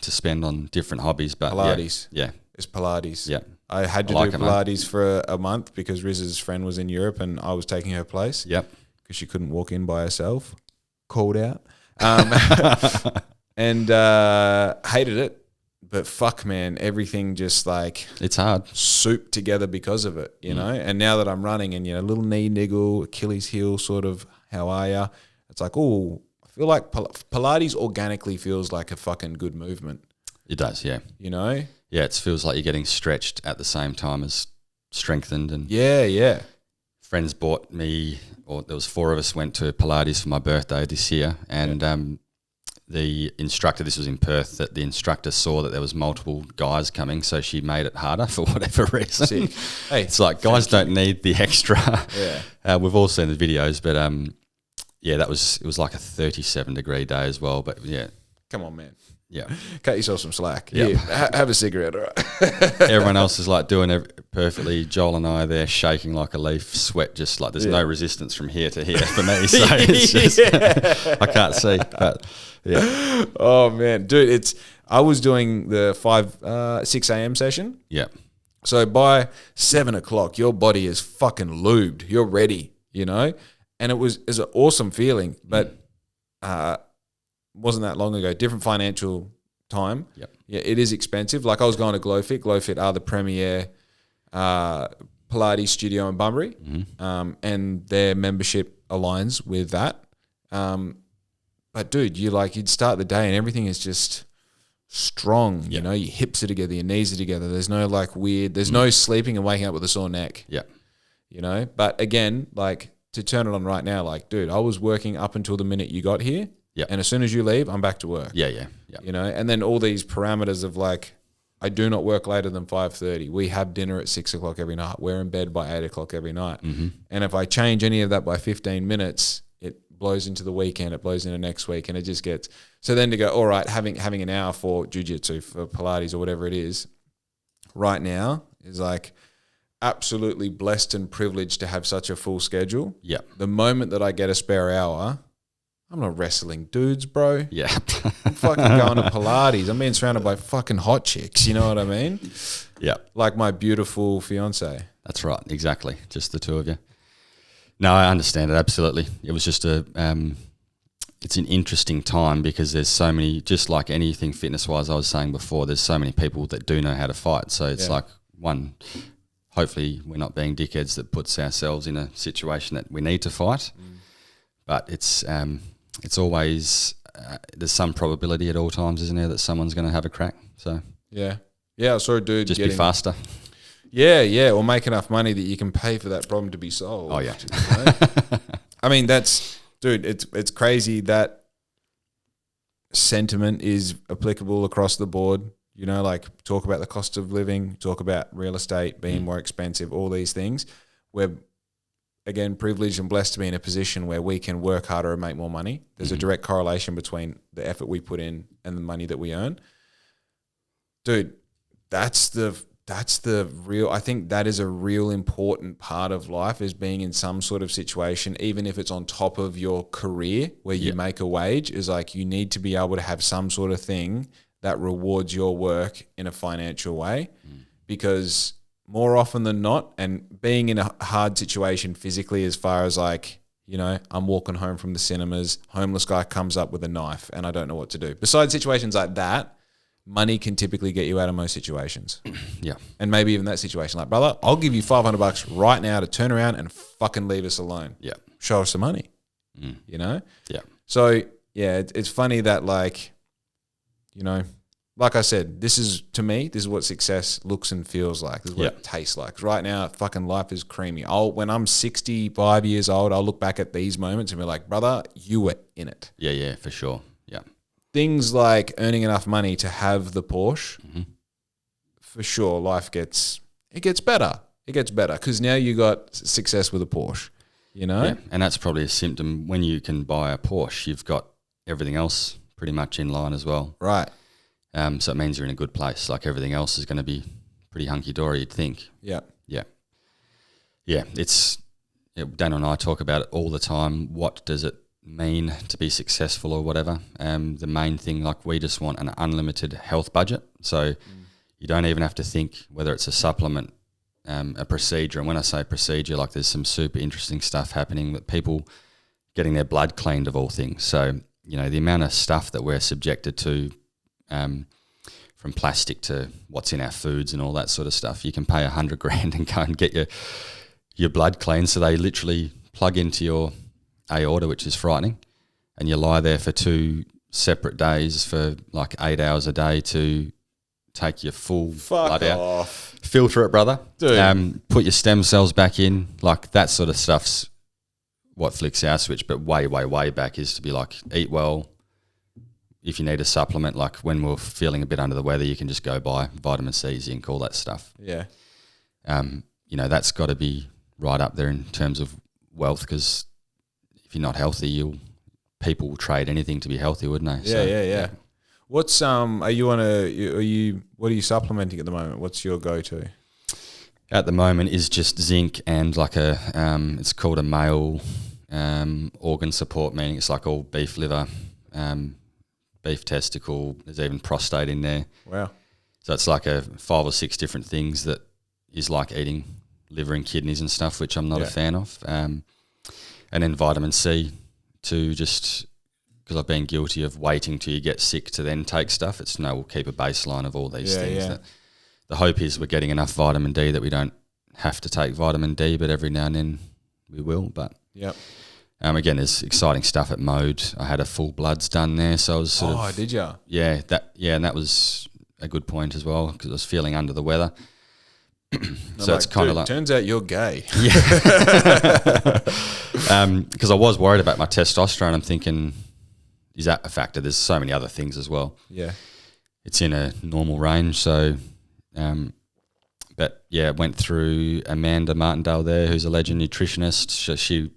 spend on different hobbies. But Pilates. Yeah. It's Pilates. Yeah. I had to do Pilates for a month because Riz's friend was in Europe and I was taking her place. Yep. Because she couldn't walk in by herself. Called out. And hated it. But fuck, man, everything just like... It's hard. Souped together because of it, know? And now that I'm running and, little knee niggle, Achilles heel sort of, how are ya? It's like, oh, I feel like Pilates organically feels like a fucking good movement. It does, yeah. Yeah, it feels like you're getting stretched at the same time as strengthened. And yeah. Friends bought me, or there was 4 of us went to Pilates for my birthday this year, and the instructor, this was in Perth, that the instructor saw that there was multiple guys coming, so she made it harder for whatever reason. Sick. Hey, it's like guys don't need the extra. Yeah. We've all seen the videos, but it was like a 37-degree day as well. But yeah, come on, man. Yeah, cut yourself some slack. Yeah, have a cigarette. All right. Everyone else is like doing it perfectly. Joel and I are there shaking like a leaf, sweat just like there's no resistance from here to here for me. So it's just I can't see, but yeah. Oh man, dude, I was doing the 6 a.m. session. Yeah. So by 7 o'clock, your body is fucking lubed. You're ready, and it was an awesome feeling, but. Wasn't that long ago. Different financial time. Yep. Yeah, it is expensive. Like I was going to Glowfit. Glowfit are the premier Pilates studio in Bunbury, and their membership aligns with that. But dude, you'd start the day and everything is just strong. Yep. Your hips are together, your knees are together. There's no there's no sleeping and waking up with a sore neck. Yeah. But again, like to turn it on right now, like dude, I was working up until the minute you got here. Yeah. And as soon as you leave, I'm back to work. Yeah. And then all these parameters of like, I do not work later than 5:30. We have dinner at 6 o'clock every night. We're in bed by 8 o'clock every night. Mm-hmm. And if I change any of that by 15 minutes, it blows into the weekend. It blows into next week, and it just gets. So then to go, all right, having an hour for jiu-jitsu, for Pilates or whatever it is, right now is like absolutely blessed and privileged to have such a full schedule. Yeah. The moment that I get a spare hour, I'm not wrestling dudes, bro. Yeah. I'm fucking going to Pilates. I'm being surrounded by fucking hot chicks. You know what I mean? Yeah. Like my beautiful fiance. That's right. Exactly. Just the 2 of you. No, I understand it. Absolutely. It was just it's an interesting time because there's so many, just like anything fitness wise, I was saying before, there's so many people that do know how to fight. So it's like hopefully we're not being dickheads that puts ourselves in a situation that we need to fight. But it's always there's some probability at all times, isn't there, that someone's going to have a crack. So yeah, Yeah, I saw a dude just be faster. Yeah, or make enough money that you can pay for that problem to be solved. Oh yeah. You know? I mean, it's crazy that sentiment is applicable across the board. You know, like talk about the cost of living, talk about real estate being more expensive, all these things. We're, again, privileged and blessed to be in a position where we can work harder and make more money. There's a direct correlation between the effort we put in and the money that we earn. Dude, that's the real, I think that is a real important part of life, is being in some sort of situation, even if it's on top of your career where you make a wage, is like you need to be able to have some sort of thing that rewards your work in a financial way, because more often than not, and being in a hard situation physically, as far as like, you know, I'm walking home from the cinemas, homeless guy comes up with a knife and I don't know what to do. Besides situations like that, money can typically get you out of most situations. Yeah. And maybe even that situation, like, brother, I'll give you $500 right now to turn around and fucking leave us alone. Yeah. Show us some money, you know? Yeah. So, yeah, it's funny that, like, you know, like I said, this is, to me, this is what success looks and feels like. This is what it tastes like. 'Cause right now, fucking life is creamy. When I'm 65 years old, I'll look back at these moments and be like, brother, you were in it. Yeah, for sure. Yeah. Things like earning enough money to have the Porsche, for sure, life gets better. It gets better because now you got success with a Porsche, you know? Yeah. And that's probably a symptom. When you can buy a Porsche, you've got everything else pretty much in line as well. Right. So it means you're in a good place. Like everything else is going to be pretty hunky-dory, you'd think. Yeah. Yeah. Yeah, Dan and I talk about it all the time. What does it mean to be successful or whatever? The main thing, like, we just want an unlimited health budget. So you don't even have to think whether it's a supplement, a procedure. And when I say procedure, like, there's some super interesting stuff happening with people getting their blood cleaned, of all things. So, you know, the amount of stuff that we're subjected to, from plastic to what's in our foods and all that sort of stuff. You can pay $100,000 and go and get your blood cleaned. So they literally plug into your aorta, which is frightening, and you lie there for 2 separate days for like 8 hours a day to take your full blood out. Filter it, brother. Dude. Put your stem cells back in. Like, that sort of stuff's what flicks our switch. But way, way, way back is to be like, eat well. If you need a supplement, like when we're feeling a bit under the weather, you can just go buy vitamin C, zinc, all that stuff. Yeah. You know, that's got to be right up there in terms of wealth, because if you're not healthy, people will trade anything to be healthy, wouldn't they? Yeah. What's what are you supplementing at the moment? What's your go-to? At the moment is just zinc and like it's called a male organ support, meaning it's like all beef liver, beef testicle, there's even prostate in there. Wow. So it's like 5 or 6 different things that is like eating liver and kidneys and stuff, which I'm not a fan of. And then vitamin C to just, because I've been guilty of waiting till you get sick to then take stuff. It's we'll keep a baseline of all these things. Yeah. The hope is we're getting enough vitamin D that we don't have to take vitamin D, but every now and then we will. But again, there's exciting stuff at Mode. I had a full bloods done there, so I was sort of. Oh, did you? Yeah, and that was a good point as well, because I was feeling under the weather. So it's kind of like. Turns out you're gay. Yeah. Because I was worried about my testosterone. I'm thinking, is that a factor? There's so many other things as well. Yeah. It's in a normal range, so. But yeah, went through Amanda Martindale there, who's a legend nutritionist. She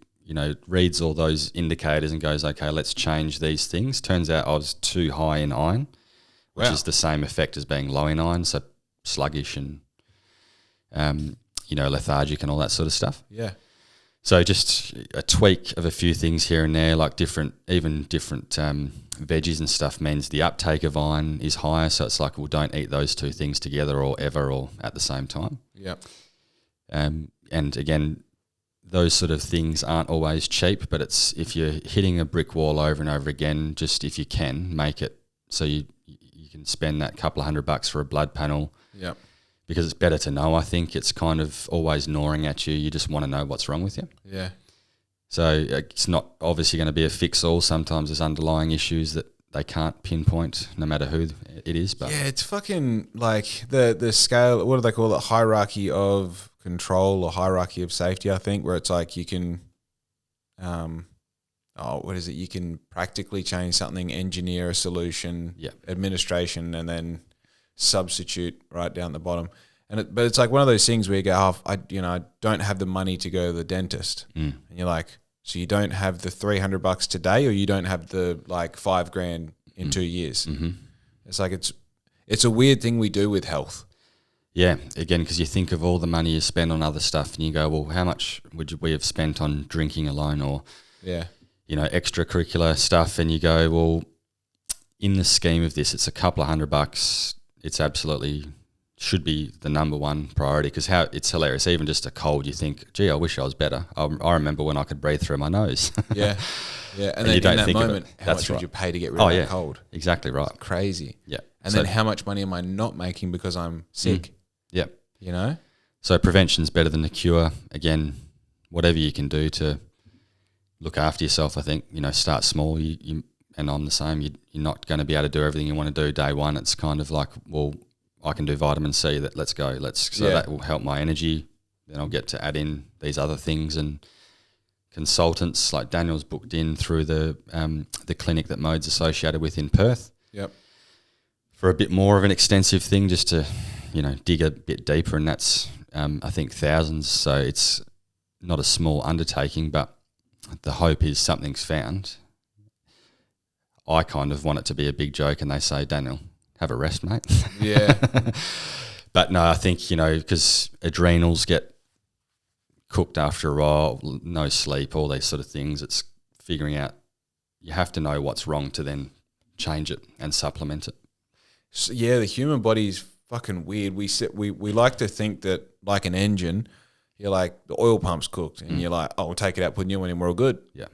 reads all those indicators and goes, okay, let's change these things. Turns out I was too high in iron, which is the same effect as being low in iron, so sluggish and, lethargic and all that sort of stuff. Yeah. So just a tweak of a few things here and there, like different veggies and stuff means the uptake of iron is higher. So it's like, well, don't eat those 2 things together or ever or at the same time. Yeah. And again, those sort of things aren't always cheap, but it's if you're hitting a brick wall over and over again, just if you can, make it so you can spend that couple of $100 for a blood panel. Yeah. Because it's better to know, I think. It's kind of always gnawing at you. You just want to know what's wrong with you. Yeah. So it's not obviously going to be a fix-all. Sometimes there's underlying issues that they can't pinpoint no matter who it is. But yeah, it's fucking like the scale. What do they call it? Hierarchy of control or hierarchy of safety, I think, where it's like you can, what is it? You can practically change something, engineer a solution, administration, and then substitute right down the bottom. But it's like one of those things where you go, I don't have the money to go to the dentist, and you're like, so you don't have the $300 today, or you don't have the like $5,000 in 2 years. Mm-hmm. It's like it's a weird thing we do with health. Yeah, again, because you think of all the money you spend on other stuff, and you go, well, how much would we have spent on drinking alone, or extracurricular stuff? And you go, well, in the scheme of this, it's a couple of $100. It's absolutely should be the number one priority, because it's hilarious. Even just a cold, you think, gee, I wish I was better. I remember when I could breathe through my nose. Yeah. And then you don't in that think moment, how much would you pay to get rid of that cold? Exactly right. It's crazy. Yeah. And then how much money am I not making because I'm sick? Yeah. You know? So prevention's better than the cure. Again, whatever you can do to look after yourself, I think, start small. You and I'm the same. You're not going to be able to do everything you want to do day one. It's kind of like, well, I can do vitamin C. Let's go. That will help my energy. Then I'll get to add in these other things, and consultants like Daniel's booked in through the clinic that Mode's associated with in Perth. Yep. For a bit more of an extensive thing, just to dig a bit deeper, and that's I think thousands. So it's not a small undertaking, but the hope is something's found. I kind of want it to be a big joke, and they say, Daniel, have a rest, mate. Yeah. But no, I think, because adrenals get cooked after a while, no sleep, all these sort of things. It's figuring out, you have to know what's wrong to then change it and supplement it. So, yeah, the human body's fucking weird. We like to think that, like an engine, you're like, the oil pump's cooked, and you're like, oh, we'll take it out, put a new one in, we're all good. Yeah.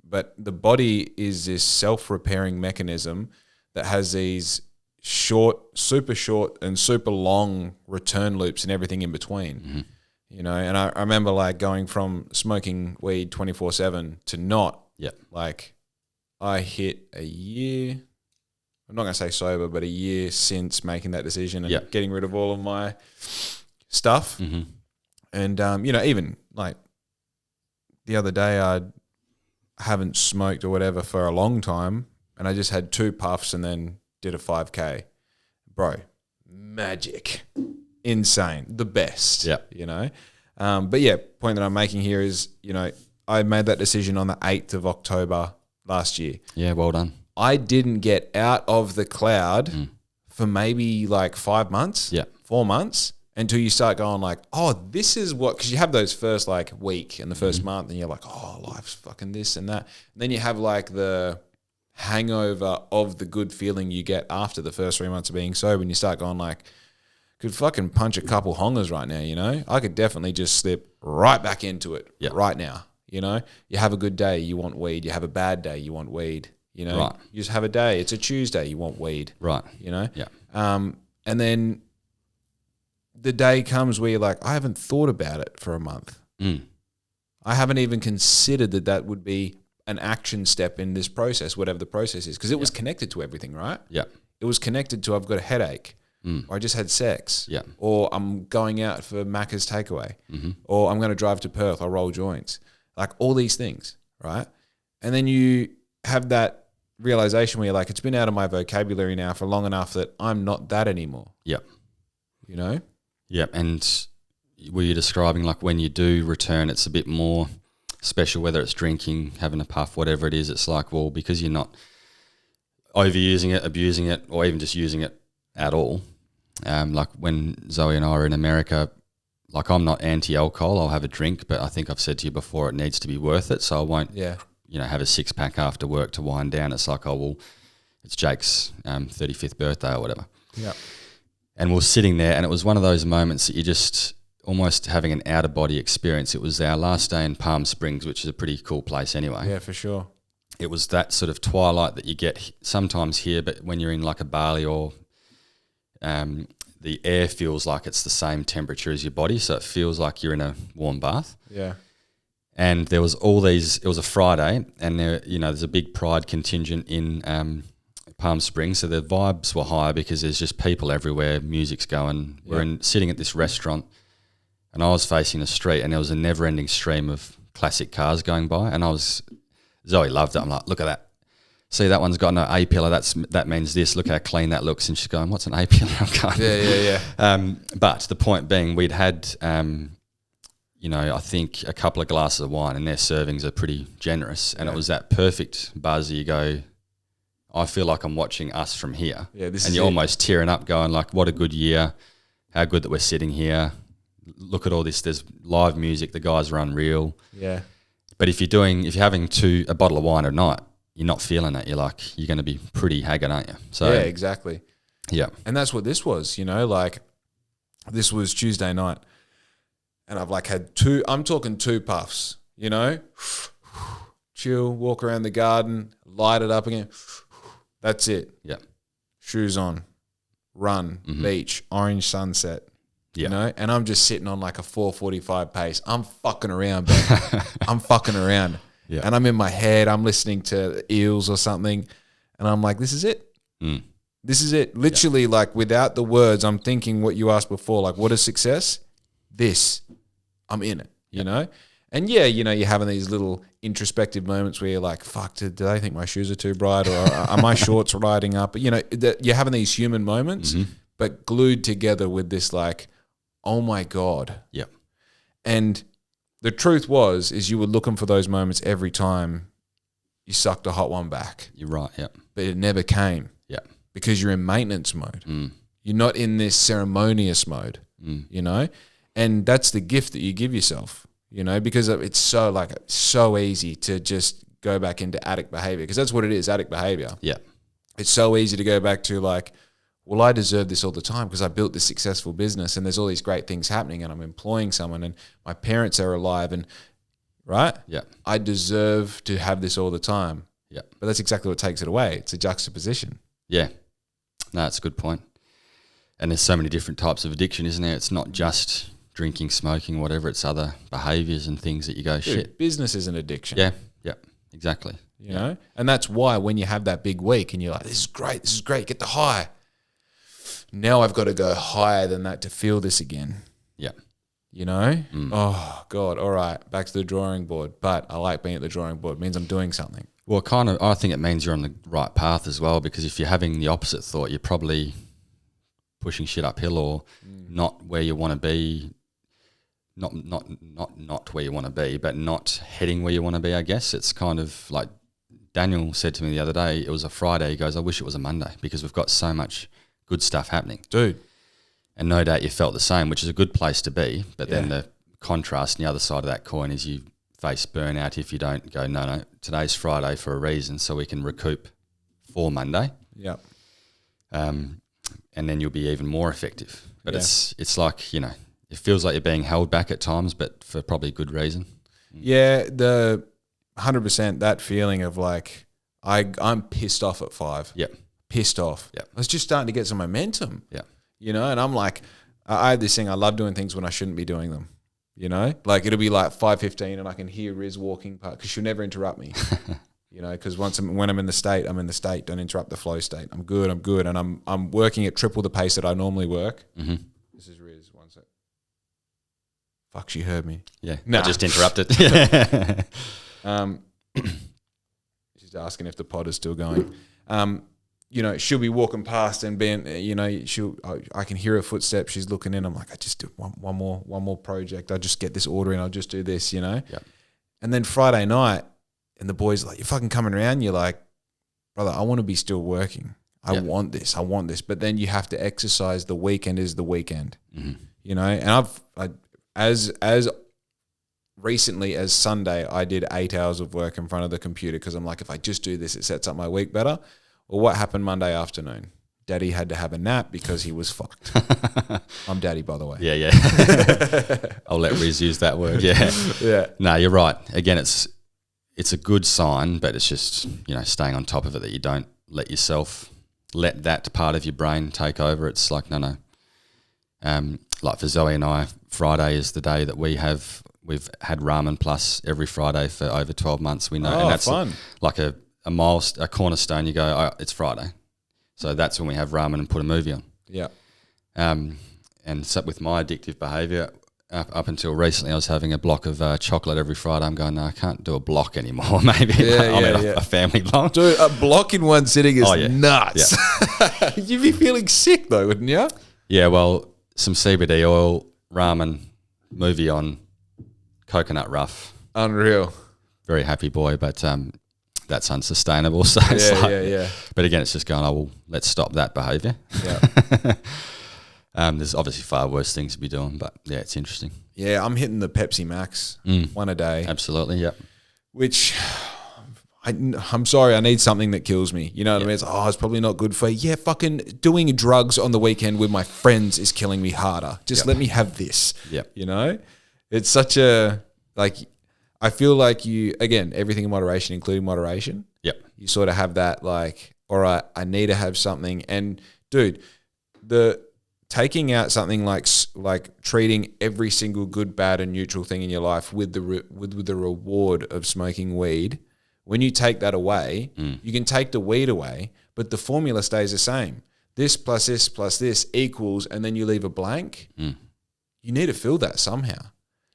But the body is this self-repairing mechanism that has these super short and super long return loops and everything in between. Mm-hmm. And I remember like going from smoking weed 24/7 to not. Yeah. Like I hit a year, I'm not going to say sober, but a year since making that decision and getting rid of all of my stuff. Mm-hmm. And, even like the other day, I haven't smoked or whatever for a long time, and I just had 2 puffs and then did a 5K. Bro, magic. Insane. The best. Yeah. But yeah, point that I'm making here is, I made that decision on the 8th of October last year. Yeah, well done. I didn't get out of the cloud for maybe like 5 months, 4 months, until you start going like, oh, this is what, because you have those first like week and the first month, and you're like, oh, life's fucking this and that. And then you have like the hangover of the good feeling you get after the first 3 months of being sober, and you start going like, could fucking punch a couple hongers right now, I could definitely just slip right back into it right now, You have a good day, you want weed. You have a bad day, you want weed, Right. You just have a day, it's a Tuesday, you want weed. Right. Yeah. And then the day comes where you're like, I haven't thought about it for a month. I haven't even considered that would be an action step in this process, whatever the process is, because it was connected to everything, right? Yeah. It was connected to, I've got a headache, or I just had sex, or I'm going out for Macca's takeaway, or I'm going to drive to Perth, I'll roll joints, like all these things, right? And then you have that realization where you're like, it's been out of my vocabulary now for long enough that I'm not that anymore. Yep. Yeah, and were you describing like when you do return, it's a bit more special, whether it's drinking, having a puff, whatever it is, it's like, well, because you're not overusing it, abusing it, or even just using it at all. Like when Zoe and I are in America, like I'm not anti-alcohol, I'll have a drink, but I think I've said to you before, it needs to be worth it, so I won't have a 6-pack after work to wind down. It's like, oh, well, it's Jake's 35th birthday or whatever. Yeah. And we're sitting there, and it was one of those moments that you just almost having an out-of-body experience. It was our last day in Palm Springs, which is a pretty cool place anyway. Yeah, for sure. It was that sort of twilight that you get sometimes here, but when you're in like a Bali or the air feels like it's the same temperature as your body, so it feels like you're in a warm bath. Yeah. And there was all these, it was a Friday, and there, there's a big pride contingent in Palm Springs, so the vibes were high because there's just people everywhere, music's going. We're sitting at this restaurant, and I was facing the street, and there was a never-ending stream of classic cars going by, and Zoe loved it. I'm like, look at that. See, that one's got no A-pillar. That means this. Look how clean that looks. And she's going, what's an A-pillar? I'm going, Yeah. But the point being, we'd had, I think a couple of glasses of wine, and their servings are pretty generous. And it was that perfect buzz. You go, I feel like I'm watching us from here. Yeah, and you're almost tearing up going like, what a good year. How good that we're sitting here. Look at all this. There's live music. The guys are unreal. Yeah. But if you're having a bottle of wine a night, you're not feeling it. You're going to be pretty haggard, aren't you? So yeah, exactly. Yeah. And that's what this was, like this was Tuesday night, and I've like had I'm talking 2 puffs, chill, walk around the garden, light it up again. That's it. Yeah. Shoes on, run, beach, orange sunset. Yeah. And I'm just sitting on like a 4:45 pace. I'm fucking around, man. I'm fucking around. Yeah. And I'm in my head, I'm listening to Eels or something, and I'm like, this is it. This is it. Literally, like without the words, I'm thinking what you asked before, like what is success? This. I'm in it, you know? And you're having these little introspective moments where you're like, fuck, did they think my shoes are too bright, or are my shorts riding up? You're having these human moments, but glued together with this like, oh my God. Yeah. And the truth is you were looking for those moments every time you sucked a hot one back. You're right, yeah. But it never came. Yeah. Because you're in maintenance mode. You're not in this ceremonious mode, And that's the gift that you give yourself, because it's so easy to just go back into addict behavior, because that's what it is, addict behavior. Yeah. It's so easy to go back to like, well, I deserve this all the time because I built this successful business and there's all these great things happening and I'm employing someone and my parents are alive and, right? Yeah. I deserve to have this all the time. Yeah. But that's exactly what takes it away. It's a juxtaposition. Yeah. No, that's a good point. And there's so many different types of addiction, isn't there? It's not just drinking, smoking, whatever. It's other behaviors and things that you go, shit. Business is an addiction. Yeah. Yeah. Exactly. You know? And that's why when you have that big week and you're like, this is great, get the high. Now I've got to go higher than that to feel this again. Yeah. Oh, God, all right, back to the drawing board. But I like being at the drawing board. It means I'm doing something. Well, I think it means you're on the right path as well, because if you're having the opposite thought, you're probably pushing shit uphill or not where you want to be, not where you want to be, but not heading where you want to be, I guess. It's kind of like Daniel said to me the other day, it was a Friday. He goes, I wish it was a Monday because we've got so much good stuff happening. Dude. And no doubt you felt the same, which is a good place to be. But then the contrast on the other side of that coin is you face burnout if you don't go, no, today's Friday for a reason so we can recoup for Monday. Yeah. And then you'll be even more effective. But it's like, it feels like you're being held back at times, but for probably good reason. Yeah, the 100% that feeling of like, I'm pissed off at 5. Yep. Pissed off. Yep. I was just starting to get some momentum. Yeah. And I'm like, I have this thing, I love doing things when I shouldn't be doing them. Like it'll be like 5:15 and I can hear Riz walking past because she'll never interrupt me. Because when I'm in the state, I'm in the state. Don't interrupt the flow state. I'm good, and I'm working at triple the pace that I normally work. Mm-hmm. This is Riz. One sec. Fuck, she heard me. Yeah, I just interrupted. She's asking if the pod is still going. She'll be walking past and being, I can hear her footsteps. She's looking in. I'm like, I just do one more project. I just get this order in. I'll just do this, Yeah. And then Friday night, and the boys are like, you're fucking coming around. You're like, brother, I want to be still working. I want this. But then you have to exercise. The weekend is the weekend, And I as recently as Sunday, I did 8 hours of work in front of the computer because I'm like, if I just do this, it sets up my week better. Well, what happened Monday afternoon? Daddy had to have a nap because he was fucked. I'm daddy, by the way. Yeah. I'll let Riz use that word. Yeah. Yeah. No, you're right. Again, it's a good sign, but it's just, staying on top of it that you don't let that part of your brain take over. It's like, no. Like for Zoe and I, Friday is the day that we've had Ramen Plus every Friday for over 12 months. We know. Oh, and that's fun. like a cornerstone. You go, oh, it's Friday. So that's when we have ramen and put a movie on. Yeah. And so with my addictive behaviour, up until recently, I was having a block of chocolate every Friday. I'm going, no, I can't do a block anymore. Maybe a family block. Dude, a block in one sitting is nuts. Yeah. You'd be feeling sick though, wouldn't you? Yeah, well, some CBD oil, ramen, movie on, coconut rough. Unreal. Very happy boy, but that's unsustainable. So But again, it's just going, oh, well, let's stop that behaviour. Yeah. There's obviously far worse things to be doing, but yeah, it's interesting. Yeah, I'm hitting the Pepsi Max, one a day. Absolutely, yep. Which, I'm sorry, I need something that kills me. You know what I mean? It's, it's probably not good for you. Yeah, fucking doing drugs on the weekend with my friends is killing me harder. Just let me have this. Yep. You know? It's such a, like, I feel like you, again, everything in moderation, including moderation. Yep. You sort of have that, like, all right, I need to have something. And, dude, taking out something like treating every single good, bad, and neutral thing in your life with the reward of smoking weed. When you take that away, you can take the weed away, but the formula stays the same. This plus this plus this equals, and then you leave a blank. You need to fill that somehow.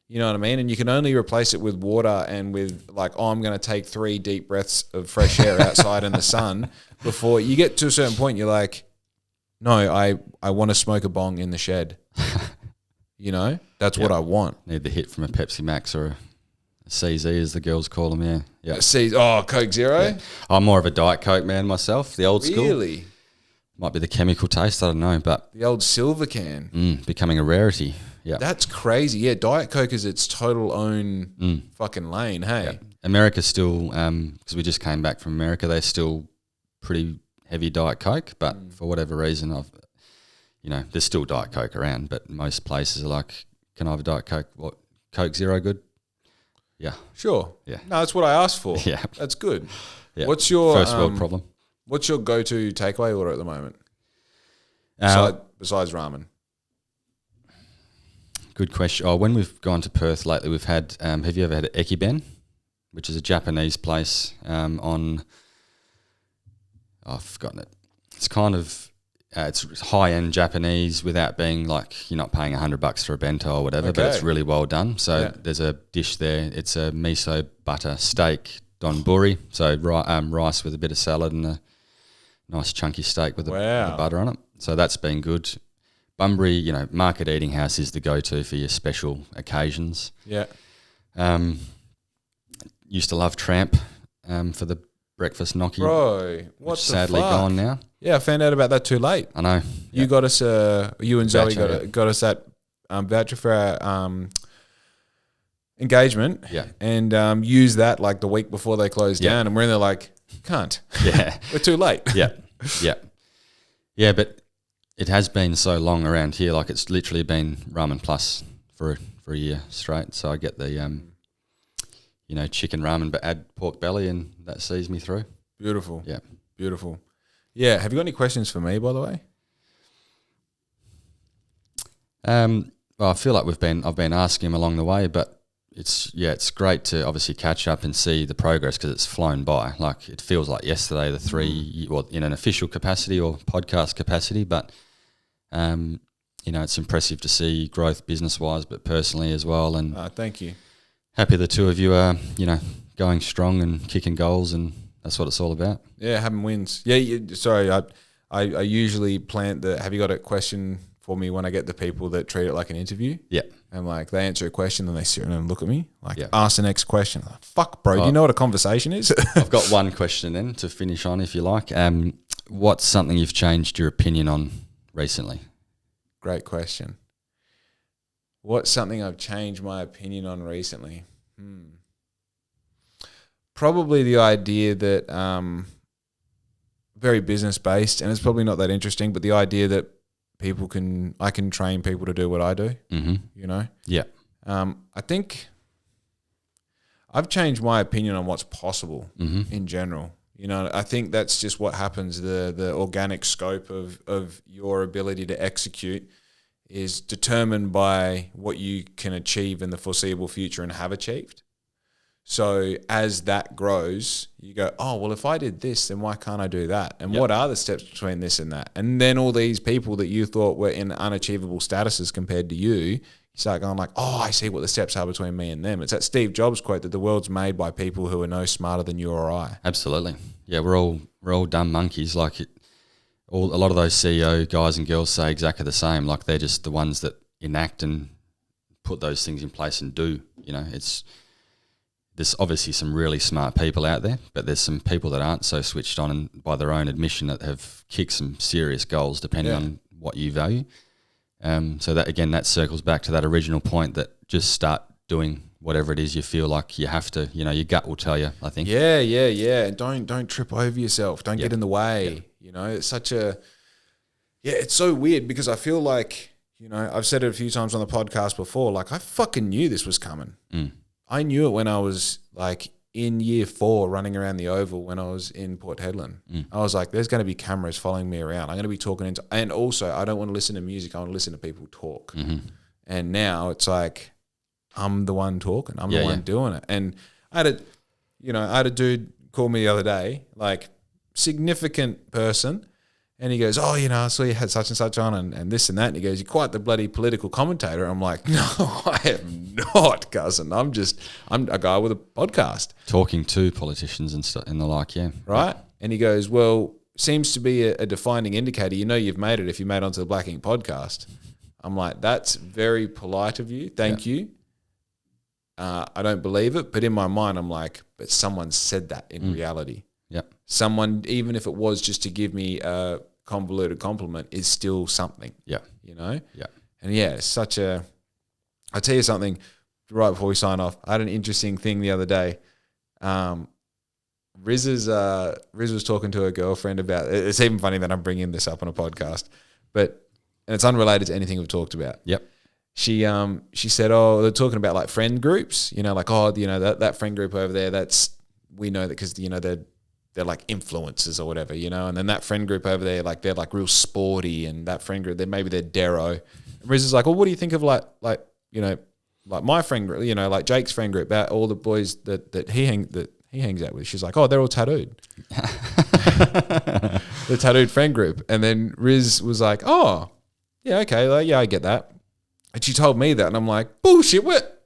You know what I mean? And you can only replace it with water and with like, I'm going to take 3 deep breaths of fresh air outside in the sun before you get to a certain point. You're like, no, I want to smoke a bong in the shed. You know, that's what I want. Need the hit from a Pepsi Max or a CZ, as the girls call them. Yeah. Coke Zero. Yeah. I'm more of a Diet Coke man myself. The old school. Really? Might be the chemical taste. I don't know, but the old silver can becoming a rarity. Yeah, that's crazy. Yeah, Diet Coke is its total own fucking lane. Hey, yeah. America's still because we just came back from America. They're still pretty heavy Diet Coke, but for whatever reason, there's still Diet Coke around, but most places are like, can I have a Diet Coke? What, Coke Zero good? Yeah. Sure. Yeah. No, that's what I asked for. Yeah. That's good. Yeah. What's your first world problem? What's your go-to takeaway order at the moment? Besides ramen. Good question. Oh, when we've gone to Perth lately, we've had, have you ever had Ekiben, which is a Japanese place I've forgotten it. It's kind of, it's high-end Japanese without being like, you're not paying $100 for a bento or whatever, but it's really well done. So there's a dish there. It's a miso butter steak donburi. So rice with a bit of salad and a nice chunky steak with the butter on it. So that's been good. Bunbury, Market Eating House is the go-to for your special occasions. Yeah. Used to love Tramp for the breakfast gnocchi. Bro, what the sadly fuck? Gone now. Yeah, I found out about that too late. I know. You got us, you and Zoe Voucher, got us that voucher for our engagement. Yeah. And used that like the week before they closed down. And we're in there like, can't. Yeah. We're too late. Yeah. Yeah. Yeah, but it has been so long around here. Like it's literally been ramen plus for a year straight. So I get the chicken ramen, but add pork belly, and that sees me through. Beautiful. Yeah. Beautiful. Yeah. Have you got any questions for me, by the way? Well, I feel like I've been asking him along the way, but it's great to obviously catch up and see the progress because it's flown by. like it feels like yesterday, the 3, well, in an official capacity or podcast capacity, but it's impressive to see growth business-wise, but personally as well. And thank you. Happy the two of you are, going strong and kicking goals, and that's what it's all about. Yeah, having wins. Yeah, sorry, I usually plant the, have you got a question for me when I get the people that treat it like an interview? Yeah. And like they answer a question and they sit and look at me like, ask the next question. I'm like, fuck, bro, do you know what a conversation is? I've got one question then to finish on if you like. What's something you've changed your opinion on recently? Great question. What's something I've changed my opinion on recently? Probably the idea that, very business based, and it's probably not that interesting, but the idea that I can train people to do what I do, Yeah. I think I've changed my opinion on what's possible in general. I think that's just what happens. The organic scope of your ability to execute is determined by what you can achieve in the foreseeable future and have achieved. So as that grows, you go, oh, well, if I did this, then why can't I do that? And Yep. what are the steps between this and that? And then all these people that you thought were in unachievable statuses compared to you start going like, oh, I see what the steps are between me and them. It's that Steve Jobs quote that the world's made by people who are no smarter than you or I. Absolutely. Yeah, we're all dumb monkeys. Like a lot of those CEO guys and girls say exactly the same. Like they're just the ones that enact and put those things in place and do. You know, there's obviously some really smart people out there, but there's some people that aren't so switched on, and by their own admission that have kicked some serious goals depending on what you value. So that again, that circles back to that original point that just start doing whatever it is you feel like you have to. You know, your gut will tell you, I think. Yeah. Don't trip over yourself. Don't get in the way. You know, it's such a it's so weird because I feel like, you know, I've said it a few times on the podcast before. Like I fucking knew this was coming. I knew it when I was like in year 4 running around the oval when I was in Port Hedland. I was like, there's going to be cameras following me around. I'm going to be talking and also I don't want to listen to music. I want to listen to people talk. And now it's like, I'm the one talking. I'm the one doing it. And I had a dude call me the other day, like significant person. And he goes, oh, you know, I saw you had such and such on and this and that. And he goes, you're quite the bloody political commentator. I'm like, no, I am not, cousin. I'm a guy with a podcast. Talking to politicians and stuff and the like, yeah. Right? And he goes, well, seems to be a defining indicator. You know you've made it if you made it onto the BLXCK INK Podcast. I'm like, that's very polite of you. Thank you. I don't believe it. But in my mind, I'm like, but someone said that in reality. Yep. Someone, even if it was just to give me a convoluted compliment, is still something. Yeah. You know? Yeah. And it's I'll tell you something right before we sign off. I had an interesting thing the other day. Riz was talking to her girlfriend about, it's even funny that I'm bringing this up on a podcast, and it's unrelated to anything we've talked about. Yep. She said, oh, they're talking about like friend groups, you know, like, oh, you know, that friend group over there, we know that because, you know, they're like influencers or whatever, you know, and then that friend group over there, like they're like real sporty, and that friend group, maybe they're Dero. And Riz is like, well, what do you think of like, you know, like my friend group, you know, like Jake's friend group, about all the boys that he hangs out with? She's like, oh, they're all tattooed. The tattooed friend group. And then Riz was like, oh, yeah, okay, like, yeah, I get that. And she told me that, and I'm like, bullshit, what?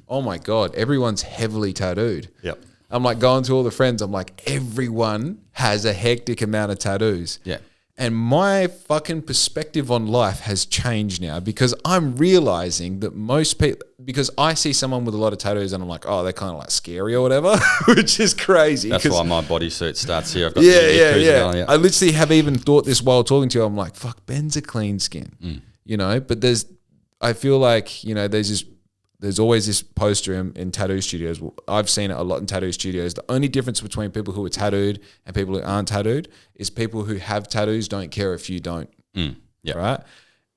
Oh my God, everyone's heavily tattooed. Yep. I'm like going to all the friends. I'm like, everyone has a hectic amount of tattoos. Yeah. And my fucking perspective on life has changed now because I'm realizing that most people, because I see someone with a lot of tattoos and I'm like, oh, they're kind of like scary or whatever, which is crazy. That's why my bodysuit starts here. I've got yeah. I literally have even thought this while talking to you. I'm like, fuck, Ben's a clean skin, you know, but I feel like, you know, there's always this poster in tattoo studios. I've seen it a lot in tattoo studios. The only difference between people who are tattooed and people who aren't tattooed is people who have tattoos don't care if you don't. Yeah. Right?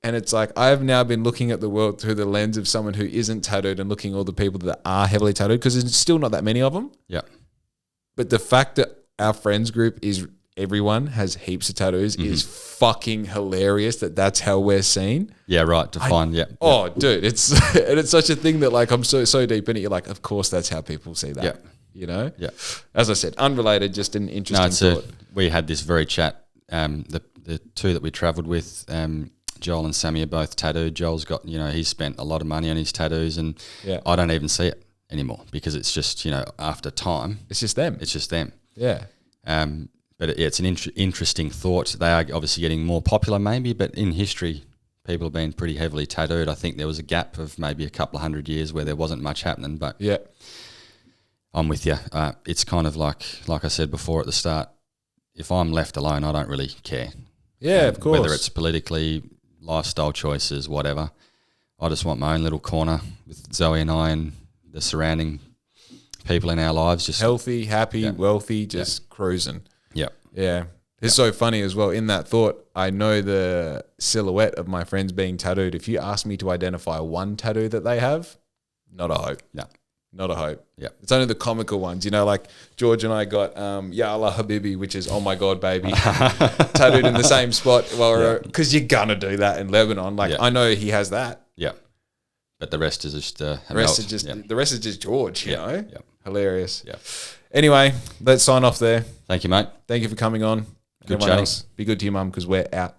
And it's like I've now been looking at the world through the lens of someone who isn't tattooed and looking at all the people that are heavily tattooed, because there's still not that many of them. Yeah. But the fact that our friends group is everyone has heaps of tattoos is fucking hilarious that's how we're seen. Yeah, right. Defined. Oh, dude, it's such a thing that like I'm so deep in it. You're like, of course, that's how people see that. Yeah. You know. Yeah. As I said, unrelated, just an interesting thought. We had this very chat. The two that we travelled with, Joel and Sammy, are both tattooed. Joel's got, you know, he's spent a lot of money on his tattoos, and I don't even see it anymore because it's just, you know, after time, it's just them. Yeah. But it's an interesting thought. They are obviously getting more popular maybe, but in history, people have been pretty heavily tattooed. I think there was a gap of maybe a couple of 100 years where there wasn't much happening, but I'm with you. It's kind of like I said before at the start, if I'm left alone, I don't really care. Yeah, of course. Whether it's politically, lifestyle choices, whatever. I just want my own little corner with Zoe and I and the surrounding people in our lives. Just healthy, happy, wealthy, just cruising. Yeah. Yeah. It's so funny as well. In that thought, I know the silhouette of my friends being tattooed. If you ask me to identify one tattoo that they have, not a hope. No. Not a hope. Yeah. It's only the comical ones. You know, like George and I got Ya Allah Habibi, which is, oh my God, baby, tattooed in the same spot. Well, because you're going to do that in Lebanon. Like, I know he has that. Yeah. But the rest is just the rest is just George. You know, hilarious. Yeah. Anyway, let's sign off there. Thank you, mate. Thank you for coming on. Good Everyone chatting. else, be good to your mum because we're out.